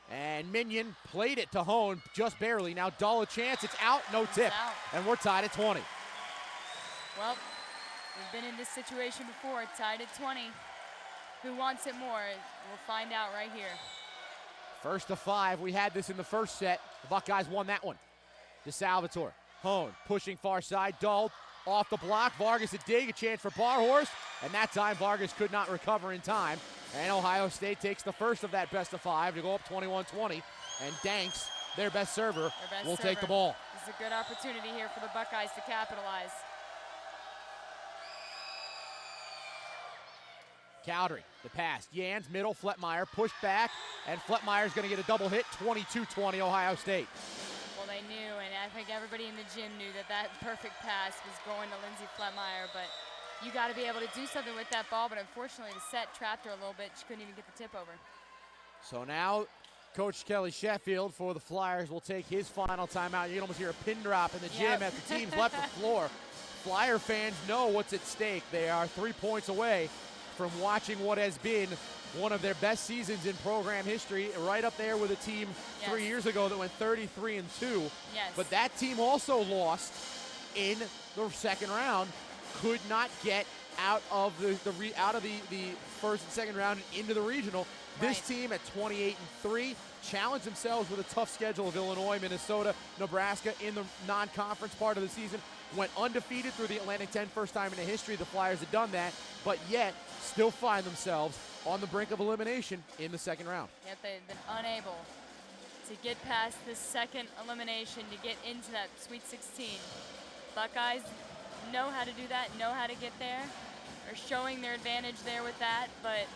And Minion played it to Hone just barely. Now Dull a chance. It's out. No tip. Out. And we're tied at 20. Well, we've been in this situation before, tied at 20. Who wants it more? We'll find out right here. First to 5. We had this in the first set. The Buckeyes won that one. DeSalvatore. Hone pushing far side. Dull off the block. Vargas a dig. A chance for Barhorst. And that time Vargas could not recover in time. And Ohio State takes the first of that best of 5 to go up 21-20. And Danks, their best server, will take the ball. This is a good opportunity here for the Buckeyes to capitalize. Cowdery, the pass. Jans, middle, Fletmeyer, pushed back, and Fletmeyer's going to get a double hit, 22-20 Ohio State. Well, they knew, and I think everybody in the gym knew that that perfect pass was going to Lindsay Fletmeyer, but you got to be able to do something with that ball, but unfortunately the set trapped her a little bit. She couldn't even get the tip over. So now Coach Kelly Sheffield for the Flyers will take his final timeout. You can almost hear a pin drop in the gym as the team's left the floor. Flyer fans know what's at stake. They are 3 points away from watching what has been one of their best seasons in program history, right up there with a team 3 years ago that went 33-2. Yes. But that team also lost in the second round, could not get out of the first and second round and into the regional. This team at 28-3 challenged themselves with a tough schedule of Illinois, Minnesota, Nebraska in the non-conference part of the season. Went undefeated through the Atlantic 10, first time in the history the Flyers had done that, but yet still find themselves on the brink of elimination in the second round. Yet they've been unable to get past this second elimination to get into that Sweet 16. Buckeyes know how to do that, know how to get there. Are showing their advantage there with that, but it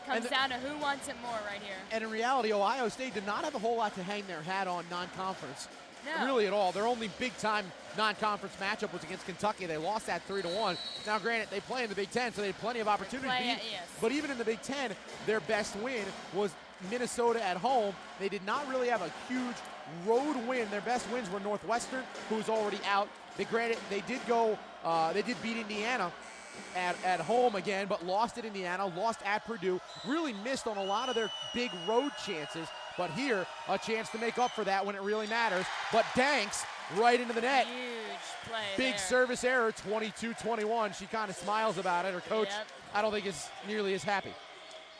comes down to who wants it more right here. And in reality, Ohio State did not have a whole lot to hang their hat on non-conference. No. Really at all. Their only big-time non-conference matchup was against Kentucky. They lost that 3-1. Now, granted, they play in the Big Ten, so they had plenty of opportunity to beat. Yes. But even in the Big Ten, their best win was Minnesota at home. They did not really have a huge road win. Their best wins were Northwestern, who's already out. They did beat Indiana at home again, but lost at Indiana, lost at Purdue, really missed on a lot of their big road chances. But here, a chance to make up for that when it really matters. But Danks right into the net. Huge play Big there. service error, 22-21. She kind of smiles about it. Her coach, I don't think, is nearly as happy.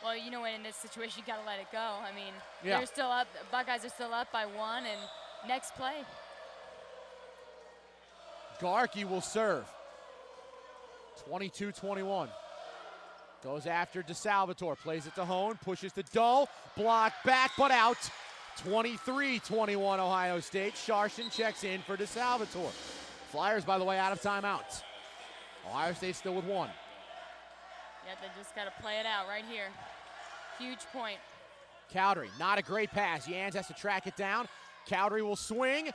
Well, you know, in this situation, you got to let it go. I mean, they're still up. Buckeyes are still up by 1, and next play. Garkey will serve. 22-21. Goes after DeSalvatore, plays it to Hone, pushes to Dull, blocked back, but out. 23-21 Ohio State. Sharshin checks in for DeSalvatore. Flyers, by the way, out of timeouts. Ohio State still with 1. Yeah, they just got to play it out right here. Huge point. Cowdery, not a great pass. Jans has to track it down. Cowdery will swing.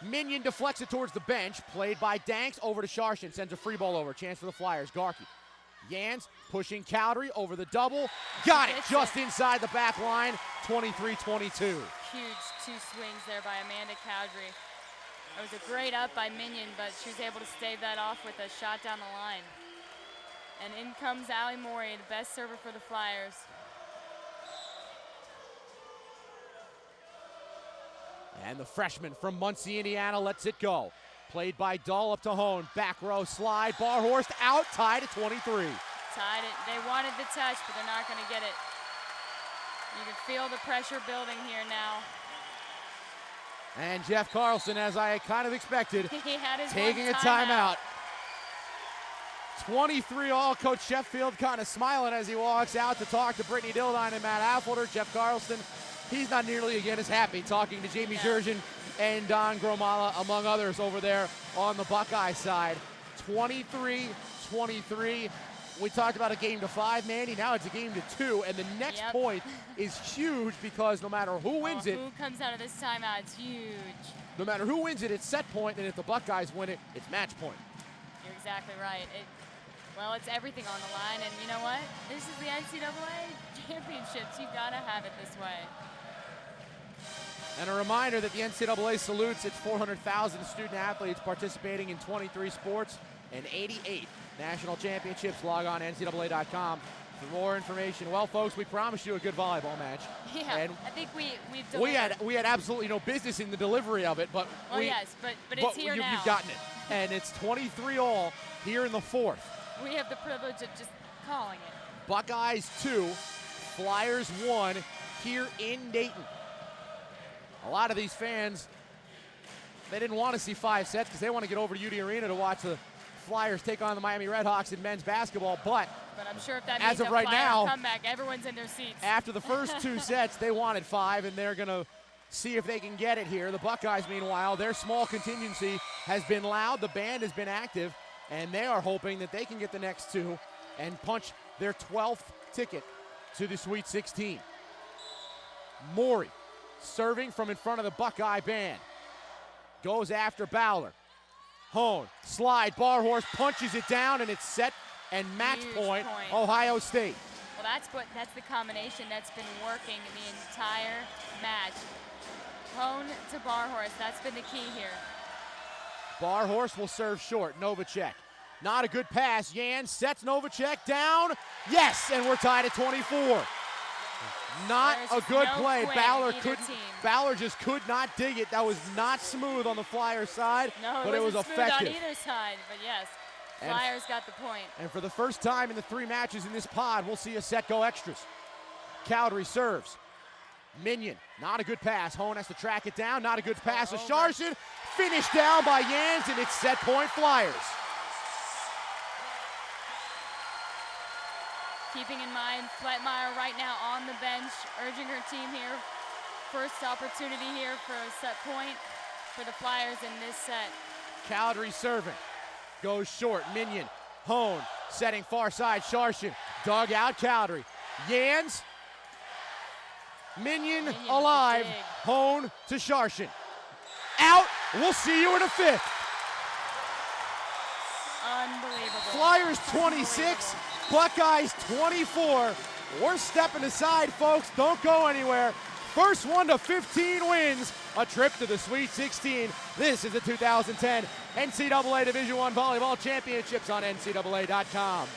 Minion deflects it towards the bench. Played by Danks over to Sharshin. Sends a free ball over. Chance for the Flyers. Garkey. Jans pushing Cowdery over the double. Got it just inside the back line. 23-22. Huge 2 swings there by Amanda Cowdery. It was a great up by Minion, but she was able to stave that off with a shot down the line. And in comes Allie Morey, the best server for the Flyers. And the freshman from Muncie, Indiana lets it go. Played by Dull up to Hone. Back row slide. Barhorst out, tied at 23. Tied it. They wanted the touch, but they're not going to get it. You can feel the pressure building here now. And Jeff Carlson, as I kind of expected, He had his taking a timeout. 23 all. Coach Sheffield kind of smiling as he walks out to talk to Brittany Dildine and Matt Affolter. Jeff Carlson, he's not nearly again as happy talking to Jamie Jurgen and Don Gromala, among others, over there on the Buckeye side. 23-23. We talked about a game to 5, Mandy. Now it's a game to 2, and the next point is huge because no matter who wins it, who comes out of this timeout, it's huge. No matter who wins it, it's set point, and if the Buckeyes win it, it's match point. You're exactly right. Well, it's everything on the line, and you know what? This is the NCAA championships. You've got to have it this way. And a reminder that the NCAA salutes its 400,000 student athletes participating in 23 sports and 88 national championships. Log on NCAA.com for more information. Well, folks, we promised you a good volleyball match. Yeah, and I think we've delivered. We had absolutely no business in the delivery of it, but but it's here now. You've gotten it, and it's 23 all here in the fourth. We have the privilege of just calling it. Buckeyes 2, Flyers 1 here in Dayton. A lot of these fans, they didn't want to see 5 sets because they want to get over to UD Arena to watch the Flyers take on the Miami Redhawks in men's basketball, but I'm sure if that means as of right now, comeback, everyone's in their seats. After the first 2 sets, they wanted 5, and they're going to see if they can get it here. The Buckeyes, meanwhile, their small contingency has been loud. The band has been active, and they are hoping that they can get the next 2 and punch their 12th ticket to the Sweet 16. Morey serving from in front of the Buckeye band. Goes after Bowler. Hone, slide, Barhorst punches it down, and it's set and match point, Ohio State. Well, that's the combination that's been working the entire match. Hone to Barhorst, that's been the key here. Barhorst will serve short, Novacek. Not a good pass, Yan sets Novacek down. Yes, and we're tied at 24. Not a good play. Bowler just could not dig it. That was not smooth on the Flyers side, but it was effective. On either side, but yes, Flyers got the point. And for the first time in the 3 matches in this pod, we'll see a set go extras. Cowdery serves. Minion, not a good pass. Hone has to track it down. Not a good pass to Sharshin. Finished down by Yans, and it's set point Flyers. Keeping in mind, Fletmeyer right now on the bench, urging her team here. First opportunity here for a set point for the Flyers in this set. Cowdery serving. Goes short. Minion. Hone setting far side. Sharshin. Dug out Cowdery. Yans. Minion alive. Hone to Sharshin. Out. We'll see you in a 5th. Unbelievable. Flyers 26. Buckeyes 24. We're stepping aside, folks. Don't go anywhere. First 1 to 15 wins a trip to the Sweet 16. This is the 2010 NCAA Division I Volleyball Championships on NCAA.com.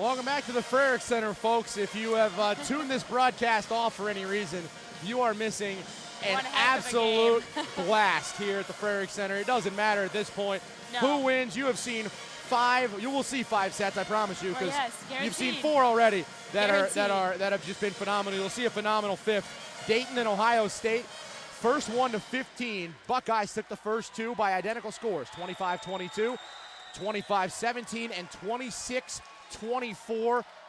Welcome back to the Frerick Center, folks. If you have tuned this broadcast off for any reason, you are missing an absolute blast here at the Frerick Center. It doesn't matter at this point who wins. You have seen you will see 5 sets, I promise you, because you've seen 4 already that have just been phenomenal. You'll see a phenomenal 5th. Dayton and Ohio State, first 1 to 15. Buckeyes took the first 2 by identical scores, 25-22, 25-17, and 26-24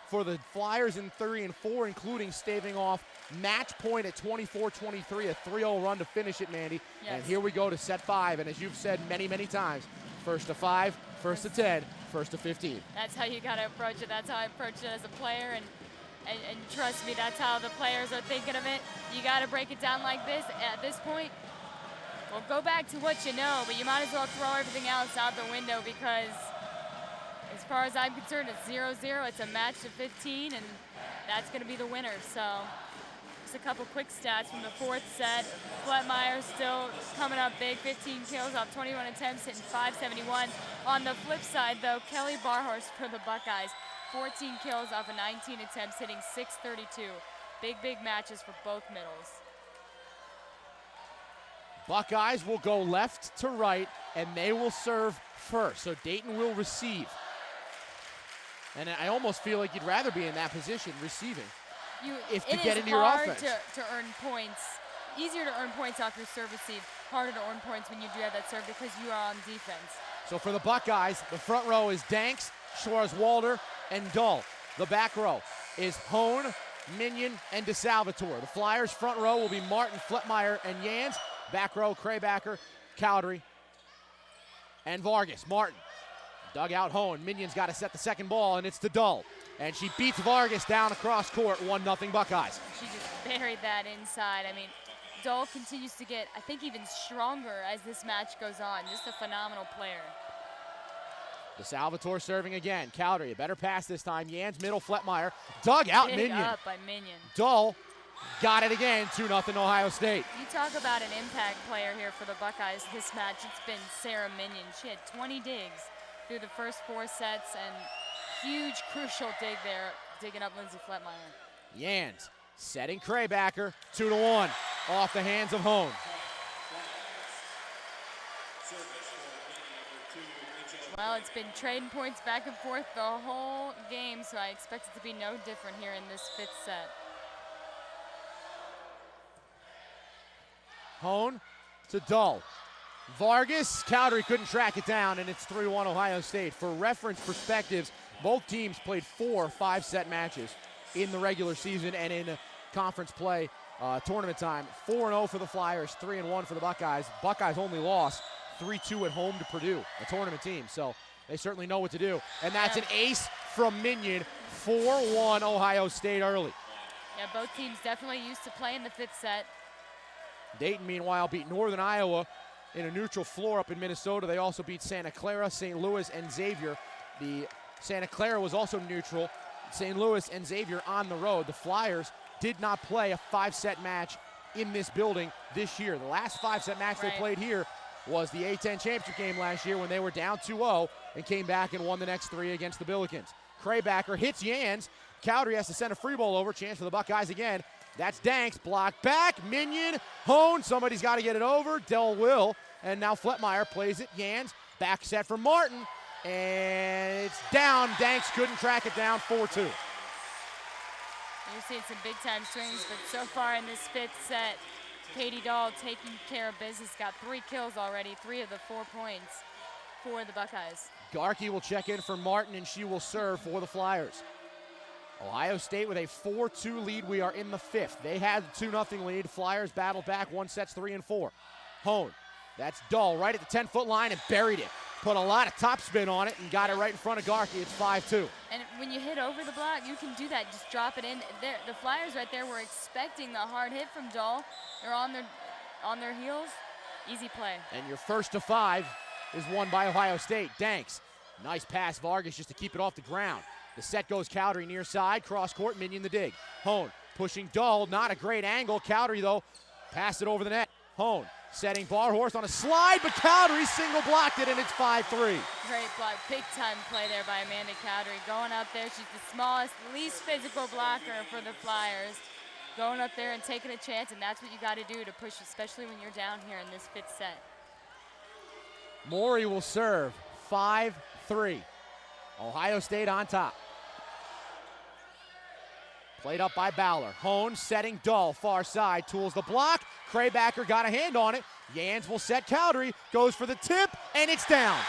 for the Flyers in 3 and 4, including staving off match point at 24-23, a 3-0 run to finish it, Mandy. Yes. And here we go to set 5, and as you've said many, many times, first to 5, first to 10, first to 15. That's how you got to approach it. That's how I approach it as a player, and trust me, that's how the players are thinking of it. You got to break it down like this at this point. Well, go back to what you know, but you might as well throw everything else out the window, because as far as I'm concerned, it's 0-0. It's a match to 15, and that's going to be the winner. So just a couple quick stats from the 4th set. Fletmeyer still coming up big, 15 kills off 21 attempts, hitting .571. On the flip side, though, Kelly Barhorst for the Buckeyes, 14 kills off of 19 attempts, hitting .632. Big matches for both middles. Buckeyes will go left to right, and they will serve first. So Dayton will receive. And I almost feel like you'd rather be in that position, receiving, to get into your offense. It is hard to earn points. Easier to earn points off your serve receive. Harder to earn points when you do have that serve because you are on defense. So for the Buckeyes, the front row is Danks, Schwarzwalder, and Dull. The back row is Hone, Minion, and DeSalvatore. The Flyers' front row will be Martin, Fletmeyer, and Jans. Back row, Kraybacker, Cowdery, and Vargas. Martin, dug out Hone. Minion's got to set the second ball, and it's to Dull. And she beats Vargas down across court, 1-0 Buckeyes. She just buried that inside. I mean, Dull continues to get, I think, even stronger as this match goes on. Just a phenomenal player. DeSalvatore serving again. Cowdery, a better pass this time. Jans, middle, Fletmeyer. Dug out Big Minion. up by Minion. Dull got it again, 2-0 Ohio State. You talk about an impact player here for the Buckeyes this match. It's been Sarah Minion. She had 20 digs through the first 4 sets, and huge, crucial dig there, digging up Lindsay Fletmeyer. Jans setting Kraybacker, 2-1 off the hands of Hone. Well, it's been trading points back and forth the whole game, so I expect it to be no different here in this 5th set. Hone to Dull. Vargas, Cowdery couldn't track it down, and it's 3-1 Ohio State. For reference perspectives, both teams played 4 5-set matches in the regular season and in conference play tournament time. 4-0 for the Flyers, 3-1 for the Buckeyes. Buckeyes only lost 3-2 at home to Purdue, a tournament team, so they certainly know what to do. And that's an ace from Minion, 4-1 Ohio State early. Yeah, both teams definitely used to play in the 5th set. Dayton, meanwhile, beat Northern Iowa in a neutral floor up in Minnesota. They also beat Santa Clara, St. Louis, and Xavier. The Santa Clara was also neutral. St. Louis and Xavier on the road. The Flyers did not play a 5-set match in this building this year. The last 5-set match they played here was the A-10 championship game last year when they were down 2-0 and came back and won the next 3 against the Billikens. Kraybacker hits Jans. Cowdery has to send a free ball over. Chance for the Buckeyes again. That's Danks, blocked back, Minion, Hone, somebody's got to get it over, Dell will, and now Fletmeyer plays it, Jans, back set for Martin, and it's down, Danks couldn't track it down, 4-2. You're seeing some big-time swings, but so far in this 5th set, Katie Dahl taking care of business, got 3 kills already, 3 of the 4 points for the Buckeyes. Garkey will check in for Martin, and she will serve for the Flyers. Ohio State with a 4-2 lead. We are in the 5th. They had a 2-0 lead. Flyers battled back 1 sets 3 and 4. Hone, that's Dull right at the 10-foot line and buried it. Put a lot of topspin on it and got it right in front of Garkey. It's 5-2. And when you hit over the block, you can do that. Just drop it in. The Flyers right there were expecting the hard hit from Dull. They're on their heels. Easy play. And your first to 5 is won by Ohio State. Danks, nice pass, Vargas just to keep it off the ground. The set goes Cowdery near side, cross court, Minion the dig. Hone pushing Dull, not a great angle. Cowdery though, passed it over the net. Hone setting Barhorst on a slide, but Cowdery single blocked it, and it's 5-3. Great block, big time play there by Amanda Cowdery. Going up there, she's the smallest, least physical blocker for the Flyers. Going up there and taking a chance, and that's what you got to do to push, especially when you're down here in this 5th set. Maury will serve, 5-3. Ohio State on top. Played up by Bowler. Hone setting Dull, far side, tools the block. Kraybacker got a hand on it. Jans will set Cowdery, goes for the tip, and it's down.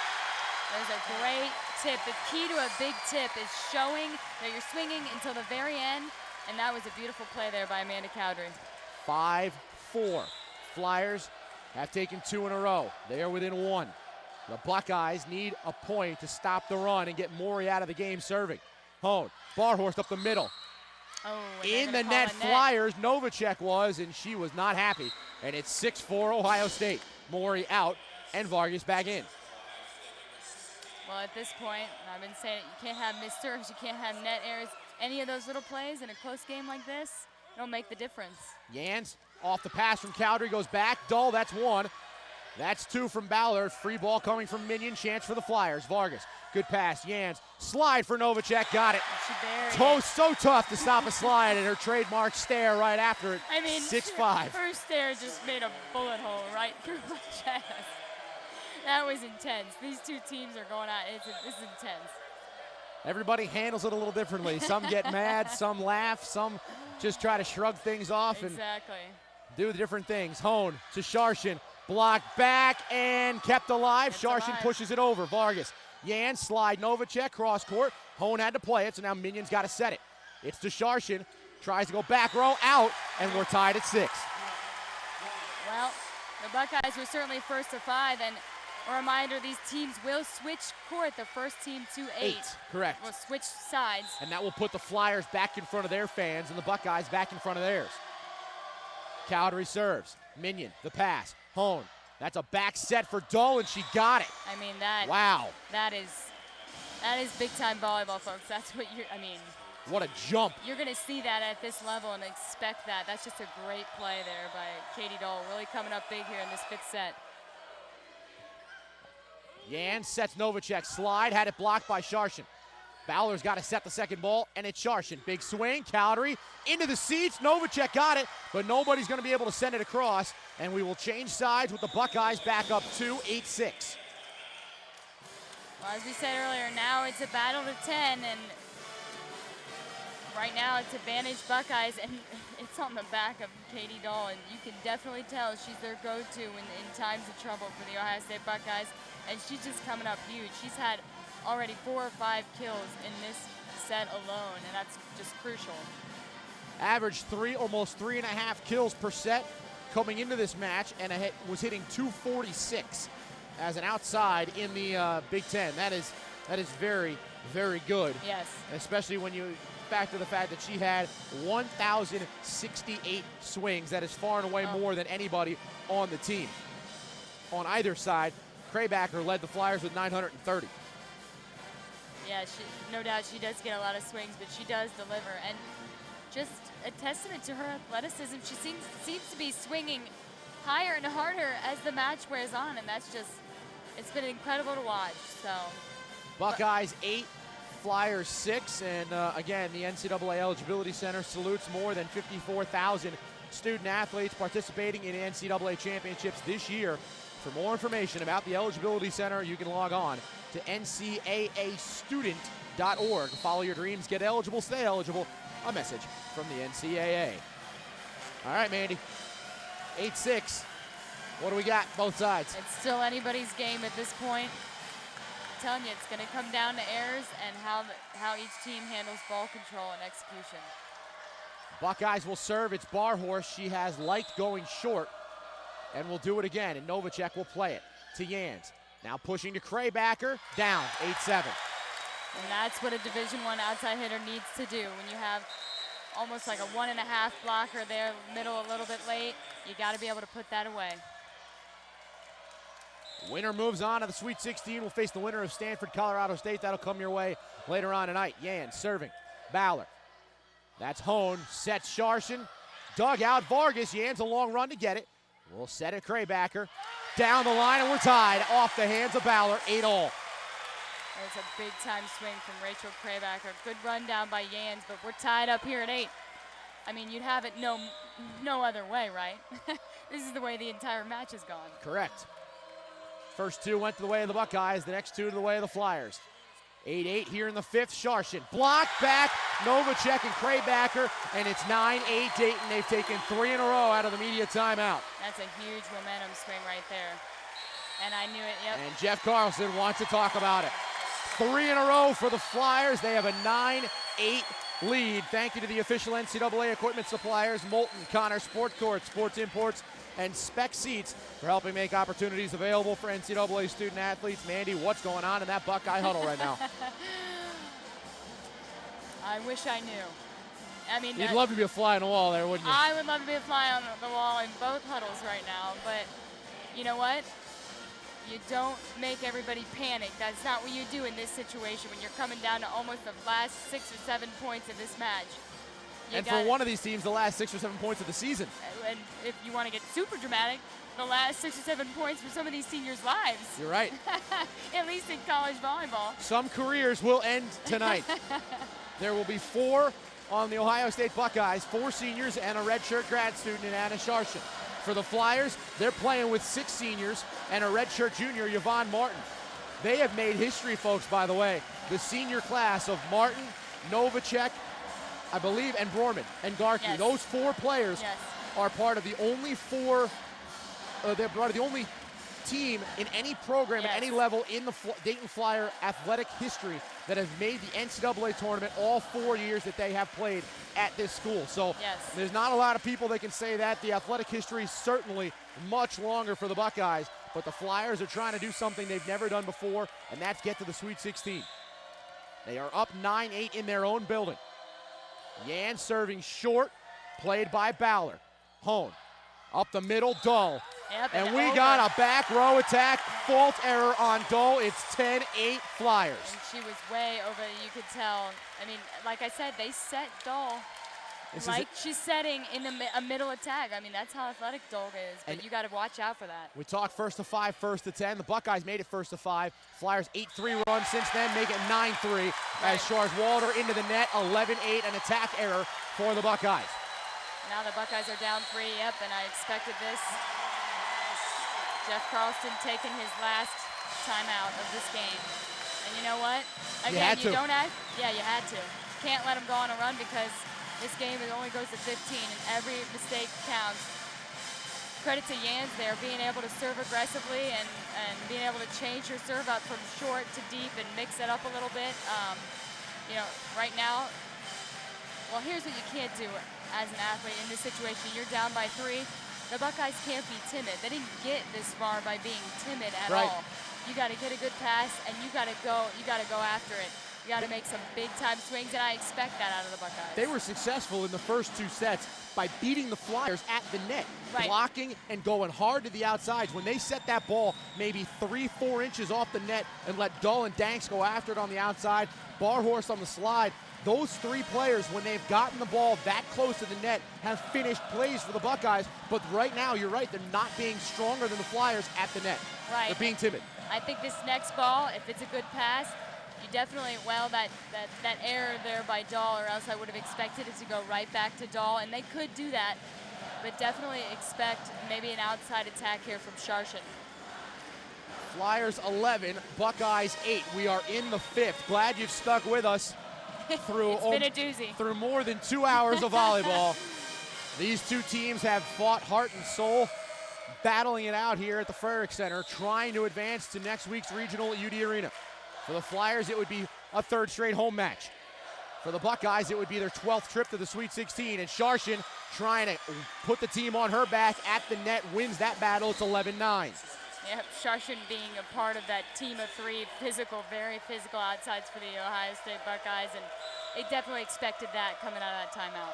There's a great tip. The key to a big tip is showing that you're swinging until the very end, and that was a beautiful play there by Amanda Cowdery. 5-4. Flyers have taken 2 in a row. They are within 1. The Buckeyes need a point to stop the run and get Maury out of the game serving. Hone, Barhorst up the middle. Oh, in the net, Flyers, Novacek was, and she was not happy. And it's 6-4 Ohio State. Maury out, and Vargas back in. Well, at this point, I've been saying it, you can't have missed serves, you can't have net errors. Any of those little plays in a close game like this don't make the difference. Jans off the pass from Cowdery, goes back. Dull, that's 1. That's 2 from Ballard. Free ball coming from Minion. Chance for the Flyers. Vargas, good pass. Jans, slide for Novacek. Got it. She buried it. So tough to stop a slide, and her trademark stare right after it. I mean, 6-5. Her stare just made a bullet hole right through my chest. That was intense. These two teams are going at it. This is intense. Everybody handles it a little differently. Some get mad, some laugh, some just try to shrug things off and do different things. Hone to Sharshin. Blocked back and kept alive. Sharshin pushes it over. Vargas. Jans slide Novacek cross court. Hone had to play it, so now Minion's got to set it. It's to Sharshin. Tries to go back row, out, and we're tied at 6. Well, the Buckeyes were certainly first to 5, and a reminder, these teams will switch court. The first team to 8. Correct. Will switch sides. And that will put the Flyers back in front of their fans and the Buckeyes back in front of theirs. Cowdery serves. Minion, the pass. Hone. That's a back set for Dull, and she got it. I mean, that. Wow. That is big time volleyball, folks. That's what what a jump. You're going to see that at this level and expect that. That's just a great play there by Katie Dull. Really coming up big here in this 5th set. Jans sets Novacek. Slide, had it blocked by Sharshin. Bowler's got to set the second ball, and it's Sharshin. Big swing, Cowdery into the seats. Novacek got it, but nobody's going to be able to send it across, and we will change sides with the Buckeyes back up 8-6. Well, as we said earlier, now it's a battle to 10, and right now it's advantage Buckeyes, and it's on the back of Katie Dull, and you can definitely tell she's their go-to in times of trouble for the Ohio State Buckeyes, and she's just coming up huge. She's had already 4 or 5 kills in this set alone, and that's just crucial. Averaged almost 3.5 kills per set coming into this match, and was hitting .246 as an outside in the Big Ten. That is very, very good. Yes. Especially when you factor the fact that she had 1,068 swings. That is far and away more than anybody on the team. On either side, Kraybacker led the Flyers with 930. Yeah, no doubt she does get a lot of swings, but she does deliver. And just a testament to her athleticism. She seems to be swinging higher and harder as the match wears on, and that's just, it's been incredible to watch. So Buckeyes 8, Flyers 6, and again, the NCAA Eligibility Center salutes more than 54,000 student athletes participating in NCAA championships this year. For more information about the Eligibility Center, you can log on to NCAAstudent.org. Follow your dreams, get eligible, stay eligible. A message from the NCAA. All right, Mandy. 8-6. What do we got, both sides? It's still anybody's game at this point. I'm telling you, it's going to come down to errors and how each team handles ball control and execution. Buckeyes will serve. It's Barhorst. She has liked going short and will do it again, and Novacek will play it to Jans. Now pushing to Kraybacker, down, 8-7. And that's what a Division I outside hitter needs to do. When you have almost like a 1.5 blocker there, middle a little bit late, you got to be able to put that away. Winner moves on to the Sweet 16. We'll face the winner of Stanford, Colorado State. That'll come your way later on tonight. Jans serving. Ballard. That's Hone. Sets Sharshin. Dug out Vargas. Jans a long run to get it. We'll set it Kraybacker. Down the line, and we're tied off the hands of Ballard, 8-all. It's a big-time swing from Rachel Kraybacker. Good run down by Yans, but we're tied up here at 8. I mean, you'd have it no other way, right? This is the way the entire match has gone. Correct. First two went to the way of the Buckeyes, the next two to the way of the Flyers. 8-8 here in the fifth. Sharshin blocked back, Novacek and Kraybacker, and it's 9-8 Dayton. They've taken 3 in a row out of the media timeout. That's a huge momentum swing right there. And I knew it, yep. And Jeff Carlson wants to talk about it. 3 in a row for the Flyers. They have a 9-8 lead. Thank you to the official NCAA equipment suppliers, Molten, Connor Sport Court, Sports Imports, and Spec Seats for helping make opportunities available for NCAA student athletes. Mandy, what's going on in that Buckeye huddle right now? I wish I knew. I mean, you'd love to be a fly on the wall there, wouldn't you? I would love to be a fly on the wall in both huddles right now, but you know what? You don't make everybody panic. That's not what you do in this situation when you're coming down to almost the last 6 or 7 points of this match. And for one of these teams, the last 6 or 7 points of the season. And if you want to get super dramatic, the last 6 or 7 points for some of these seniors' lives. You're right. At least in college volleyball. Some careers will end tonight. There will be 4 on the Ohio State Buckeyes, 4 seniors and a redshirt grad student in Anna Sharshin. For the Flyers, they're playing with 6 seniors and a redshirt junior, Yvonne Martin. They have made history, folks, by the way. The senior class of Martin, Novacek, I believe, and Borman and Garkey. Yes. Those 4 players Yes. are part of the only 4, they're part of the only team in any program Yes. at any level in the Dayton Flyer athletic history that has made the NCAA tournament all 4 years that they have played at this school. So Yes. there's not a lot of people that can say that. The athletic history is certainly much longer for the Buckeyes, but the Flyers are trying to do something they've never done before, and that's get to the Sweet 16. They are up 9-8 in their own building. Yan serving short, played by Ballard. Hone up the middle, Dull. Yep, And we got a back row attack, fault error on Dull. It's 10-8 Flyers. And she was way over, you could tell. I mean, like I said, they set Dull like she's setting in a middle attack. I mean, that's how athletic Dull is, but you got to watch out for that. We talked first to 5, first to 10. The Buckeyes made it first to 5. Flyers 8-3 run since then, make it 9-3 as Shars Walder into the net, 11-8, an attack error for the Buckeyes. Now the Buckeyes are down 3, yep, and I expected this. Jeff Carlson taking his last timeout of this game. And you know what? Again, you don't act. Yeah, you had to. Can't let them go on a run because this game only goes to 15, and every mistake counts. Credit to Yans there, being able to serve aggressively and being able to change her serve up from short to deep and mix it up a little bit. You know, right now, well, here's what you can't do as an athlete in this situation. You're down by 3. The Buckeyes can't be timid. They didn't get this far by being timid at all. You got to get a good pass, and you got to go after it. You got to make some big-time swings, and I expect that out of the Buckeyes. They were successful in the first 2 sets by beating the Flyers at the net, right. Blocking and going hard to the outsides. When they set that ball maybe 3-4 inches off the net and let Dull and Danks go after it on the outside, Barhorst on the slide, those 3 players, when they've gotten the ball that close to the net, have finished plays for the Buckeyes. But right now, you're right, they're not being stronger than the Flyers at the net. Right. They're being timid. I think this next ball, if it's a good pass, you definitely, well, that error there by Dahl, or else I would have expected it to go right back to Dahl, and they could do that, but definitely expect maybe an outside attack here from Sharshin. Flyers 11, Buckeyes 8. We are in the 5th. Glad you've stuck with us through, it's been a doozy. Through more than 2 hours of volleyball. These 2 teams have fought heart and soul, battling it out here at the Frerick Center, trying to advance to next week's regional at UD Arena. For the Flyers, it would be a 3rd straight home match. For the Buckeyes, it would be their 12th trip to the Sweet 16, and Sharshin trying to put the team on her back at the net, wins that battle. It's 11-9. Yep, Sharshin being a part of that team of 3 physical, very physical outsides for the Ohio State Buckeyes, and they definitely expected that coming out of that timeout.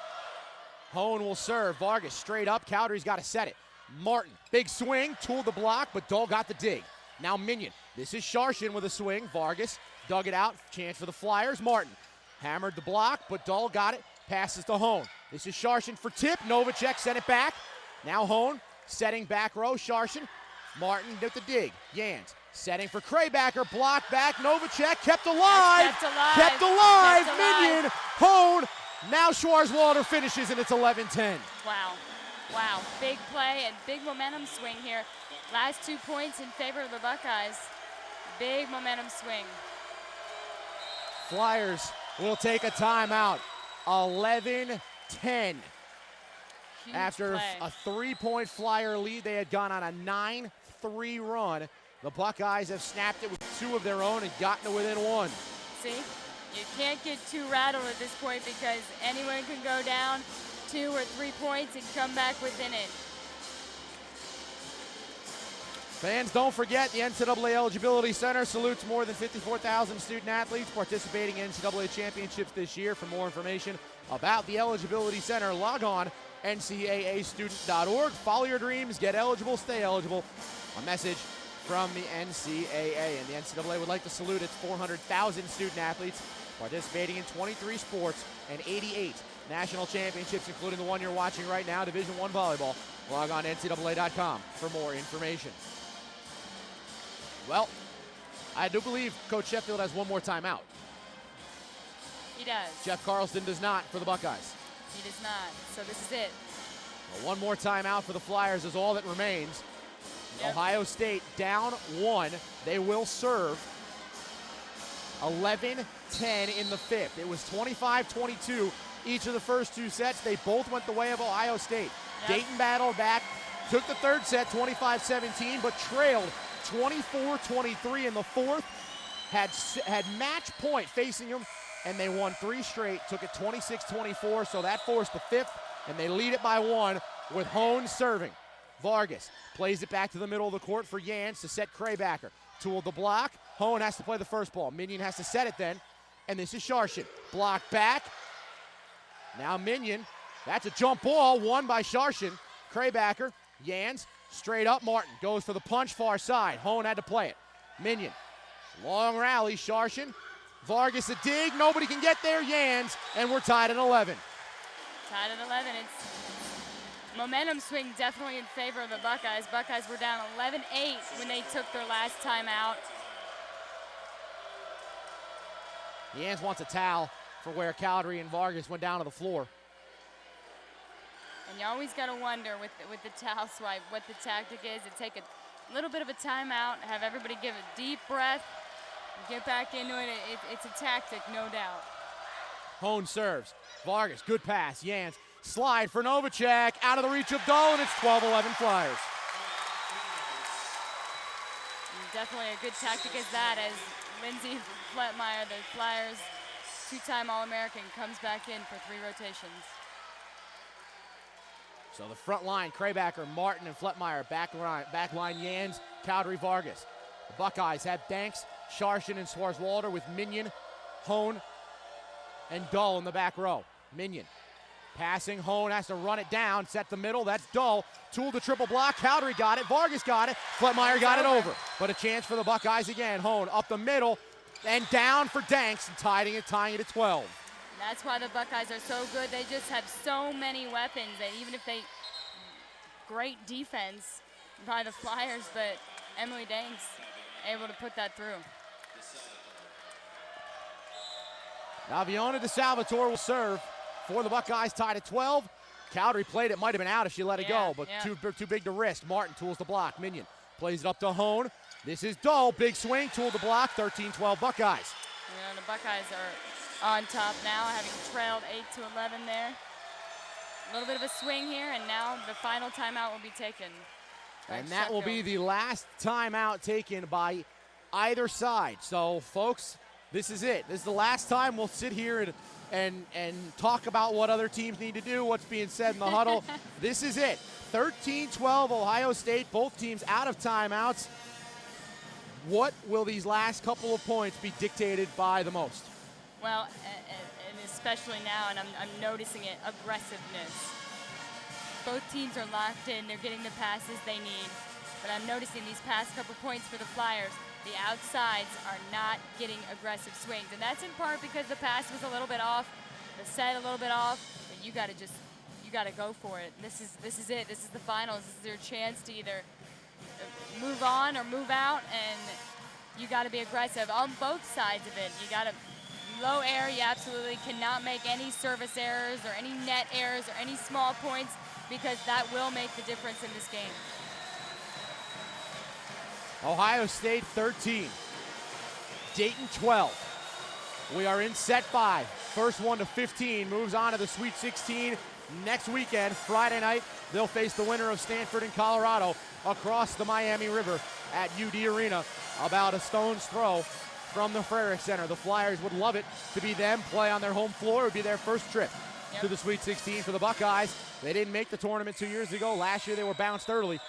Hone will serve. Vargas straight up. Cowdery's got to set it. Martin, big swing, tooled the block, but Dahl got the dig. Now Minion. This is Sharshin with a swing. Vargas dug it out. Chance for the Flyers. Martin hammered the block, but Dahl got it. Passes to Hone. This is Sharshin for tip. Novacek sent it back. Now Hone Setting back row, Sharshin. Martin with the dig. Yans setting for Kraybacker. Block back. Novacek kept alive. Kept alive. Minion. Hone. Now Schwarzwalder finishes, and it's 11-10. Wow. Wow. Big play and big momentum swing here. Last 2 points in favor of the Buckeyes. Big momentum swing. Flyers will take a timeout. 11-10. After play. a 3-point Flyer lead, they had gone on a 9-3 run. The Buckeyes have snapped it with 2 of their own and gotten to within 1. See, you can't get too rattled at this point because anyone can go down 2 or 3 points and come back within it. Fans, don't forget the NCAA Eligibility Center salutes more than 54,000 student athletes participating in NCAA championships this year. For more information about the Eligibility Center, log on NCAAstudent.org. Follow your dreams, get eligible, stay eligible. A message from the NCAA. And the NCAA would like to salute its 400,000 student athletes participating in 23 sports and 88 national championships, including the one you're watching right now, Division I volleyball. Log on to NCAA.com for more information. Well, I do believe Coach Sheffield has one more timeout. He does. Jeff Carlson does not for the Buckeyes. He does not. So this is it. Well, one more timeout for the Flyers is all that remains. Yep. Ohio State down 1. They will serve. 11-10 in the 5th. It was 25-22 each of the first 2 sets. They both went the way of Ohio State. Yep. Dayton battled back, took the 3rd set 25-17, but trailed 24-23 in the 4th. Had match point facing them, and they won 3 straight, took it 26-24, so that forced the 5th, and they lead it by 1 with Hone serving. Vargas plays it back to the middle of the court for Yans to set Kraybacker. Tool the block. Hone has to play the first ball. Minion has to set it then, and this is Sharshin. Block back. Now Minion. That's a jump ball, won by Sharshin. Kraybacker, Yans, straight up. Martin goes for the punch, far side. Hone had to play it. Minion, long rally. Sharshin, Vargas a dig. Nobody can get there. Yans, and we're tied at 11. Tied at 11. It's momentum swing definitely in favor of the Buckeyes. Buckeyes were down 11-8 when they took their last timeout. Yans wants a towel for where Cowdery and Vargas went down to the floor. And you always got to wonder with the towel swipe what the tactic is. To take a little bit of a timeout, have everybody give a deep breath, and get back into it. It's a tactic, no doubt. Hone serves. Vargas, good pass. Yans, slide for Novacek, out of the reach of Dull, and it's 12-11 Flyers. And definitely a good tactic as that, as Lindsay Fletmeyer, the Flyers' 2-time All-American, comes back in for 3 rotations. So the front line, Kraybacker, Martin, and Fletmeyer. Back line Yans, Cowdery, Vargas. The Buckeyes have Danks, Sharshin, and Schwarzwalder with Minion, Hone, and Dull in the back row. Minion passing. Hone has to run it down. Set the middle. That's Dull. Tool the triple block. Cowdery got it. Vargas got it. Fletmeyer got it over. But a chance for the Buckeyes again. Hone up the middle and down for Danks and tying it at 12. That's why the Buckeyes are so good. They just have so many weapons that even if they, great defense by the Flyers, but Emily Danks able to put that through. Now Viona DeSalvatore will serve for the Buckeyes, tied at 12. Cowdery played it, might have been out if she let it go, but too big to risk. Martin tools the block. Minion plays it up to Hone. This is Dull, big swing, tool the block, 13-12 Buckeyes. You know, the Buckeyes are on top now, having trailed 8-11 there. A little bit of a swing here, and now the final timeout will be taken. And that will be the last timeout taken by either side. So, folks, this is it. This is the last time we'll sit here and talk about what other teams need to do, what's being said in the huddle. This is it. 13-12 Ohio State, both teams out of timeouts. What will these last couple of points be dictated by the most? Well, and especially now, and I'm noticing it, aggressiveness. Both teams are locked in. They're getting the passes they need. But I'm noticing these past couple points for the Flyers, the outsides are not getting aggressive swings. And that's in part because the pass was a little bit off, the set a little bit off. But you you got to go for it. This is it. This is the finals. This is your chance to either move on or move out, and you got to be aggressive on both sides of it. You got to low air. You absolutely cannot make any service errors or any net errors or any small points, because that will make the difference in this game. Ohio State 13, Dayton 12. We are in set 5. First one to 15 moves on to the Sweet 16 next weekend. Friday night, they'll face the winner of Stanford and Colorado across the Miami River at UD Arena, about a stone's throw from the Frerick Center. The Flyers would love it to be them, play on their home floor. It would be their first trip to the Sweet 16 for the Buckeyes. They didn't make the tournament 2 years ago. Last year, they were bounced early.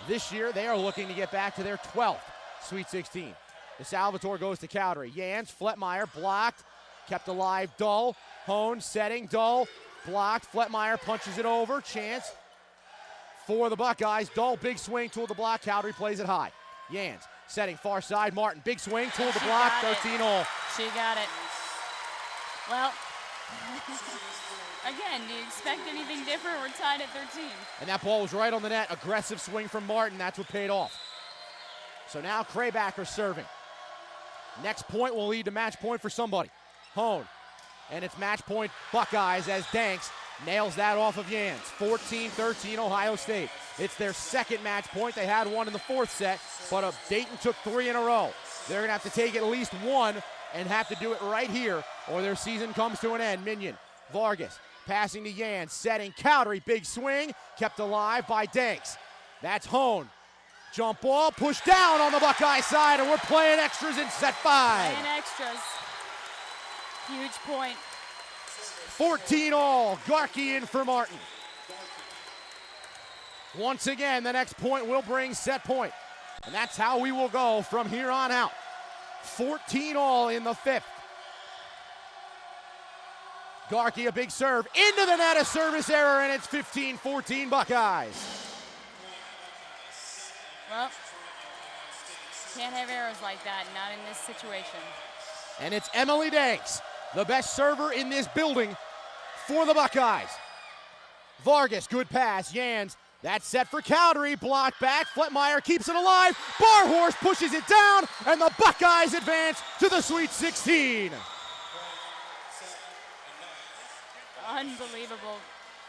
This year, they are looking to get back to their 12th Sweet 16. The Salvatore goes to Cowdery. Jans, Fletmeyer, blocked, kept alive, Dull. Hone, setting, Dull, blocked. Fletmeyer punches it over. Chance for the Buckeyes. Dull, big swing, toward the block. Cowdery plays it high. Jans, setting, far side. Martin, big swing, toward the block. 13-all. She got it. Well, again, do you expect anything different? We're tied at 13. And that ball was right on the net. Aggressive swing from Martin. That's what paid off. So now Kraybacker serving. Next point will lead to match point for somebody. Hone. And it's match point Buckeyes as Danks nails that off of Jans. 14-13 Ohio State. It's their second match point. They had one in the fourth set, but Dayton took 3 in a row. They're going to have to take at least one and have to do it right here, or their season comes to an end. Minion, Vargas, passing to Jans, setting, Cowdery, big swing, kept alive by Danks. That's Hone. Jump ball, pushed down on the Buckeye side, and we're playing extras in set 5. Playing extras. Huge point. 14-all, Garkey in for Martin. Once again, the next point will bring set point. And that's how we will go from here on out. 14-all in the 5th. Garkey, a big serve, into the net, a service error, and it's 15-14 Buckeyes. Well, can't have errors like that, not in this situation. And it's Emily Danks, the best server in this building for the Buckeyes. Vargas, good pass, Jans. That's set for Cowdery, blocked back. Fletmeyer keeps it alive. Barhorse pushes it down, and the Buckeyes advance to the Sweet 16.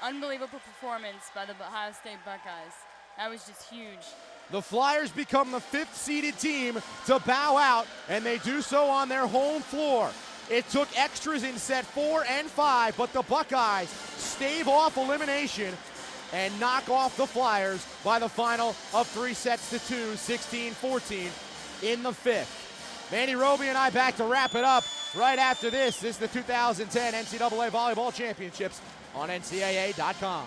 Unbelievable performance by the Ohio State Buckeyes. That was just huge. The Flyers become the 5th seeded team to bow out, and they do so on their home floor. It took extras in set 4 and 5, but the Buckeyes stave off elimination and knock off the Flyers by the final of 3 sets to 2, 16-14 in the 5th. Manny Roby and I back to wrap it up right after this. This is the 2010 NCAA Volleyball Championships on NCAA.com.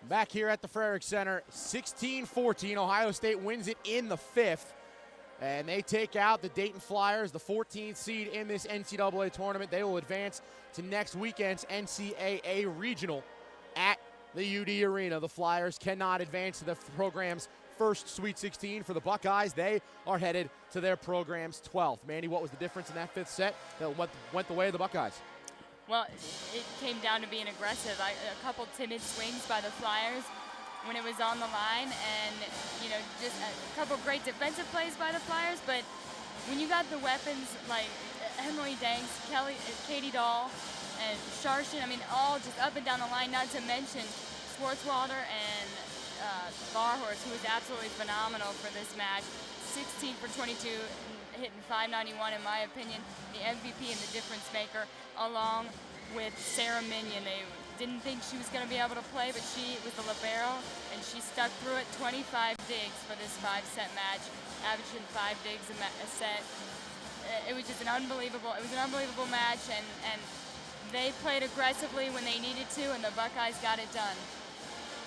Back here at the Frerick Center, 16-14. Ohio State wins it in the 5th. And they take out the Dayton Flyers, the 14th seed in this NCAA tournament. They will advance to next weekend's NCAA Regional at the UD Arena. The Flyers cannot advance to the program's first Sweet 16 for the Buckeyes. They are headed to their program's 12th. Mandy, what was the difference in that 5th set that went the way of the Buckeyes? Well, it came down to being aggressive. A couple timid swings by the Flyers when it was on the line, and just a couple great defensive plays by the Flyers. But when you got the weapons like Emily Danks, Katie Dahl, and Sharshin, all just up and down the line. Not to mention Schwartzwalder and Barhorst, who was absolutely phenomenal for this match. 16 for 22, hitting .591 in my opinion, the MVP and the difference maker, along with Sarah Minion. They didn't think she was going to be able to play, but she was the libero, and she stuck through it. 25 digs for this 5-set match, averaging 5 digs a set. It was just an unbelievable match, and they played aggressively when they needed to, and the Buckeyes got it done.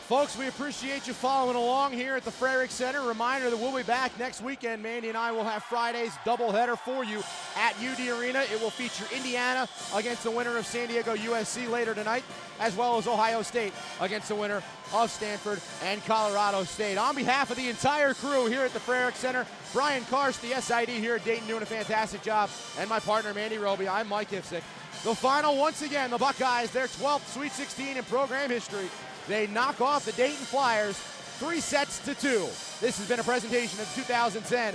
Folks, we appreciate you following along here at the Frerick Center. Reminder that we'll be back next weekend. Mandy and I will have Friday's doubleheader for you at UD Arena. It will feature Indiana against the winner of San Diego USC later tonight, as well as Ohio State against the winner of Stanford and Colorado State. On behalf of the entire crew here at the Frerick Center, Brian Karst, the SID here at Dayton, doing a fantastic job, and my partner Mandy Roby, I'm Mike Ifsick. The final, once again, the Buckeyes, their 12th Sweet 16 in program history. They knock off the Dayton Flyers 3-2. This has been a presentation of the 2010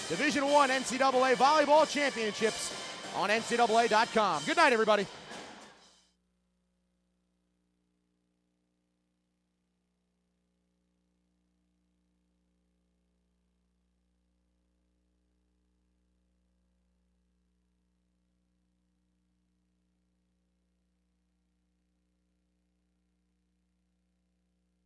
Division I NCAA Volleyball Championships on NCAA.com. Good night, everybody.